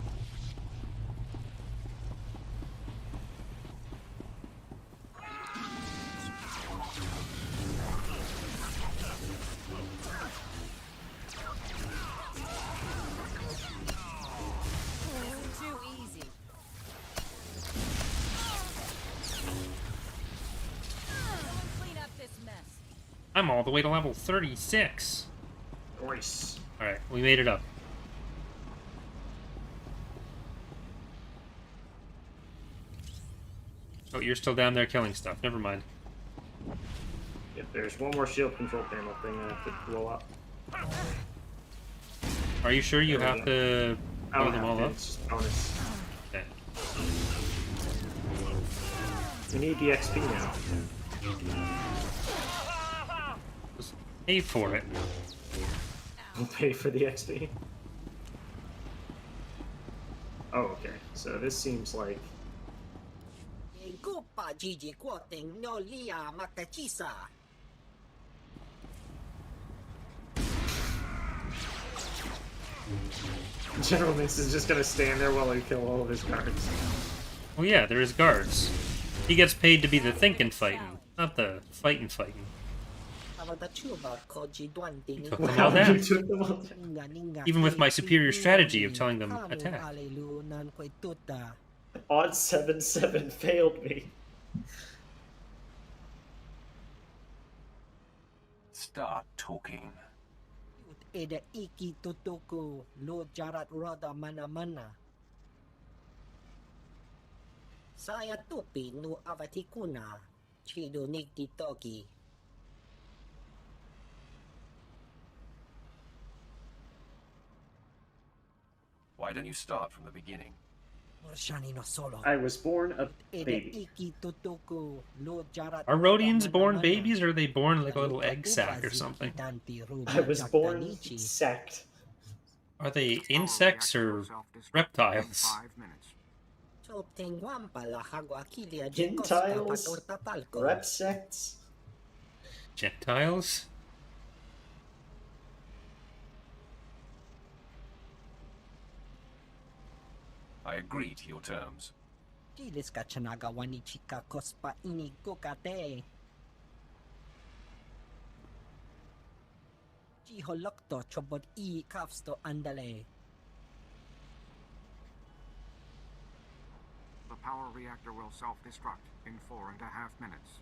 I'm all the way to level 36. Nice. Alright, we made it up. Oh, you're still down there killing stuff. Never mind. Yep, there's one more shield control panel thing I have to blow up. Are you sure you have to blow them all up? It's just bonus. Okay. We need the XP now. Just pay for it. We'll pay for the XP. Oh, okay. So this seems like... General Mix is just gonna stand there while I kill all of his guards. Oh yeah, there is guards. He gets paid to be the thinking fighting, not the fighting fighting. Took them all down. Even with my superior strategy of telling them attack. Odd 7-7 failed me. Start talking. Eda iki totoko lo jarat roda mana-mana. Saya tupi no avatikuna chido nikti toki. Why don't you start from the beginning? I was born a baby. Are Rhodians born babies, or are they born like a little egg sac or something? I was born sacked. Are they insects or reptiles? Gentiles? Repsects? Gentiles? I agree to your terms. The power reactor will self-destruct in 4.5 minutes.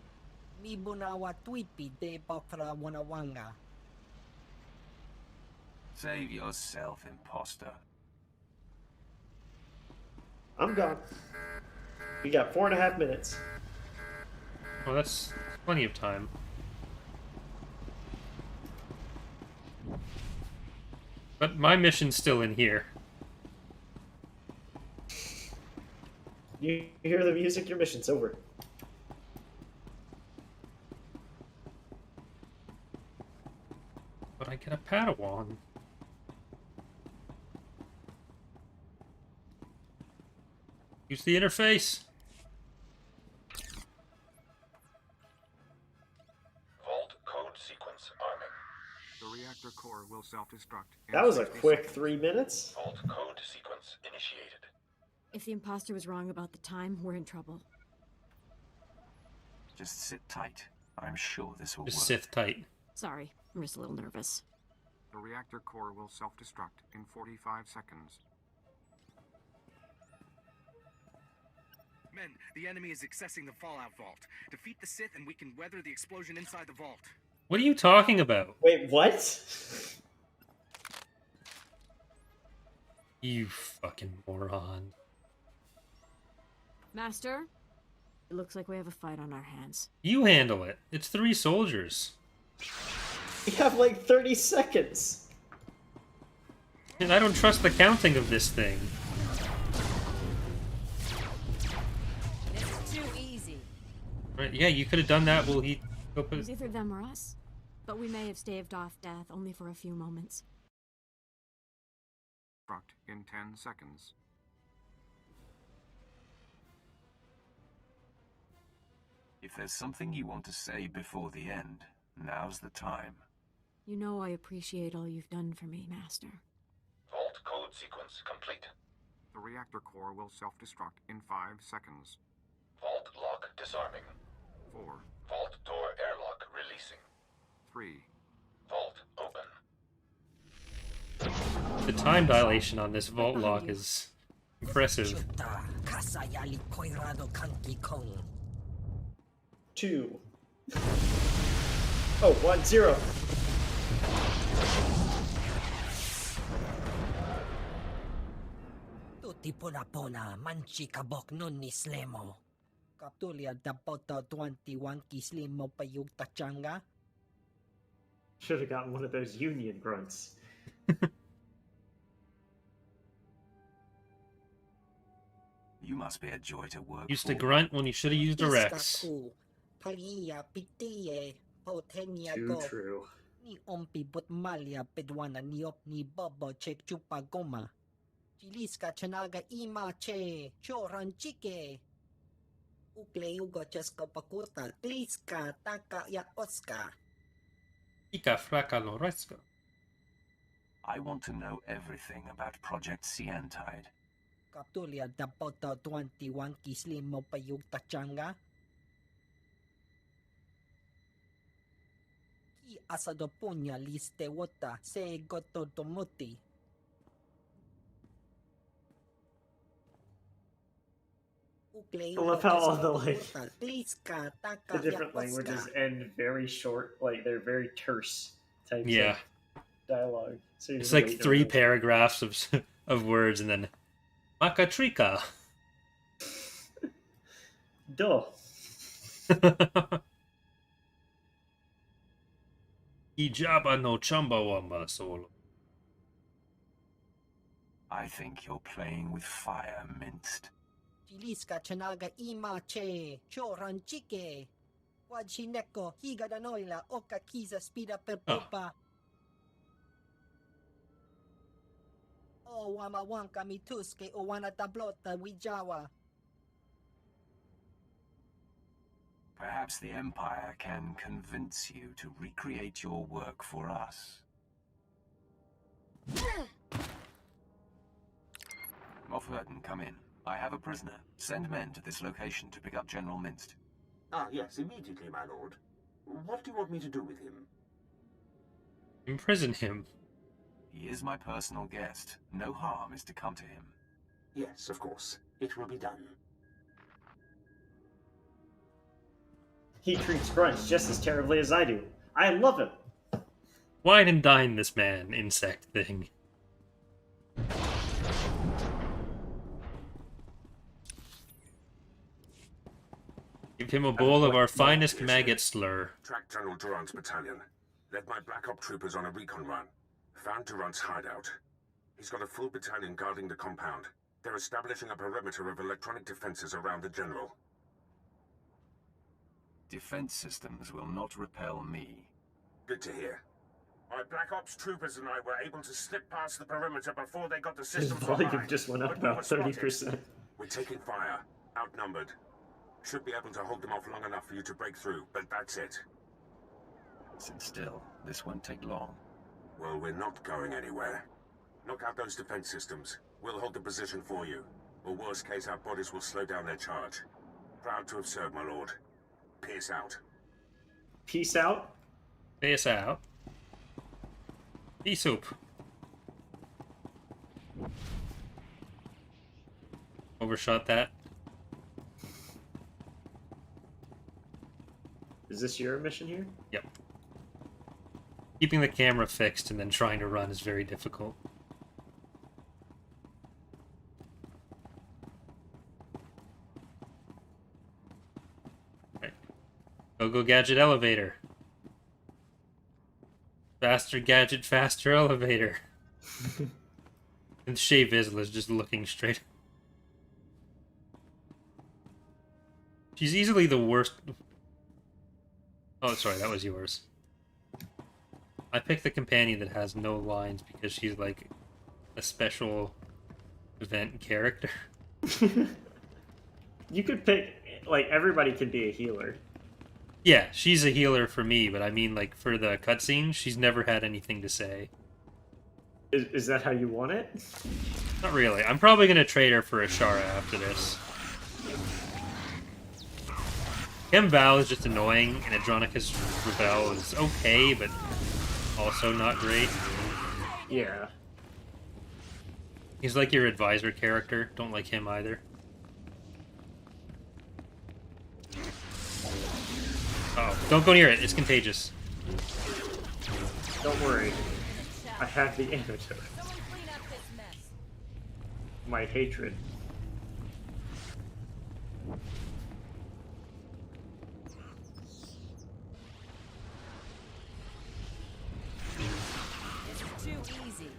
Save yourself, imposter. I'm gone. We got 4.5 minutes. Well, that's plenty of time. But my mission's still in here. You hear the music, your mission's over. But I get a Padawan. Use the interface. Vault code sequence arming. That was a quick 3 minutes. Vault code sequence initiated. If the imposter was wrong about the time, we're in trouble. Just sit tight. I'm sure this will Just work. Sith tight. Sorry, I'm just a little nervous. The reactor core will self-destruct in 45 seconds. Men, the enemy is accessing the Fallout Vault. Defeat the Sith and we can weather the explosion inside the vault. What are you talking about? Wait, what? You fucking moron. Master, it looks like we have a fight on our hands. You handle it. It's 3 soldiers. You have like 30 seconds. And I don't trust the counting of this thing. It's too easy. Right, yeah, you could have done that while he... It was either them or us, but we may have staved off death only for a few moments. In 10 seconds. If there's something you want to say before the end, now's the time. You know I appreciate all you've done for me, Master. Vault code sequence complete. The reactor core will self-destruct in 5 seconds. Vault lock disarming. 4. Vault door airlock releasing. 3. Vault open. The time dilation on this vault lock is impressive. 2. Oh, 1, 0. Tutti puna manchi kabok nun ni Slemo. Kaptulia dapota 21 kislimo payug tachanga. Should have gotten one of those union grunts. You must be a joy to work Used for. to grunt when you should have used a Rex. Too true. Ni ompi but malia pedwana niop ni bobo chek chupa goma. Chiliska chanaga ima che choran chike. Ukle ugo cheska pakurta kliska taka ya oska. Ika fraca loresco. I want to know everything about Project Sientide. Kaptulia dapota 21 kislimo payug tachanga. Ki asado punya liste wota se goto tomoti. I love how all the different languages end very short, like they're very terse types Yeah. of dialogue. So It's like 3 paragraphs of words and then Makatrika. Duh. Ijaba no Chumbawamba solo. I think you're playing with fire, Minced. Chiliska chanaga ima che choran chike. Wajineko higadanoila oka kiza spida per popa. O wama wanka mituske o wana tablota wijawa. Perhaps the Empire can convince you to recreate your work for us. Moff Hurton, come in. I have a prisoner. Send men to this location to pick up General Minst. Ah, yes, immediately, my lord. What do you want me to do with him? Imprison him. He is my personal guest. No harm is to come to him. Yes, of course. It will be done. He treats grunts just as terribly as I do. I love him. Wine and dine this man, insect thing. Give him a bowl of our finest maggot slur. Track General Durant's battalion. Led my Black Op troopers on a recon run. Found Durant's hideout. He's got a full battalion guarding the compound. They're establishing a perimeter of electronic defenses around the General. Defense systems will not repel me. Good to hear. My Black Ops troopers and I were able to slip past the perimeter before they got the His systems volume online. just went up But we about were spotted. 30%. We're taking fire. Outnumbered. Should be able to hold them off long enough for you to break through, but that's it. Sit still. This won't take long. Well, we're not going anywhere. Knock out those defense systems. We'll hold the position for you. Or worst case, our bodies will slow down their charge. Proud to have served, my lord. Peace out. Peace out? Peace out. Pea soup. Overshot that. Is this your mission here? Yep. Keeping the camera fixed and then trying to run is very difficult. Right. Go gadget elevator. Faster gadget, faster elevator. And Shea Vizsla is just looking straight. She's easily the worst. Oh, sorry, that was yours. I picked the companion that has no lines because she's like a special event character. You could pick, like, everybody could be a healer. Yeah, she's a healer for me, but I mean, like, for the cutscene, she's never had anything to say. Is that how you want it? Not really. I'm probably going to trade her for Ashara after this. Val is just annoying, and Andronicus Rebel is okay, but also not great. Yeah. He's like your advisor character. Don't like him either. Oh, don't go near it. It's contagious. Don't worry. I have the antidote. My hatred. This is too easy.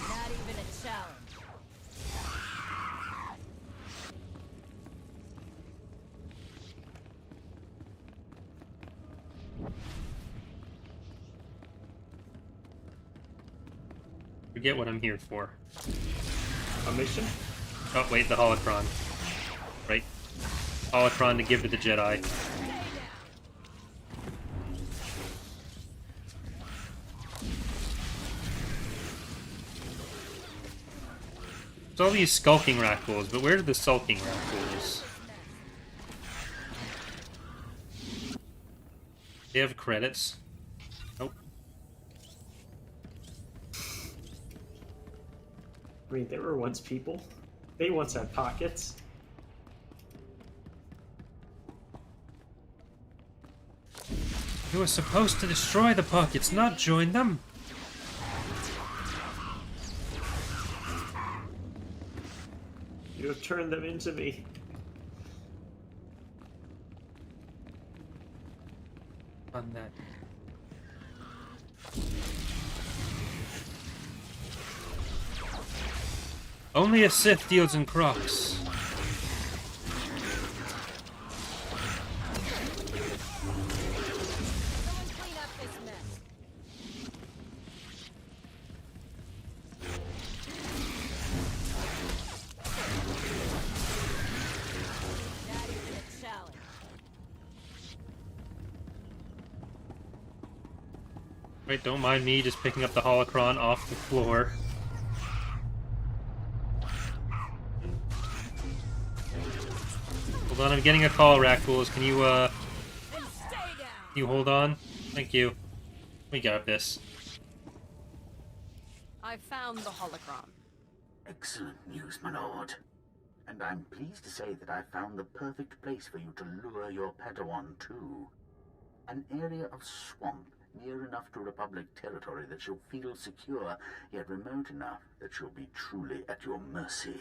Not even a challenge. Forget what I'm here for. A mission? Oh, wait, the holocron. Right. Holocron to give to the Jedi. There's all these skulking Rakghouls, but where's the sulking Rakghouls? They have credits. Nope. I mean, there were once people. They once had pockets. You were supposed to destroy the pockets, not join them. You have turned them into me. On that. Only a Sith deals in crocs. Wait, don't mind me just picking up the holocron off the floor. Hold on, I'm getting a call, Rakghouls. Can you hold on? Thank you. We got this. I found the holocron. Excellent news, my lord. And I'm pleased to say that I found the perfect place for you to lure your Padawan to. An area of swamp near enough to Republic territory that she'll feel secure, yet remote enough that she'll be truly at your mercy.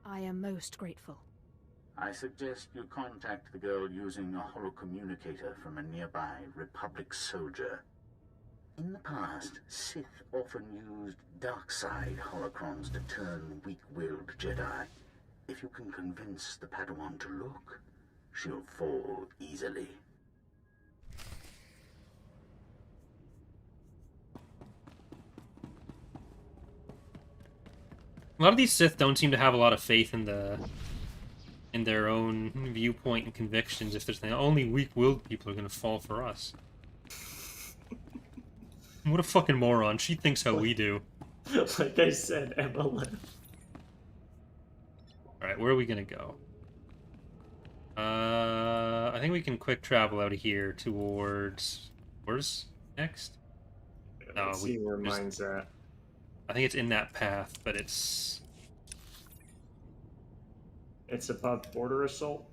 I am most grateful. I suggest you contact the girl using a holocommunicator from a nearby Republic soldier. In the past, Sith often used dark side holocrons to turn weak-willed Jedi. If you can convince the Padawan to look, she'll fall easily. A lot of these Sith don't seem to have a lot of faith in the in their own viewpoint and convictions if there's only weak-willed people are gonna fall for us. What a fucking moron. She thinks how we do. Like I said, Emma left. Alright, where are we gonna go? I think we can quick travel out of here towards... Where's next? Let's see where mine's at. I think it's in that path, but it's... It's above Border Assault.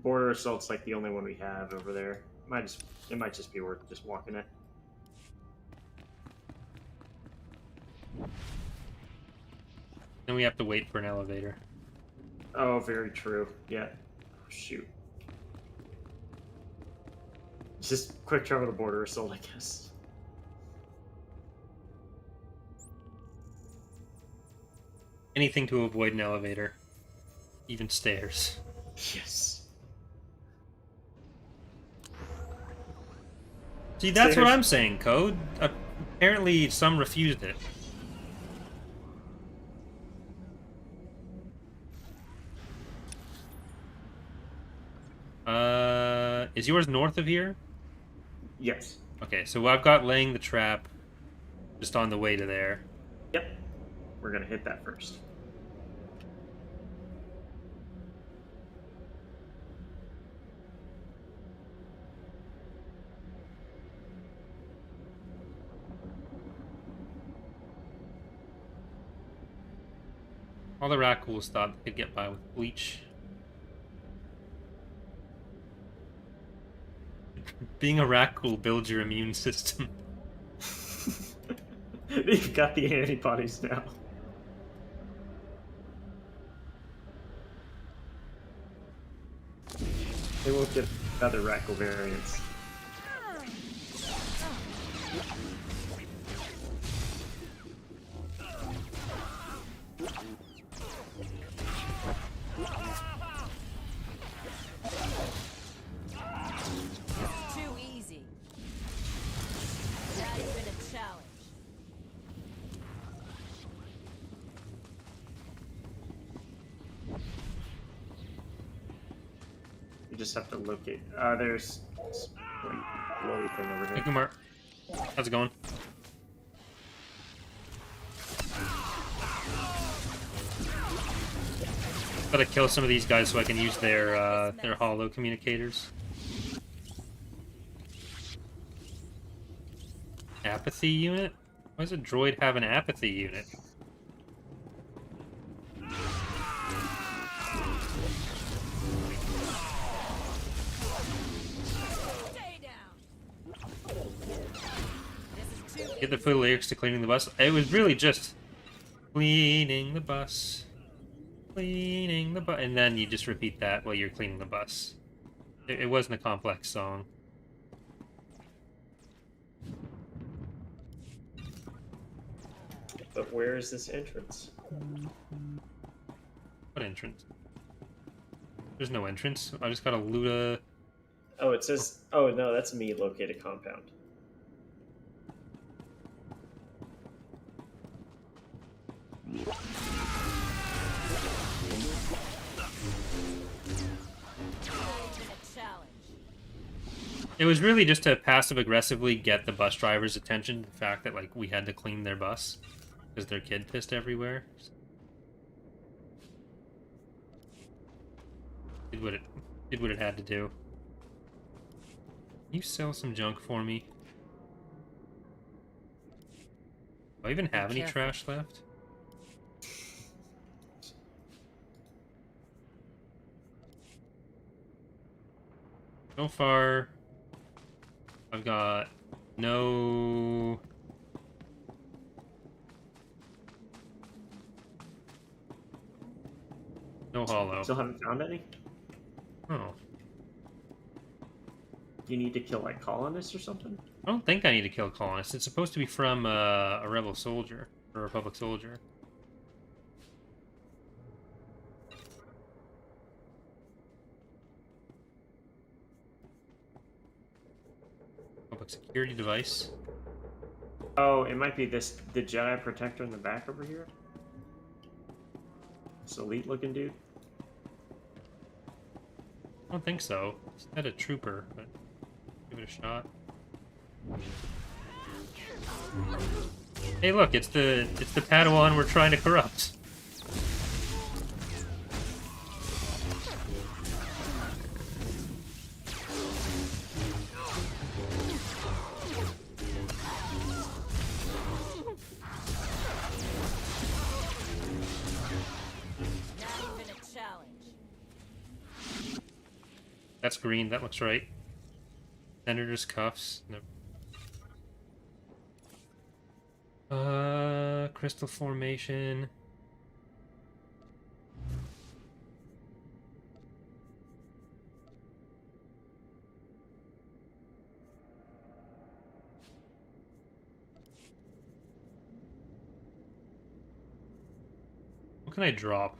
Border Assault's like the only one we have over there. It might just be worth just walking it. Then we have to wait for an elevator. Oh, very true. Yeah. Oh, shoot. Just quick travel to Border Assault, I guess. Anything to avoid an elevator. Even stairs. Yes. See, that's what I'm saying, Code. Apparently, some refused it. Is yours north of here? Yes. Okay, so I've got laying the trap just on the way to there. Yep. We're gonna hit that first. All the Rakghouls thought they could get by with bleach. Being a Rakghoul builds your immune system. You've got the antibodies now. They won't get other Rakghoul variants. You just have to locate. There's glowy thing over here. Hey, Kumar. How's it going? Gotta kill some of these guys so I can use their holo communicators. Apathy unit? Why does a droid have an apathy unit? Get the full lyrics to cleaning the bus. It was really just cleaning the bus, cleaning the bus, and then you just repeat that while you're cleaning the bus. It wasn't a complex song. But where is this entrance? What entrance? There's no entrance. I just gotta loot a... Oh, it says... Oh, no, that's me, locate a compound. It was really just to passive-aggressively get the bus driver's attention. The fact that, like, we had to clean their bus because their kid pissed everywhere. Did what it had to do. Can you sell some junk for me? Do I even have any trash left? So far, I've got no... No holo. Still haven't found any? Oh. Do you need to kill, like, colonists or something? I don't think I need to kill colonists. It's supposed to be from a rebel soldier, or a Republic soldier. Public security device. Oh, it might be the Jedi Protector in the back over here. This elite-looking dude? I don't think so. It's not a trooper, but give it a shot. Hey, look! It's the Padawan we're trying to corrupt. That's green, that looks right. Senator's cuffs. No. Crystal formation. What can I drop?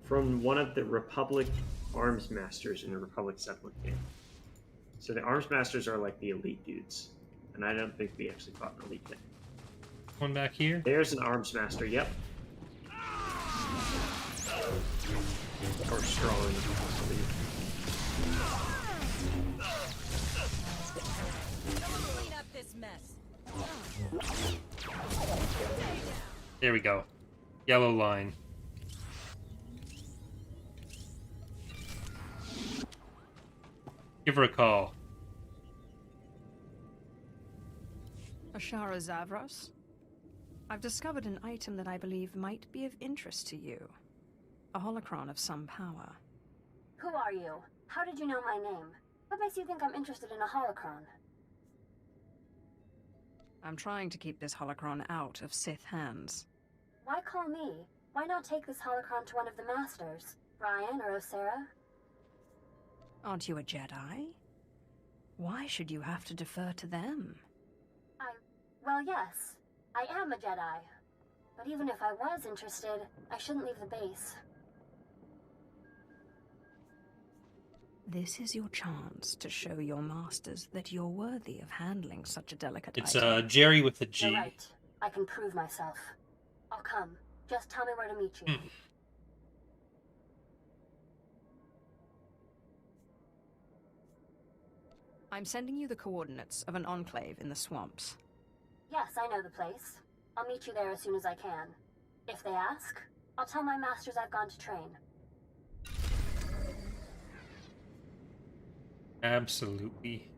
From one of the Republic Arms Masters in the Republic Settlement game. So the Arms Masters are like the elite dudes. And I don't think we actually fought an elite yet. One back here? There's an Arms Master, yep. Or strong, I believe. Clean up this mess. There we go. Yellow line. Give her a call. Ashara Zavros? I've discovered an item that I believe might be of interest to you. A holocron of some power. Who are you? How did you know my name? What makes you think I'm interested in a holocron? I'm trying to keep this holocron out of Sith hands. Why call me? Why not take this holocron to one of the masters? Brian or Osera? Aren't you a Jedi? Why should you have to defer to them? Well, yes. I am a Jedi. But even if I was interested, I shouldn't leave the base. This is your chance to show your masters that you're worthy of handling such a delicate It's item. Jerry with a G. You're right. I can prove myself. I'll come. Just tell me where to meet you. I'm sending you the coordinates of an enclave in the swamps. Yes, I know the place. I'll meet you there as soon as I can. If they ask, I'll tell my masters I've gone to train. Absolutely.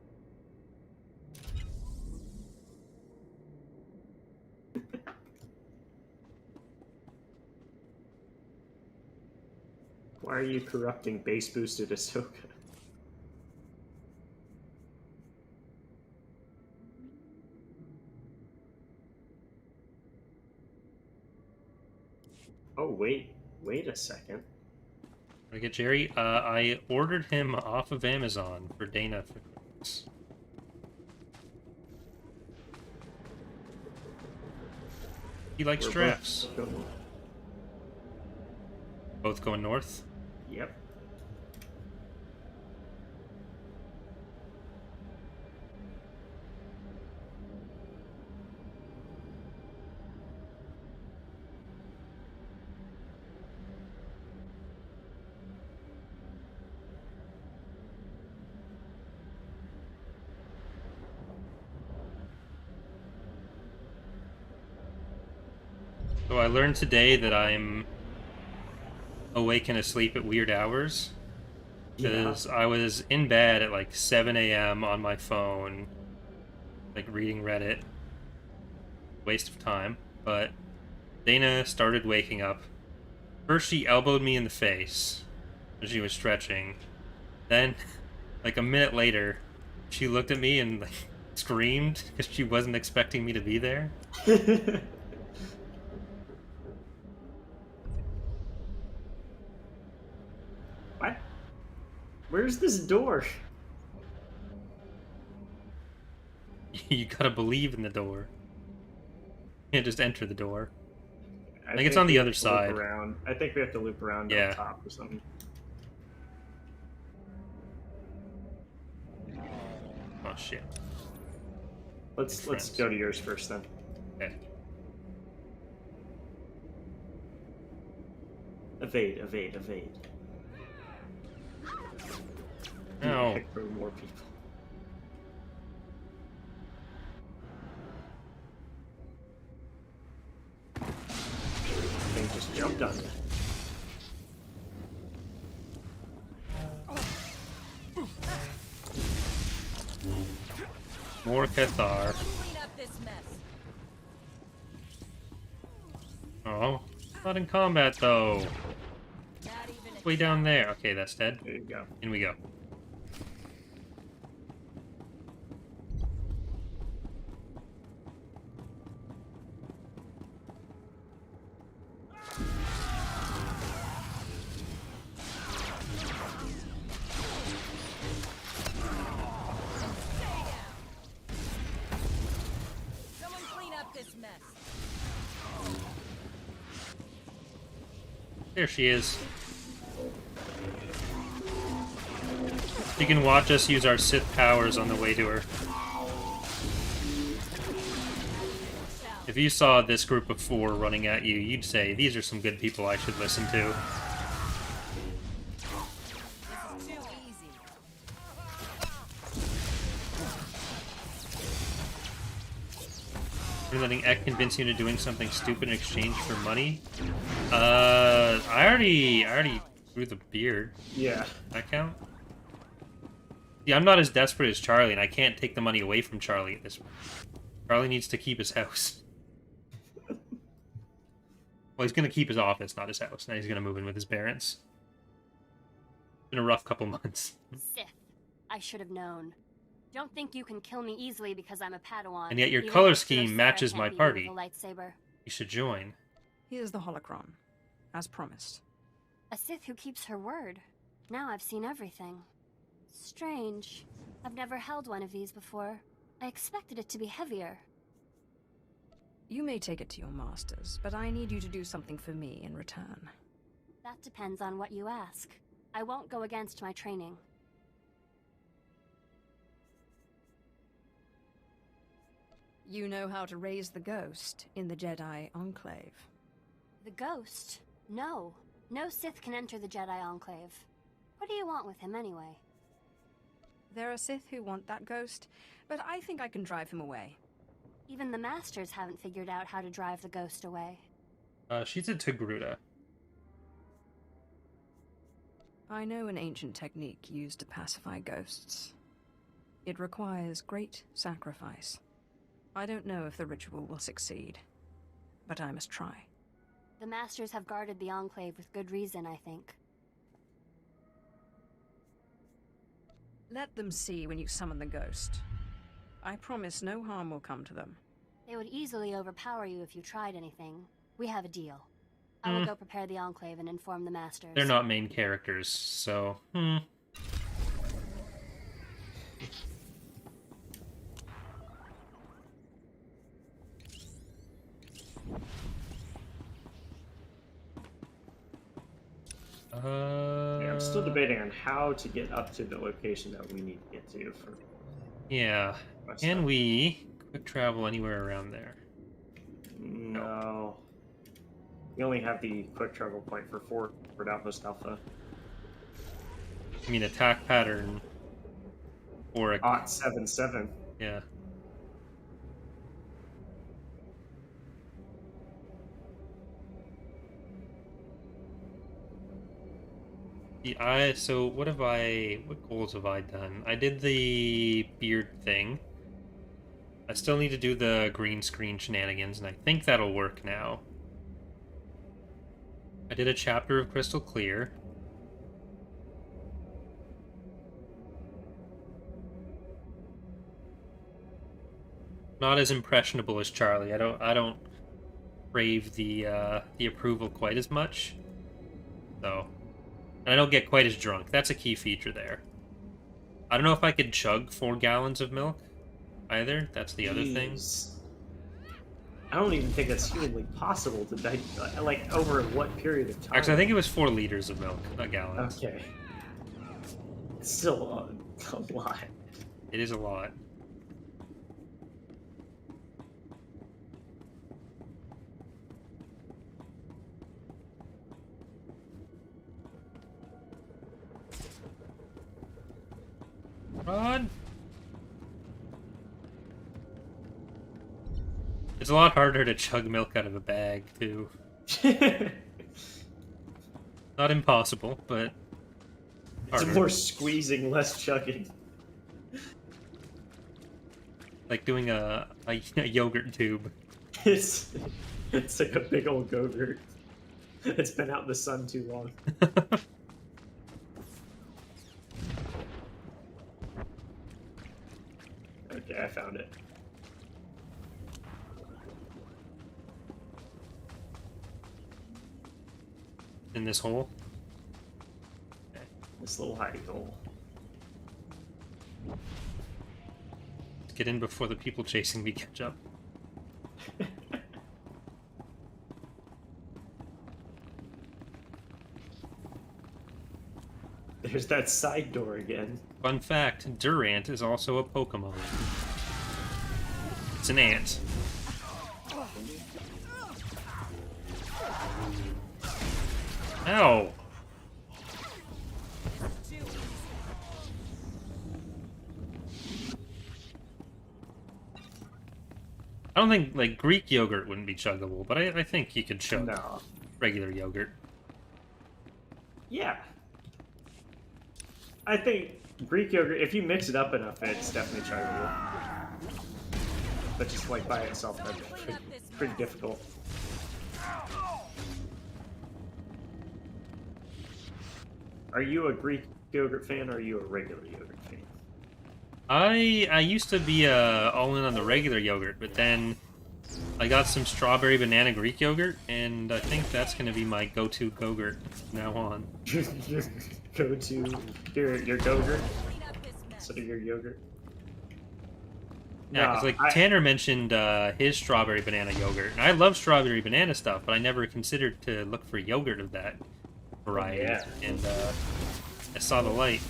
Why are you corrupting base boosted Ahsoka? Oh, wait a second. I get Jerry. I ordered him off of Amazon for Dana for Christmas. He likes drafts. Both going north? Yep. So I learned today that I'm awake and asleep at weird hours. Because I was in bed at like 7 a.m. on my phone, like reading Reddit. Waste of time. But Dana started waking up. First she elbowed me in the face as she was stretching. Then, like a minute later, she looked at me and like screamed because she wasn't expecting me to be there. What? Where's this door? You gotta believe in the door. You can't just enter the door. I think it's on the other side. Around. I think we have to loop around Yeah. on top or something. Oh shit. Let's go to yours first then. Okay. Evade, evade, evade. No. Heck, there are more people. Thing just jumped on me. More Cathar. Clean up this mess. Oh, not in combat though. Way down there. Okay, that's dead. There you go. In we go. Someone clean up this mess. There she is. You can watch us use our Sith powers on the way to her. If you saw this group of 4 running at you, you'd say, these are some good people I should listen to. You're letting Ek convince you into doing something stupid in exchange for money? I already grew the beard. Yeah. That count? Yeah, I'm not as desperate as Charlie, and I can't take the money away from Charlie at this point. Charlie needs to keep his house. Well, he's gonna keep his office, not his house. Now he's gonna move in with his parents. Been a rough couple months. Sith. I should have known. Don't think you can kill me easily because I'm a Padawan. And yet your Even color if scheme Sarah matches can't my beat me party. with a lightsaber. You should join. Here's the holocron, as promised. A Sith who keeps her word. Now I've seen everything. Strange. I've never held one of these before. I expected it to be heavier. You may take it to your masters, but I need you to do something for me in return. That depends on what you ask. I won't go against my training. You know how to raise the ghost in the Jedi Enclave. The ghost? No. No Sith can enter the Jedi Enclave. What do you want with him anyway? There are Sith who want that ghost, but I think I can drive him away. Even the Masters haven't figured out how to drive the ghost away. She's a Togruta. I know an ancient technique used to pacify ghosts. It requires great sacrifice. I don't know if the ritual will succeed, but I must try. The Masters have guarded the Enclave with good reason, I think. Let them see when you summon the ghost. I promise no harm will come to them. They would easily overpower you if you tried anything. We have a deal. I will go prepare the Enclave and inform the Masters. They're not main characters, so... Yeah, I'm still debating on how to get up to the location that we need to get to for... Yeah. Can we quick travel anywhere around there? No. We only have the quick travel point for Forward Outpost Alpha. I mean, attack pattern or a... 77. Yeah. So what goals have I done? I did the beard thing. I still need to do the green screen shenanigans, and I think that'll work now. I did a chapter of Crystal Clear. Not as impressionable as Charlie. I don't crave the approval quite as much. So, and I don't get quite as drunk. That's a key feature there. I don't know if I could chug 4 gallons of milk either. That's the other thing. I don't even think that's humanly possible to like over what period of time. Actually, I think it was 4 liters of milk, not gallons. Okay. It's still a lot. It is a lot. Run! It's a lot harder to chug milk out of a bag, too. Not impossible, but harder. It's more squeezing, less chugging. Like doing a yogurt tube. It's like a big old go-gurt. It's been out in the sun too long. Okay, I found it. In this hole? Okay. This little hiding hole. Let's get in before the people chasing me catch up. There's that side door again. Fun fact, Durant is also a Pokemon. It's an ant. Ow! I don't think, like, Greek yogurt wouldn't be chuggable, but I think you could chug regular yogurt. Yeah. I think Greek yogurt, if you mix it up enough, it's definitely chuggable. But just, like, by itself, that'd be pretty difficult. Are you a Greek yogurt fan, or are you a regular yogurt fan? I used to be all in on the regular yogurt, but then I got some strawberry banana Greek yogurt, and I think that's going to be my go-to go-gurt from now on. Go-to your go-gurt? Instead of your yogurt? Yeah, because like Tanner mentioned his strawberry banana yogurt, and I love strawberry banana stuff, but I never considered to look for yogurt of that variety, and I saw the light.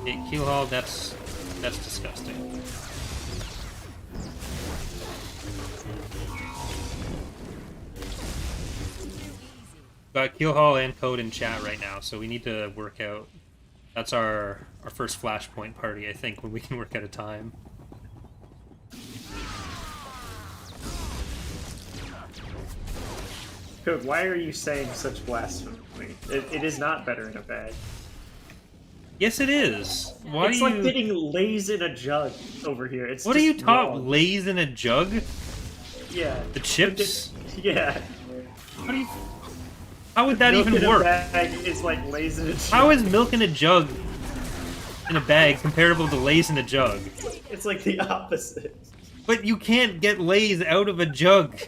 Hey, Keelhaul, that's disgusting. Got Keelhaul and Code in chat right now, so we need to work out. That's our first flashpoint party, I think, when we can work out a time. Code, why are you saying such blasphemy? It is not better in a bag. Yes, it is. Why it's do like you... getting Lay's in a jug over here. It's what just are you talking? wrong. Lay's in a jug? Yeah. The chips? Yeah. What do you... How would that Milk even in work? A bag is like Lay's in a jug. How is milk in a jug in a bag comparable to Lay's in a jug? It's like the opposite. But you can't get Lay's out of a jug.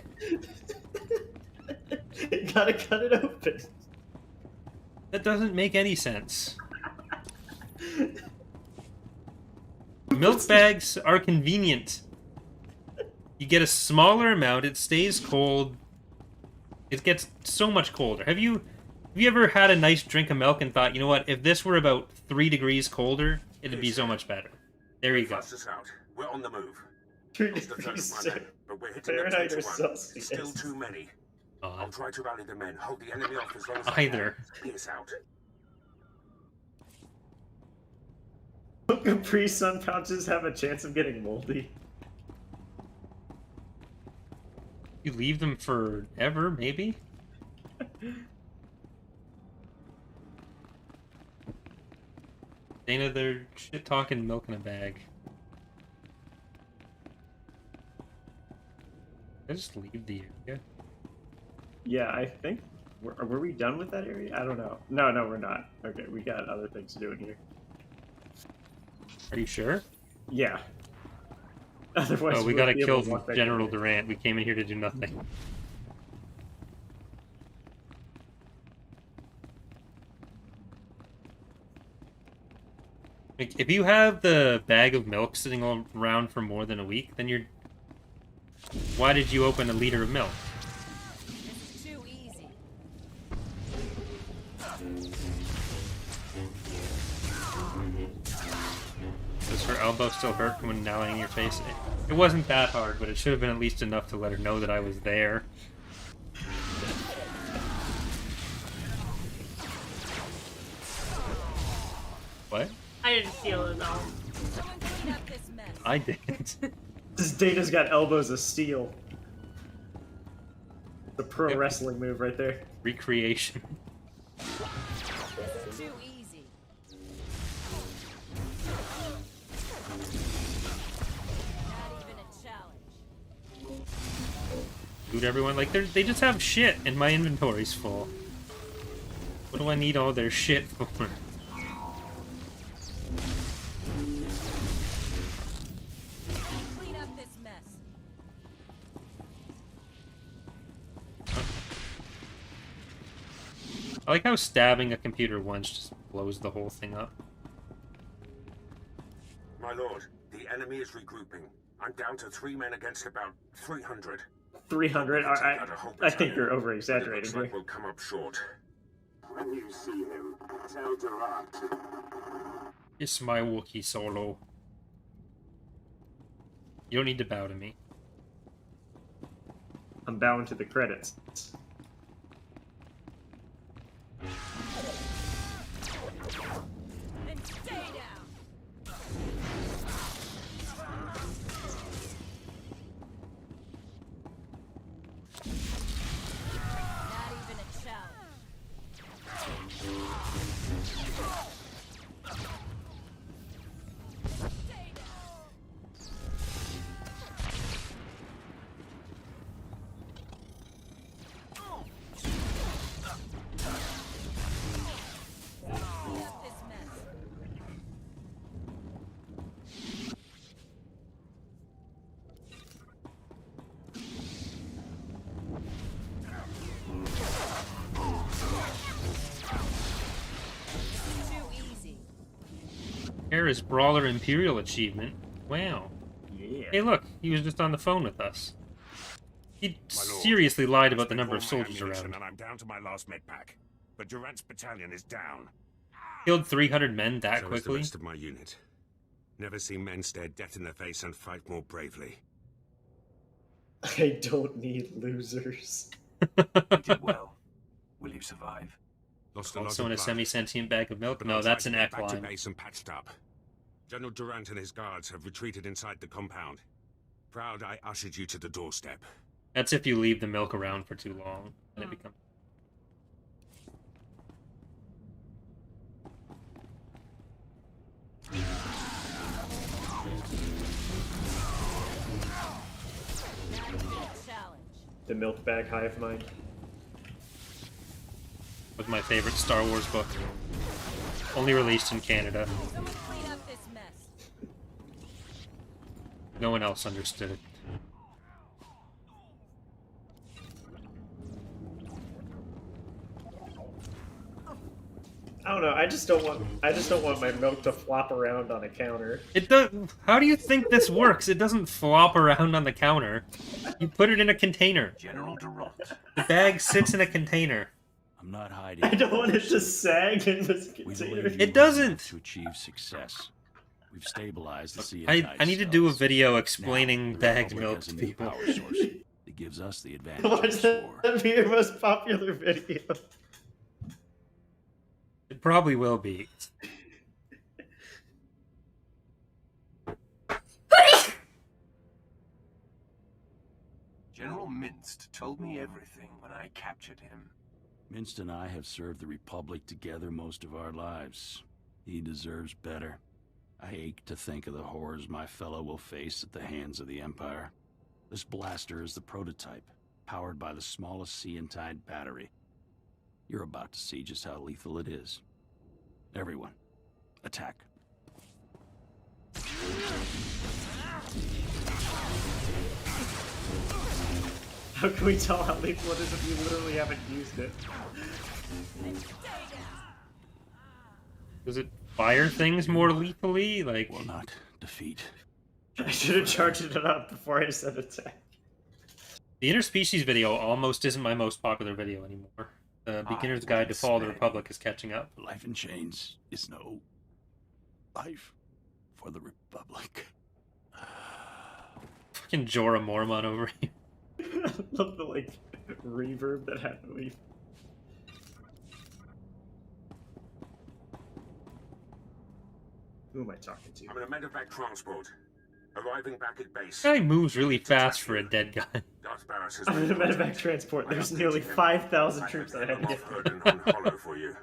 You gotta cut it open. That doesn't make any sense. Milk bags are convenient. You get a smaller amount, it stays cold. It gets so much colder. Have you ever had a nice drink of milk and thought, you know what, if this were about 3 degrees colder, it'd be so much better. There you go. Fast us out. We're on the move. 3 Lost the third degrees of my men, but we're hitting them Fahrenheit 2 or to 1. Celsius. Still too many. I'll try to rally the men. Hold the enemy off as long as Either. I can. Peace out. Capri Sun pouches have a chance of getting moldy. You leave them forever, maybe? Dana, they're shit-talking milk in a bag. Did I just leave the area? Yeah, I think... Were we done with that area? I don't know. No, we're not. Okay, we got other things to do in here. Are you sure? Yeah. Otherwise, Oh, we we'll gotta be able kill to walk back General in here. Durant. We came in here to do nothing. Like, if you have the bag of milk sitting around for more than a week, then you're... Why did you open a liter of milk? Too easy. Does her elbow still hurt when nailing your face? It wasn't that hard, but it should have been at least enough to let her know that I was there. What? I didn't steal it all. I didn't. This Data's got elbows of steel. The pro wrestling move right there. Recreation. Too easy. Not even a challenge. Dude, everyone, like, they just have shit, and my inventory's full. What do I need all their shit for? Clean up this mess. I like how stabbing a computer once just blows the whole thing up. My lord, the enemy is regrouping. I'm down to 3 men against about 300. 300? I think you're over-exaggerating Looks like here. we'll come up short. When you see him, tell Darth. It's my Wookiee Solo. You don't need to bow to me. I'm bowing to the credits. And stay down. Not even a challenge. Stay down. Clean up this mess. Too easy. Harris Brawler Imperial achievement. Wow. Yeah. Hey, look, he was just on the phone with us. He seriously lied about the number of soldiers around. And I'm down to my last med pack. But Durant's battalion is down. Killed 300 men that So is the quickly? rest of my unit. Never seen men stare death in the face and fight more bravely. I don't need losers. You did well. Will you survive? Lost a lot Also of in a blood, semi-sentient bag of milk? but No, I'll that's try an to get back to equine. base and patched up. General Durant and his guards have retreated inside the compound. Proud I ushered you to the doorstep. That's if you leave the milk around for too long. And it becomes... Not even a challenge. The milk bag hive mind. Was my favorite Star Wars book. Only released in Canada. Someone clean up this mess. No one else understood it. I don't know. I just don't want my milk to flop around on a counter. It does. How do you think this works? It doesn't flop around on the counter. You put it in a container. General Durant. The bag sits in a container. I'm not hiding. I don't want it to sag in this We container. believe you It doesn't. to achieve success. We've stabilized the sea. I need to do a video explaining bagged Republic milk has to a new people. power source. It gives us the advantage. Watch that be your most popular video. It probably will be. General Minst told me everything when I captured him. Minst and I have served the Republic together most of our lives. He deserves better. I ache to think of the horrors my fellow will face at the hands of the Empire. This blaster is the prototype, powered by the smallest sea and tide battery. You're about to see just how lethal it is. Everyone, attack. How can we tell how lethal it is if you literally haven't used it? Does it fire things more lethally? Like, will not defeat. I should have charged it up before I said attack. the interspecies video almost isn't my most popular video anymore. The Beginner's Guide to Fall of the Republic is catching up. Life in chains is no life for the Republic. Fucking Jorah Mormont over here. I love the like reverb that happened. Who am I talking to? I'm in a medevac transport. Arriving back at base. This guy moves really fast for a dead guy. Darth Barris has I'm in a made medevac contact. transport. There's I nearly updated him. 5,000 I troops have that I had to him get. off Herden on Hollow for you.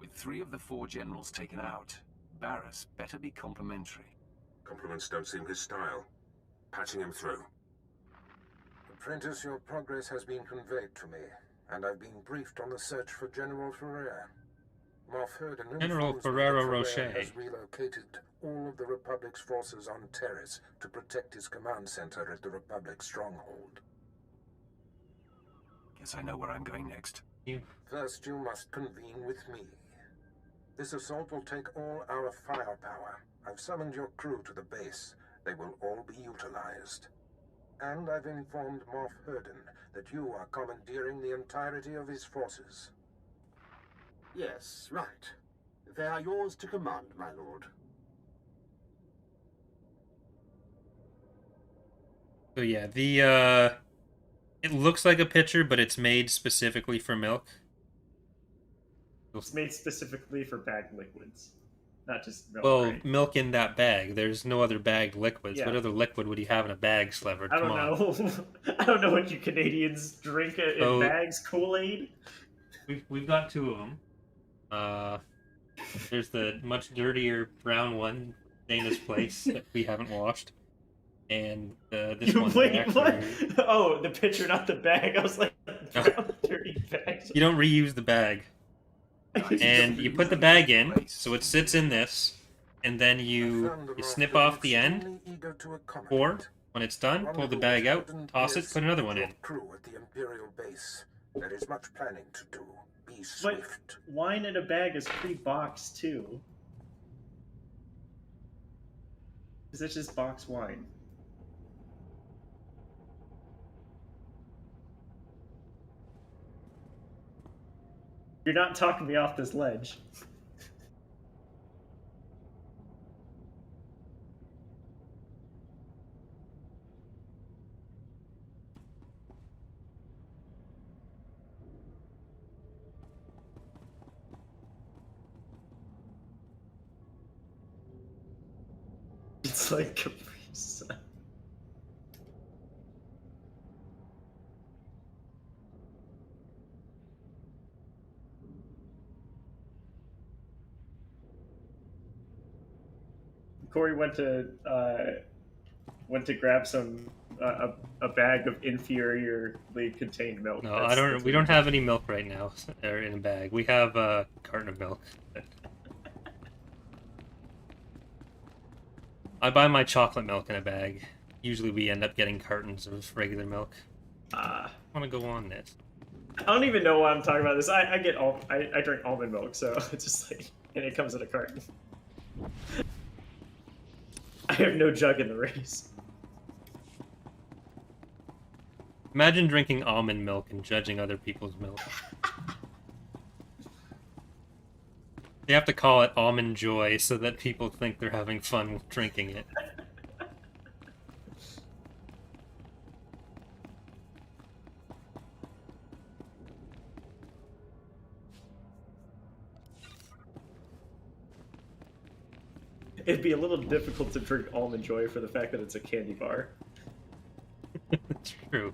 With 3 of the 4 generals taken out, Barris better be complimentary. Compliments don't seem his style. Patching him through. Apprentice, your progress has been conveyed to me, and I've been briefed on the search for General Ferrer. Moff Herden General informs me that Ferrero Ferrer Rocher. has relocated all of the Republic's forces on Taris to protect his command center at the Republic stronghold. Guess I know where I'm going next. First, you must convene with me. This assault will take all our firepower. I've summoned your crew to the base. They will all be utilized. And I've informed Moff Herden that you are commandeering the entirety of his forces. Yes, right. They are yours to command, my lord. So yeah, the it looks like a pitcher, but it's made specifically for milk. It's made specifically for bagged liquids, not just milk. Well, right? milk in that bag. There's no other bagged liquids. Yeah. What other liquid would you have in a bag, Slevered? I Come don't on. know. I don't know what you Canadians drink in So- bags. Kool-Aid. We've got 2 of them. There's the much dirtier brown one, Dana's place, that we haven't washed. And this one Wait, there. what? Oh, the pitcher, not the bag. I was like, brown, dirty bags. You don't reuse the bag. And you put the bag in, so it sits in this, and then you snip off the end, pour. When it's done, pull the bag out, toss it, put another one in. Crew at the Imperial base. There is much planning to do. Be But swift. wine in a bag is pre-boxed too. Is it just boxed wine? You're not talking me off this ledge. It's like Capri Sun. Corey went to grab some a bag of inferiorly contained milk. No, That's- I don't. that's We what don't he- have any milk right now or in a bag. We have a carton of milk. I buy my chocolate milk in a bag. Usually, we end up getting cartons of regular milk. I want to go on this. I don't even know why I'm talking about this. I drink almond milk, so it's just like, and it comes in a carton. I have no jug in the race. Imagine drinking almond milk and judging other people's milk. They have to call it almond joy so that people think they're having fun drinking it. It'd be a little difficult to drink almond joy for the fact that it's a candy bar. It's true.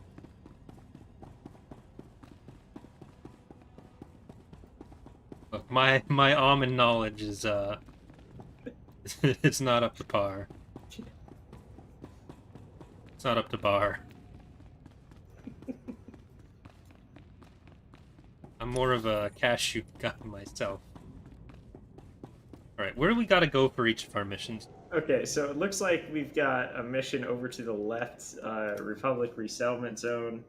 Look, my almond knowledge is it's not up to par. It's not up to bar. I'm more of a cashew guy myself. Alright, where do we gotta go for each of our missions? Okay, so it looks like we've got a mission over to the left, Republic Resettlement Zone.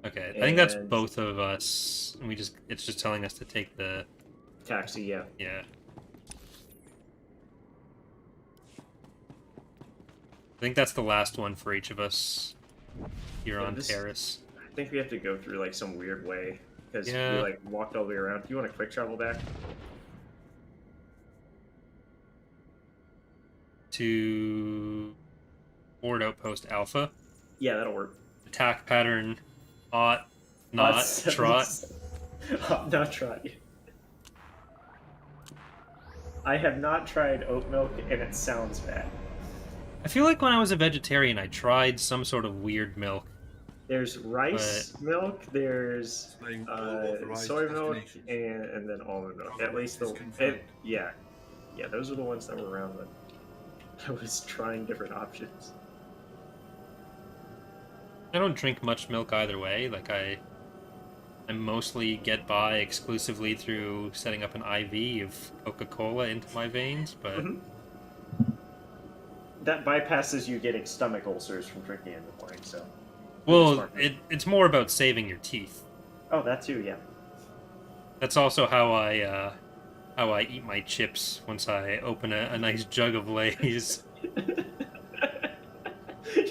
Okay, I think that's And- both of us. And it's just telling us to take the Taxi, yeah. Yeah. I think that's the last one for each of us here Yeah, on this- Taris. I think we have to go through like some weird way because Yeah. we like walked all the way around. Do you want to quick travel back? To Board Outpost Alpha. Yeah, that'll work. Attack pattern, hot, not trot. Not tried. I have not tried oat milk, and it sounds bad. I feel like when I was a vegetarian, I tried some sort of weird milk. There's rice milk, there's soy milk, and then almond milk. At least yeah, those are the ones that were around when I was trying different options. I don't drink much milk either way. Like I mostly get by exclusively through setting up an IV of Coca-Cola into my veins, but that bypasses you getting stomach ulcers from drinking in the morning. So, well, it's more about saving your teeth. Oh, that too, yeah. That's also how I eat my chips once I open a nice jug of Lay's.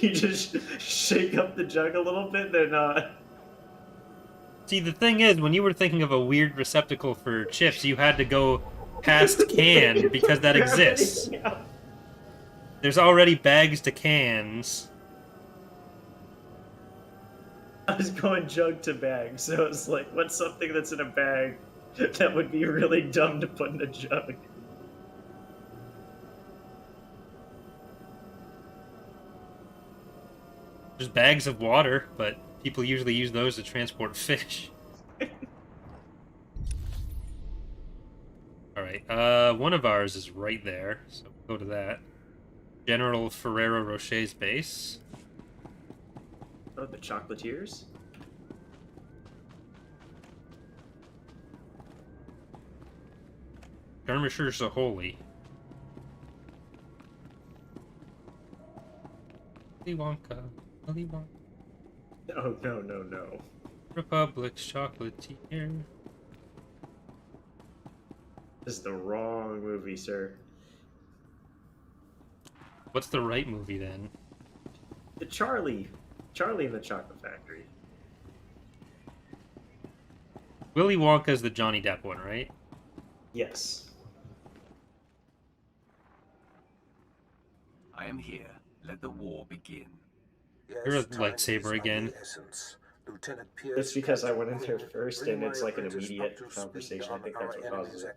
You just shake up the jug a little bit, then See, the thing is, when you were thinking of a weird receptacle for chips, you had to go past can because that exists. There's already bags to cans. I was going jug to bag, so it's like, what's something that's in a bag that would be really dumb to put in a jug? There's bags of water, but people usually use those to transport fish. Alright, one of ours is right there, so we'll go to that. General Ferrero Rocher's base. Oh, the chocolatiers? Skirmisher Saholi. Willy Wonka. Willy Wonka. Oh, no. Republic's chocolatier. This is the wrong movie, sir. What's the right movie, then? The Charlie and the Chocolate Factory. Willy Wonka's the Johnny Depp one, right? Yes. I am here. Let the war begin. You're a lightsaber again. It's because I went in there first, and it's like an immediate conversation. I think that's what causes it.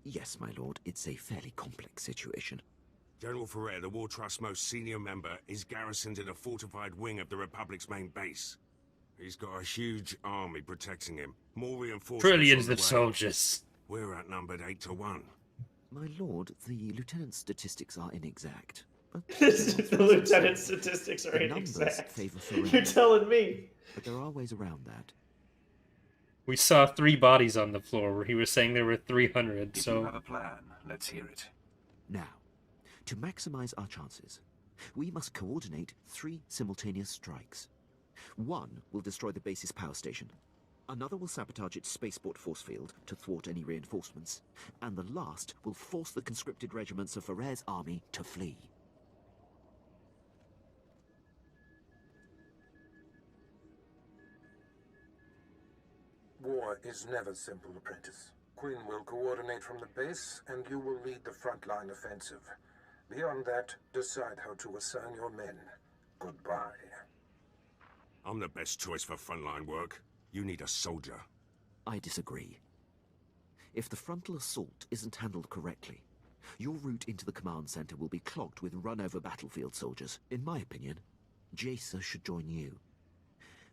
Yes, my lord. It's a fairly complex situation. General Ferrer, the War Trust's most senior member, is garrisoned in a fortified wing of the Republic's main base. He's got a huge army protecting him. More reinforcements. Trillions of soldiers. We're outnumbered 8-1. My lord, the lieutenant's statistics are inexact. But the lieutenant's statistics are inexact. You're telling me. But there are ways around that. We saw 3 bodies on the floor where he was saying there were 300, If so... you have a plan, let's hear it. Now, to maximize our chances, we must coordinate 3 simultaneous strikes. One will destroy the base's power station. Another will sabotage its spaceport force field to thwart any reinforcements. And the last will force the conscripted regiments of Ferrer's army to flee. War is never simple, apprentice. Quinn will coordinate from the base, and you will lead the frontline offensive. Beyond that, decide how to assign your men. Goodbye. I'm the best choice for frontline work. You need a soldier. I disagree. If the frontal assault isn't handled correctly, your route into the command center will be clogged with run-over battlefield soldiers. In my opinion, Jaisa should join you.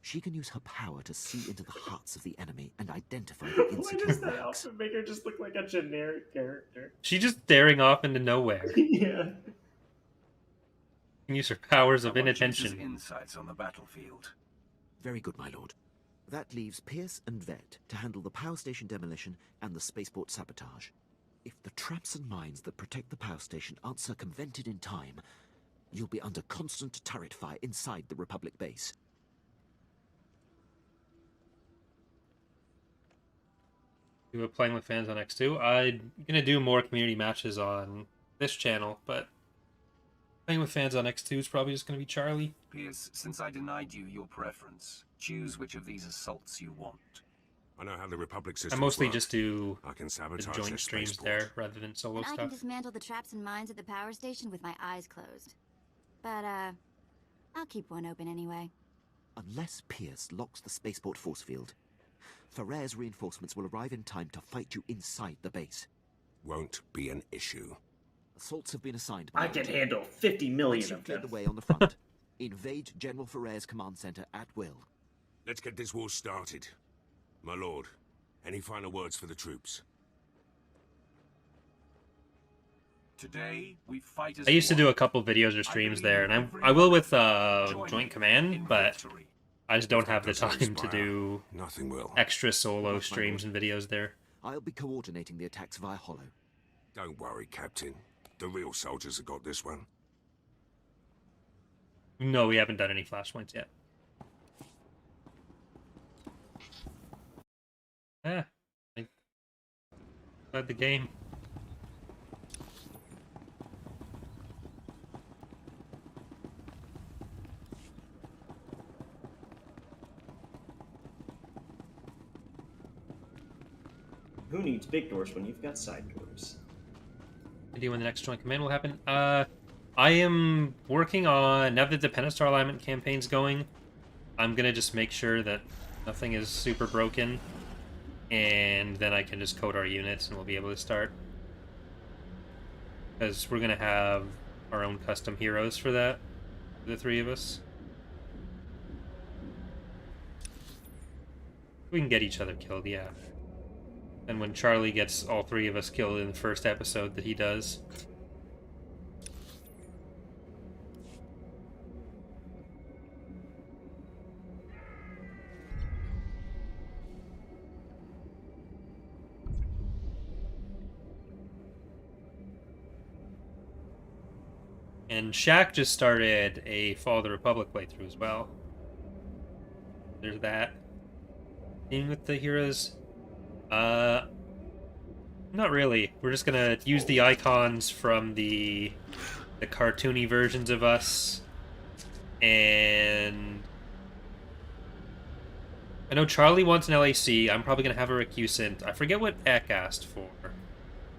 She can use her power to see into the hearts of the enemy and identify the Why insecure does that ranks. outfit make her just look like a generic character? She's just staring off into nowhere. Yeah. Can use her powers of Someone chooses inattention. Insights on the battlefield. Very good, my lord. That leaves Pierce and Vet to handle the power station demolition and the spaceport sabotage. If the traps and mines that protect the power station aren't circumvented in time, you'll be under constant turret fire inside the Republic base. You were playing with fans on X2. I'm gonna do more community matches on this channel, but playing with fans on X2 is probably just gonna be Charlie. Pierce, since I denied you your preference, choose which of these assaults you want. I know how the Republic I systems mostly work. just do I can the sabotage joint their streams spaceport. there rather than solo And I can stuff. dismantle the traps and mines at the power station with my eyes closed. But, I'll keep one open anyway. Unless Pierce locks the spaceport force field, Ferrer's reinforcements will arrive in time to fight you inside the base. Won't be an issue. Assaults have been assigned. I can handle 50 million Once of you've cleared them. the way on the front, invade General Ferrer's command center at will. Let's get this war started. My lord, any final words for the troops? Today, we fight as I used to one. do a couple videos or streams there, and I will with Joint Command, but I just don't have the time to do Nothing will. extra solo streams and videos there. I'll be coordinating the attacks via Hollow. Don't worry, Captain. The real soldiers have got this one. No, we haven't done any flashpoints yet. I played the game. Who needs big doors when you've got side doors? Idea when the next Joint Command will happen? I am working on, now that the Pentastar alignment campaign's going, I'm gonna just make sure that nothing is super broken, and then I can just code our units and we'll be able to start. Because we're gonna have our own custom heroes for that, the three of us. We can get each other killed, yeah. And when Charlie gets all three of us killed in the first episode that he does. And Shaq just started a Fall of the Republic playthrough as well. There's that. In with the heroes. Not really. We're just gonna use the icons from the cartoony versions of us. And I know Charlie wants an LAC. I'm probably gonna have a recusant. I forget what Eck asked for.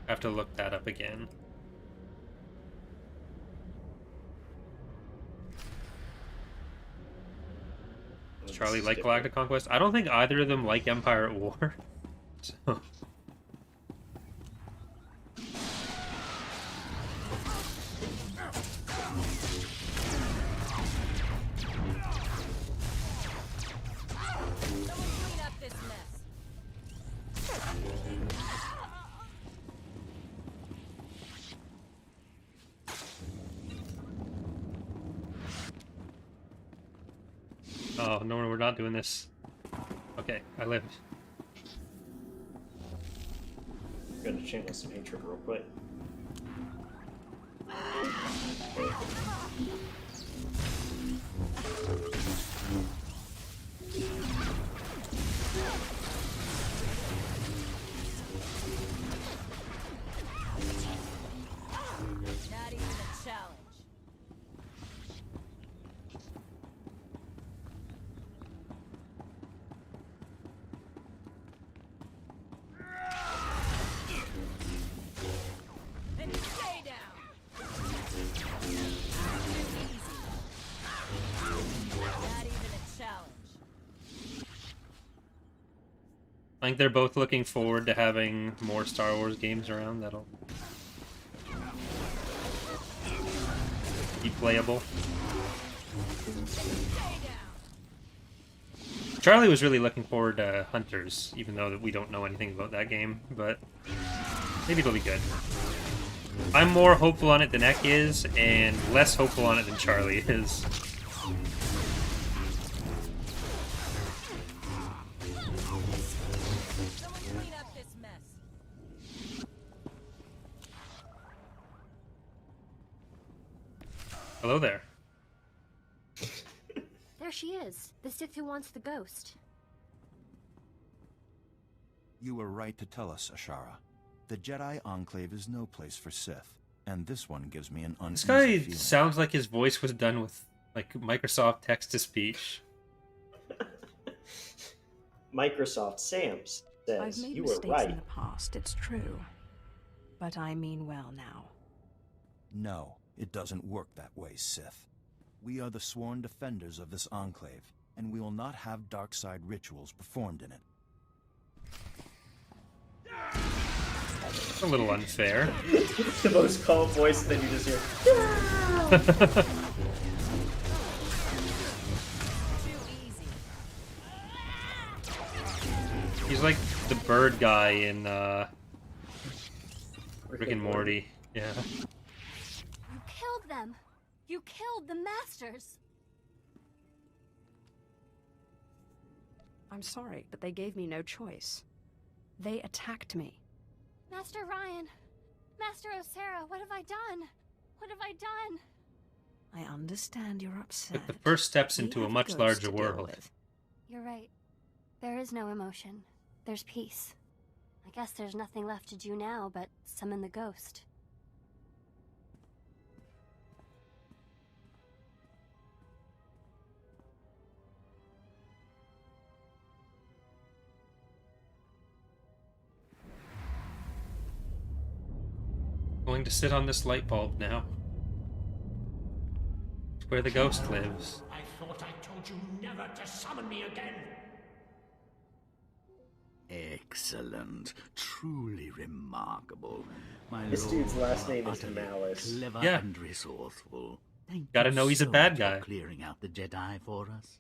I have to look that up again. Does Charlie like Galactic Conquest? I don't think either of them like Empire at War. So. Oh, no, we're not doing this. Okay, I lived. I'm gonna channel some hatred real quick. Not even a challenge. I think they're both looking forward to having more Star Wars games around that'll be playable. Charlie was really looking forward to Hunters, even though we don't know anything about that game, but maybe it'll be good. I'm more hopeful on it than Eck is, and less hopeful on it than Charlie is. Hello there. There she is, the Sith who wants the ghost. You were right to tell us, Ashara. The Jedi Enclave is no place for Sith, and this one gives me an This uneasy guy feeling. sounds like his voice was done with, like, Microsoft text-to-speech. Microsoft Sam's I've says made you were mistakes right. in the past, it's true. But I mean well now. No, it doesn't work that way, Sith. We are the sworn defenders of this Enclave, and we will not have dark side rituals performed in it. A little unfair. The most calm voice that you just hear. He's like the bird guy in Rick and Morty. Yeah. You killed them. You killed the masters. I'm sorry, but they gave me no choice. They attacked me. Master Ryan, Master Osera, what have I done? What have I done? I understand you're upset. But the first steps We into a have much ghosts larger to deal world. with. You're right. There is no emotion. There's peace. I guess there's nothing left to do now but summon the ghost. Going to sit on this light bulb now. It's where the ghost lives. I thought I told you never to summon me again. Excellent. Truly remarkable. My This dude's lord, last you are name is utterly Malice. Clever Yeah. and resourceful. Thank Gotta you know he's a so bad much guy. for clearing out the Jedi for us.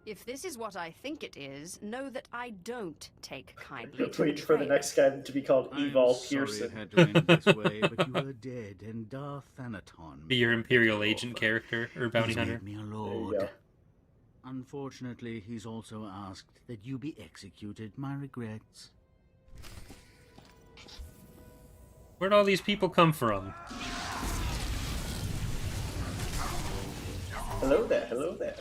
If this is what I think it is, know that I don't take kindly to Wait for the betrayal. next guy to be called Evil Sorry Pearson. it had to end this way, but you are dead, and Darth Thanaton Be your Imperial agent character or bounty He's hunter. made me a There you lord. go. Unfortunately, he's also asked that you be executed. My regrets. Where'd all these people come from? Hello there, hello there.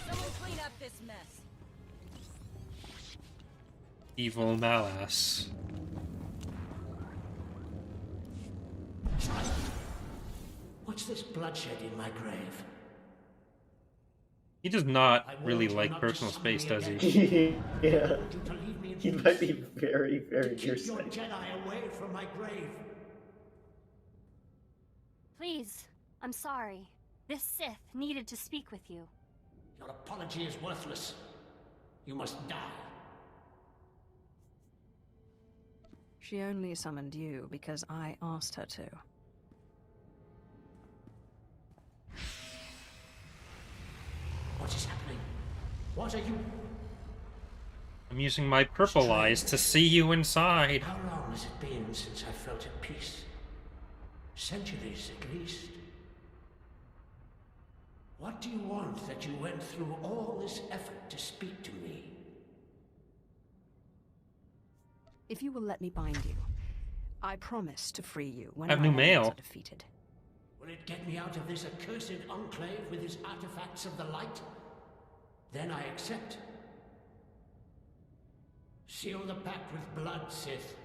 Someone clean up this mess. Evil Malice. What's this bloodshed in my grave? He does not really like personal space, does he? Yeah. You to leave me in He peace. might be very, very Keep your nearsighted. Jedi away from my grave. Please, I'm sorry. This Sith needed to speak with you. Your apology is worthless. You must die. She only summoned you because I asked her to. What is happening? What are you? I'm using my purple eyes to see you inside. How long has it been since I felt at peace? Centuries, at least. What do you want that you went through all this effort to speak to me? If you will let me bind you, I promise to free you when Have my new enemies mail. are defeated. Will it get me out of this accursed enclave with its artifacts of the light? Then I accept. Seal the pact with blood, Sith,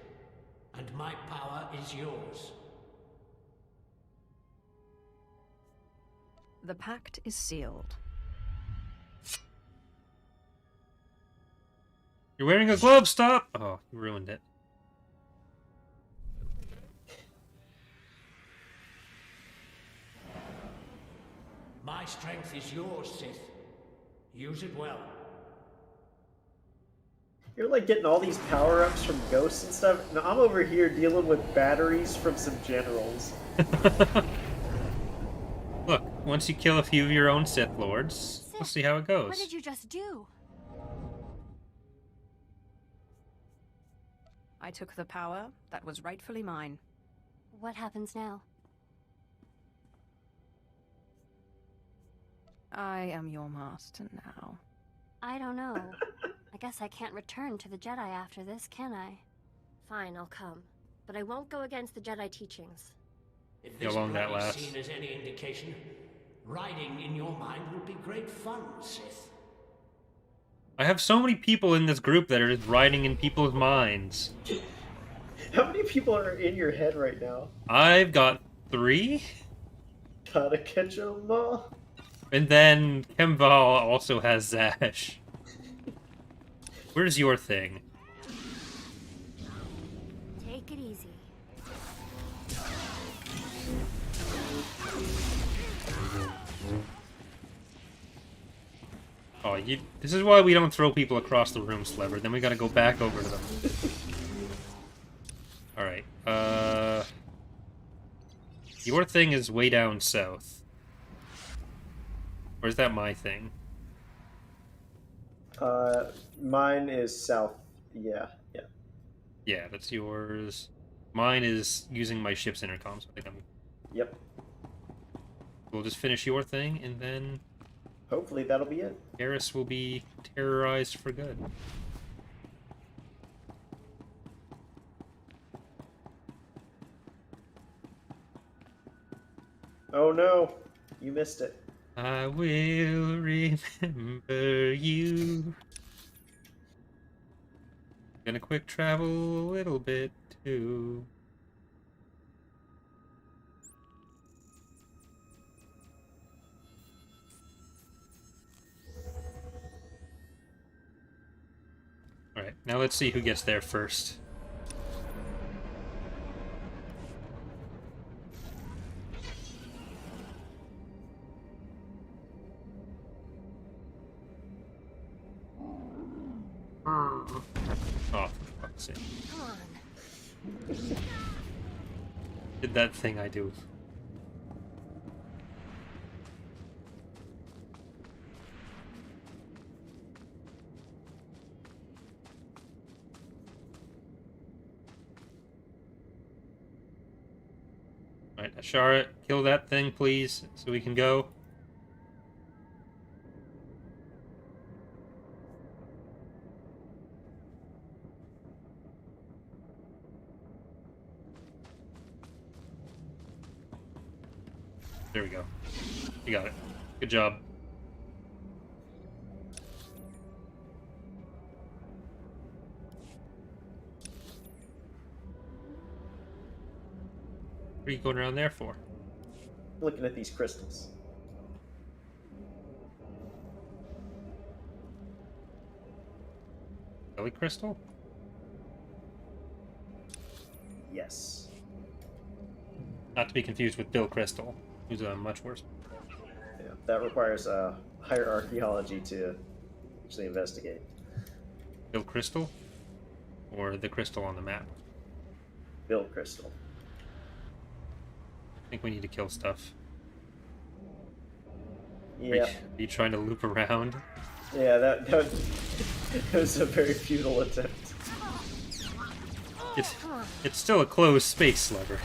and my power is yours. The pact is sealed. You're wearing a glove, stop! Oh, you ruined it. My strength is yours, Sith. Use it well. You're like getting all these power-ups from ghosts and stuff, and I'm over here dealing with batteries from some generals. Look, once you kill a few of your own Sith Lords, we'll see how it goes. What did you just do? I took the power that was rightfully mine. What happens now? I am your master now. I don't know. I guess I can't return to the Jedi after this, can I? Fine, I'll come. But I won't go against the Jedi teachings. If How this long that bloody lasts. scene is any indication, riding in your mind will be great fun, Sith. I have so many people in this group that are just riding in people's minds. How many people are in your head right now? I've got 3? Gotta catch 'em all. And then Kemval also has Zash. Where's your thing? Take it easy. Oh, this is why we don't throw people across the room, Slevered. Then we gotta go back over to them. Alright, your thing is way down south. Or is that my thing? Mine is south. Yeah. Yeah, that's yours. Mine is using my ship's intercom, so I think I'm... Yep. We'll just finish your thing, and then... Hopefully that'll be it. Taris will be terrorized for good. Oh no! You missed it. I will remember you. Gonna quick travel a little bit, too. Alright, now let's see who gets there first. Oh, for fuck's sake. Did that thing I do. Alright, Ashara, kill that thing, please, so we can go. There we go. You got it. Good job. What are you going around there for? Looking at these crystals. Belly crystal? Yes. Not to be confused with Bill Crystal, who's a much worse. Yeah, that requires higher archaeology to actually investigate. Bill Crystal? Or the crystal on the map? Bill Crystal. I think we need to kill stuff. Yeah. Are you trying to loop around? Yeah, that was a very futile attempt. It's still a closed space, Slever.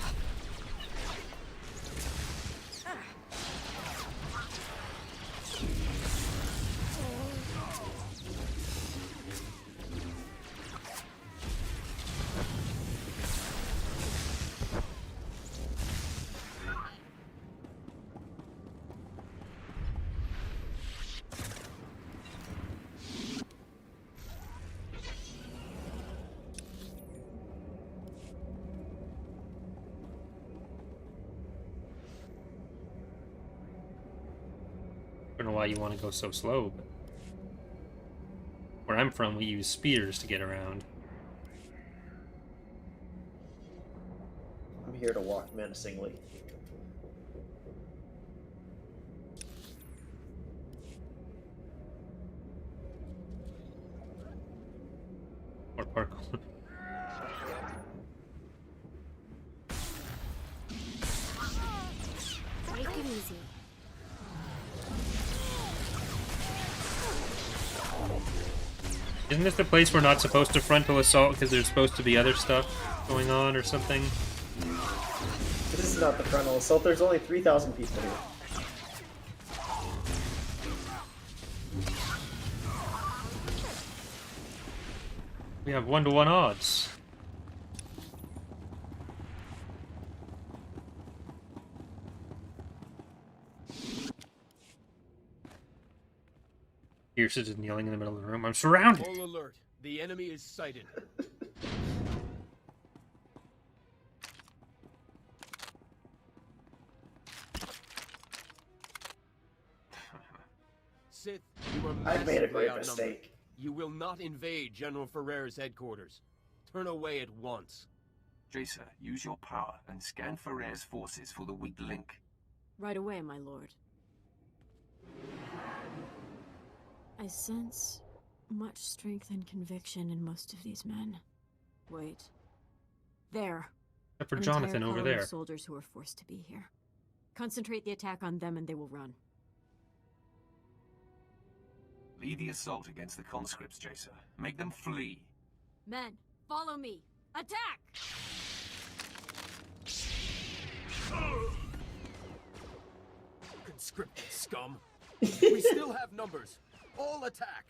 I don't know why you want to go so slow, but where I'm from, we use spears to get around. I'm here to walk menacingly. Or parkour. Take it easy. Isn't this the place we're not supposed to frontal assault because there's supposed to be other stuff going on or something? This is not the frontal assault. There's only 3,000 people here. We have 1-to-1 odds. Pierce is just kneeling in the middle of the room. I'm surrounded! Full alert. The enemy is sighted. Sith, you are I've made a massively great outnumbered. mistake. You will not invade General Ferrer's headquarters. Turn away at once. Jacer, use your power and scan Ferrer's forces for the weak link. Right away, my lord. I sense much strength and conviction in most of these men. Wait. There. Except for An Jonathan entire over column of there. soldiers who are forced to be here. Concentrate the attack on them and they will run. Lead the assault against the conscripts, Jacer. Make them flee. Men, follow me. Attack! Conscripted scum. We still have numbers. All attack.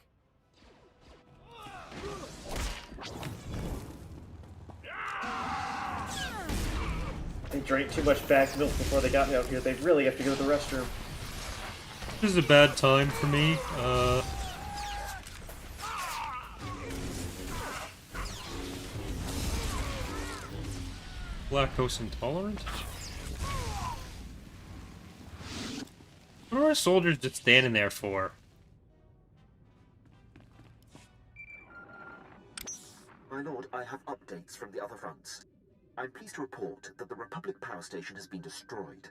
They drank too much bagged milk before they got me out here. They really have to go to the restroom. This is a bad time for me. Lactose intolerant? What are our soldiers just standing there for? My lord, I have updates from the other fronts. I'm pleased to report that the Republic power station has been destroyed.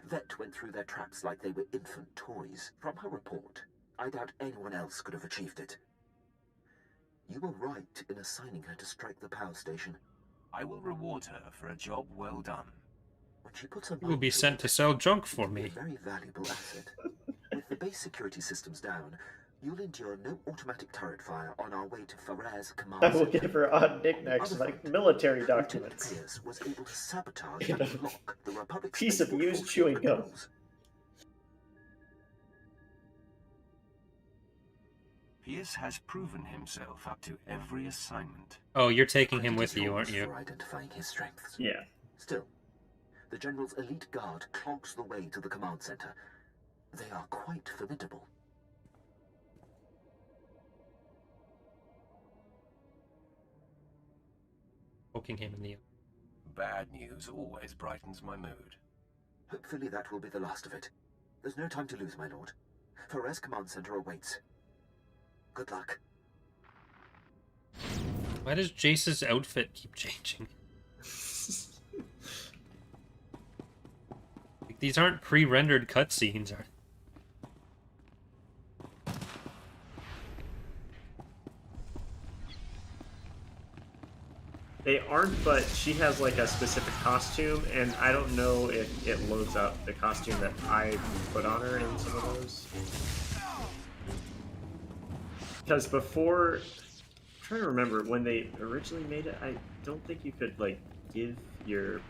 Vet went through their traps like they were infant toys. From her report, I doubt anyone else could have achieved it. You were right in assigning her to strike the power station. I will reward her for a job well done. When she puts her You will be sent to sell junk for me. a very valuable asset. With the base security systems down, you'll endure no automatic turret fire on our way to Ferrer's command I will center. give her odd knickknacks like military documents. Pierce was able to sabotage And and a block the Republic's piece of spaceport used force chewing gum. controls. Pierce has proven himself up to every assignment. Oh, you're taking him with you, aren't you? For identifying his strengths. Yeah. Still, the General's elite guard clogs the way to the command center. They are quite formidable. Poking him in the... Bad news always brightens my mood. Hopefully that will be the last of it. There's no time to lose, my lord. Ferrer's command center awaits. Good luck. Why does Jace's outfit keep changing? Like, these aren't pre-rendered cutscenes, are They aren't, but she has like a specific costume, and I don't know if it loads up the costume that I put on her in some of those. Because before, I'm trying to remember when they originally made it, I don't think you could like give your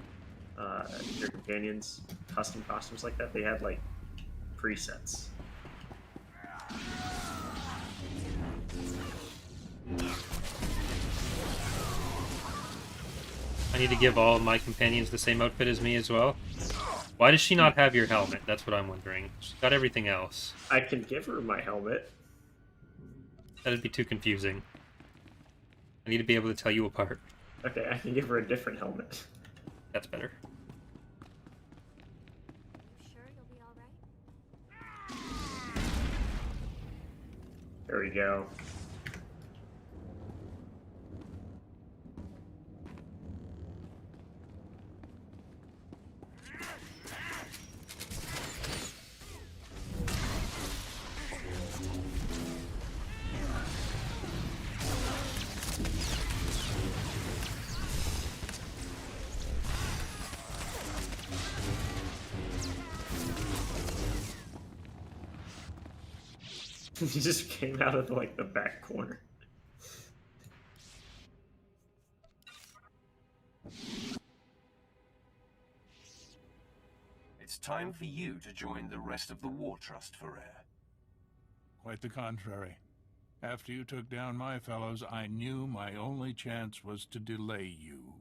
companions custom costumes like that. They had like presets. I need to give all my companions the same outfit as me as well. Why does she not have your helmet? That's what I'm wondering. She's got everything else. I can give her my helmet. That'd be too confusing. I need to be able to tell you apart. Okay, I can give her a different helmet. That's better. There we go. He just came out of like the back corner. It's time for you to join the rest of the War Trust, Ferrer. Quite the contrary. After you took down my fellows, I knew my only chance was to delay you.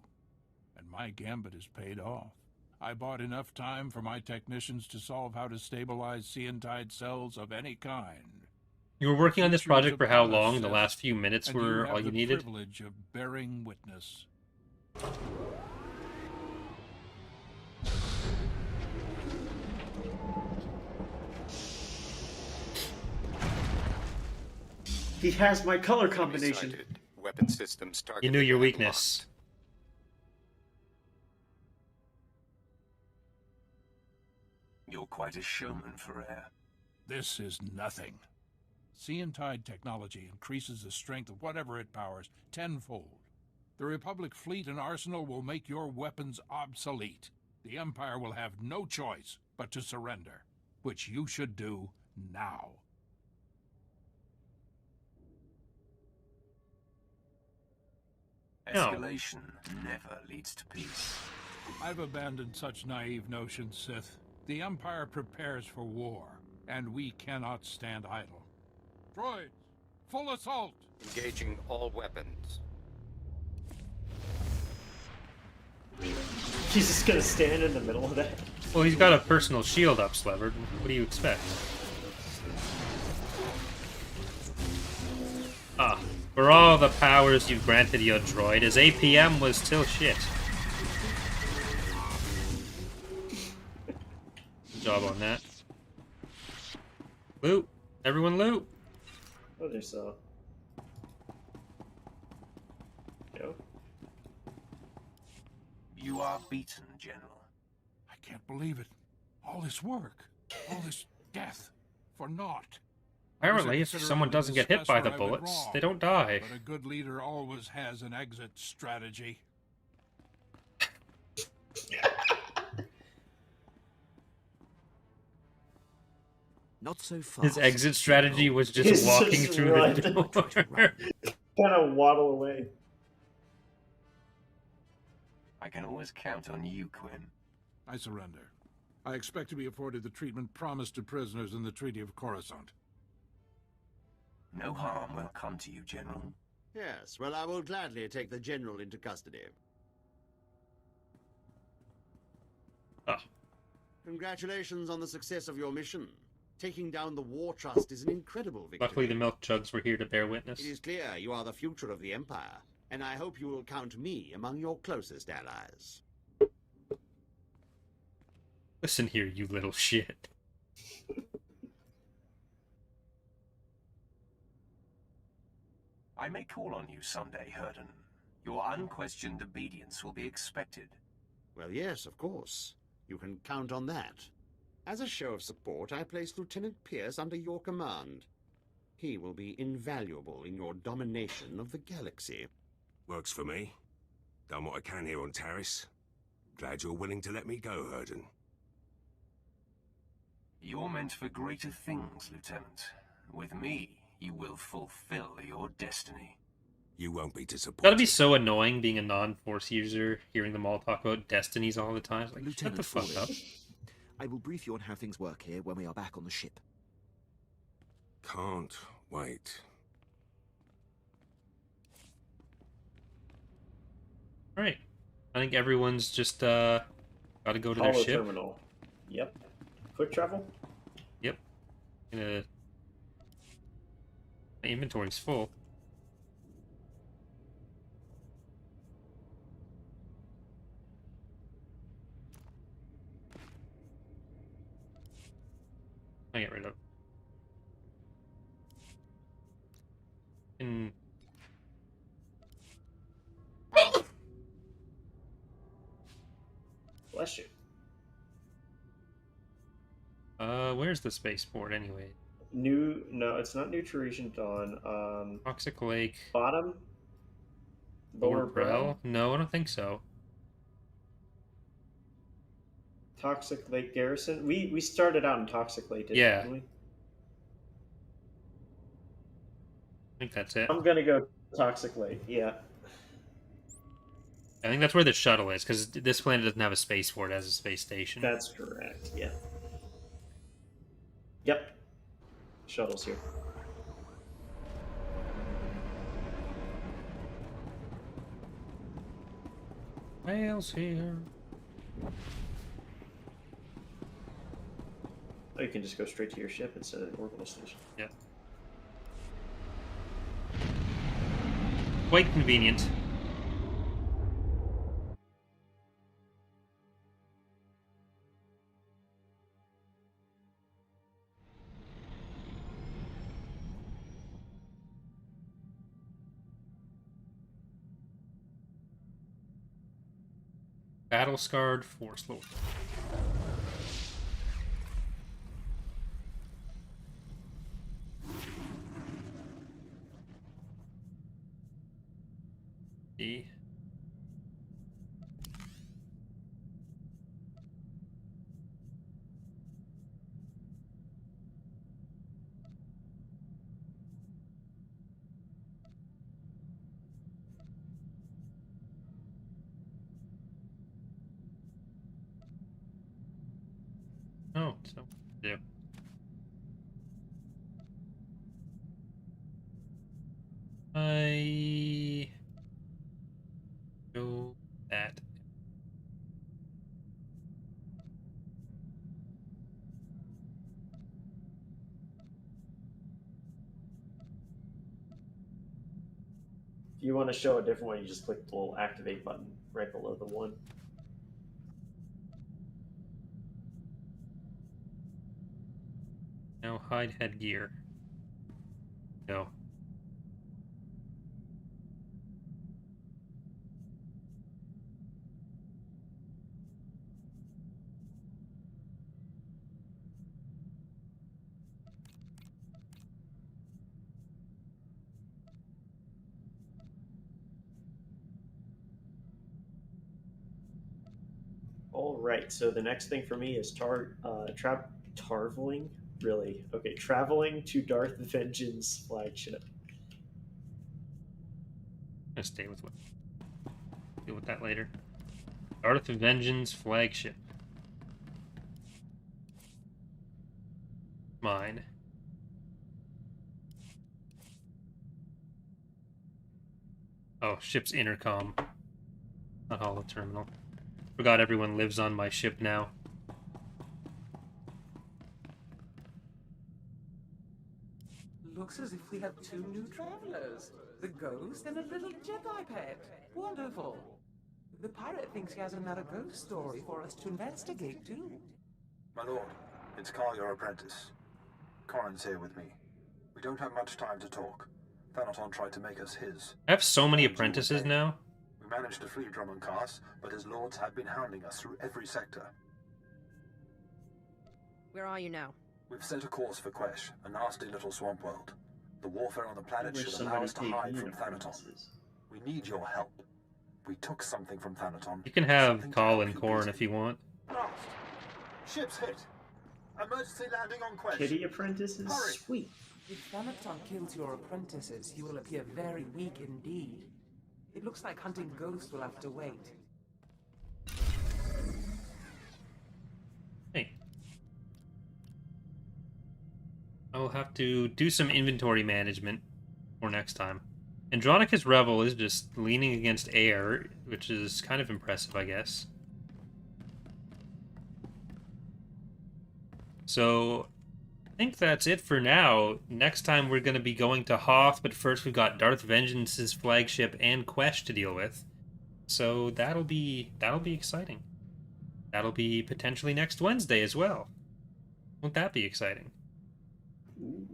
And my gambit has paid off. I bought enough time for my technicians to solve how to stabilize Seantide cells of any kind. You were working on this project for how long? The last few minutes were all you needed? And you have the privilege of bearing witness. He has my color combination. Weapon systems You knew your weakness. You're quite a showman, Ferrer. This is nothing. Sea and Tide technology increases the strength of whatever it powers tenfold. The Republic fleet and arsenal will make your weapons obsolete. The Empire will have no choice but to surrender, which you should do now. Escalation never leads to peace. I've abandoned such naive notions, Sith. The Empire prepares for war, and we cannot stand idle. Droids, full assault! Engaging all weapons. He's just gonna stand in the middle of that. Well, he's got a personal shield up, Slevered. What do you expect? Ah, for all the powers you've granted your droid, his APM was still shit. Good job on that. Loot! Everyone loot! Oh, there's a... No? You are beaten, General. I can't believe it. All this work, all this death, for naught. Apparently, if someone doesn't get hit by the bullets, they don't die. But a good leader always has an exit strategy. Not so fast. His exit strategy was just walking through the door. Kind of waddle away. I can always count on you, Quinn. I surrender. I expect to be afforded the treatment promised to prisoners in the Treaty of Coruscant. No harm will come to you, General. Yes, well, I will gladly take the General into custody. Ah. Congratulations on the success of your mission. Taking down the War Trust is an incredible victory. Luckily, the milk jugs were here to bear witness. It is clear you are the future of the Empire, and I hope you will count me among your closest allies. Listen here, you little shit. I may call on you someday, Herden. Your unquestioned obedience will be expected. Well, yes, of course. You can count on that. As a show of support, I place Lieutenant Pierce under your command. He will be invaluable in your domination of the galaxy. Works for me. Done what I can here on Taris. Glad you're willing to let me go, Herden. You're meant for greater things, Lieutenant. With me, you will fulfill your destiny. You won't be disappointed. That'd be so annoying being a non-Force user, hearing them all talk about destinies all the time. Like, shut the fuck up. I will brief you on how things work here when we are back on the ship. Can't wait. Right. I think everyone's just got to go to their ship. Terminal. Yep. Quick travel? Yep. My inventory's full. I get rid of. Bless you. Where's the spaceport anyway? No, it's not New Teresian Dawn. Toxic Lake. Bottom? Lower Brell? No, I don't think so. Toxic Lake Garrison? We started out in Toxic Lake, didn't we? I think that's it. I'm gonna go Toxic Lake, yeah. I think that's where the shuttle is, because this planet doesn't have a spaceport as a space station. That's correct, yeah. Yep. Shuttle's here. Mail's here. Oh, you can just go straight to your ship instead of the orbital station. Yep. Quite convenient. Battle-scarred Force Lord. see. Oh, so yeah. I go that. If you want to show a different one, you just click the little activate button right below the one. Now hide headgear. No. All right, so the next thing for me is traveling. Really? Okay, traveling to Darth Vengeance flagship. I'll stay with what. Deal with that later. Darth Vengeance flagship. Mine. Oh, ship's intercom. Not holo terminal. Forgot everyone lives on my ship now. Looks as if we have two new travelers. The ghost and a little Jedi pet. Wonderful. The pirate thinks he has another ghost story for us to investigate, too. My lord, it's Carl, your apprentice. Corin's here with me. We don't have much time to talk. Thanaton tried to make us his. I have so many apprentices now. We managed to flee Drummondcast, but his lords have been hounding us through every sector. Where are you now? We've set a course for Quesh, a nasty little swamp world. The warfare on the planet Wish should somebody allow us to paid hide me from in Thanaton. apprentices. We need your help. We took something from Thanaton. You can have Colin Corn if you want. Blast! Ship's hit! Emergency landing on Quesh! Kitty apprentices? Hurry! Sweet. If Thanaton kills your apprentices, he will appear very weak indeed. It looks like hunting ghosts will have to wait. Hey. I'll have to do some inventory management for next time. Andronicus Revel is just leaning against air, which is kind of impressive, I guess. So, I think that's it for now. Next time we're going to be going to Hoth, but first we've got Darth Vengeance's flagship and Quesh to deal with. So that'll be exciting. That'll be potentially next Wednesday as well. Won't that be exciting? Ooh.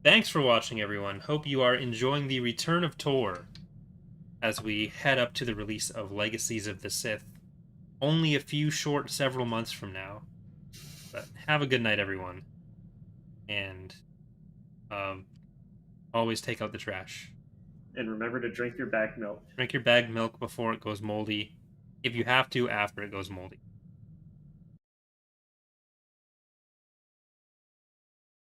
Thanks for watching, everyone. Hope you are enjoying the return of Tor as we head up to the release of Legacies of the Sith. Only a few short several months from now. But have a good night, everyone. And always take out the trash. And remember to drink your bagged milk. Drink your bagged milk before it goes moldy. If you have to, after it goes moldy.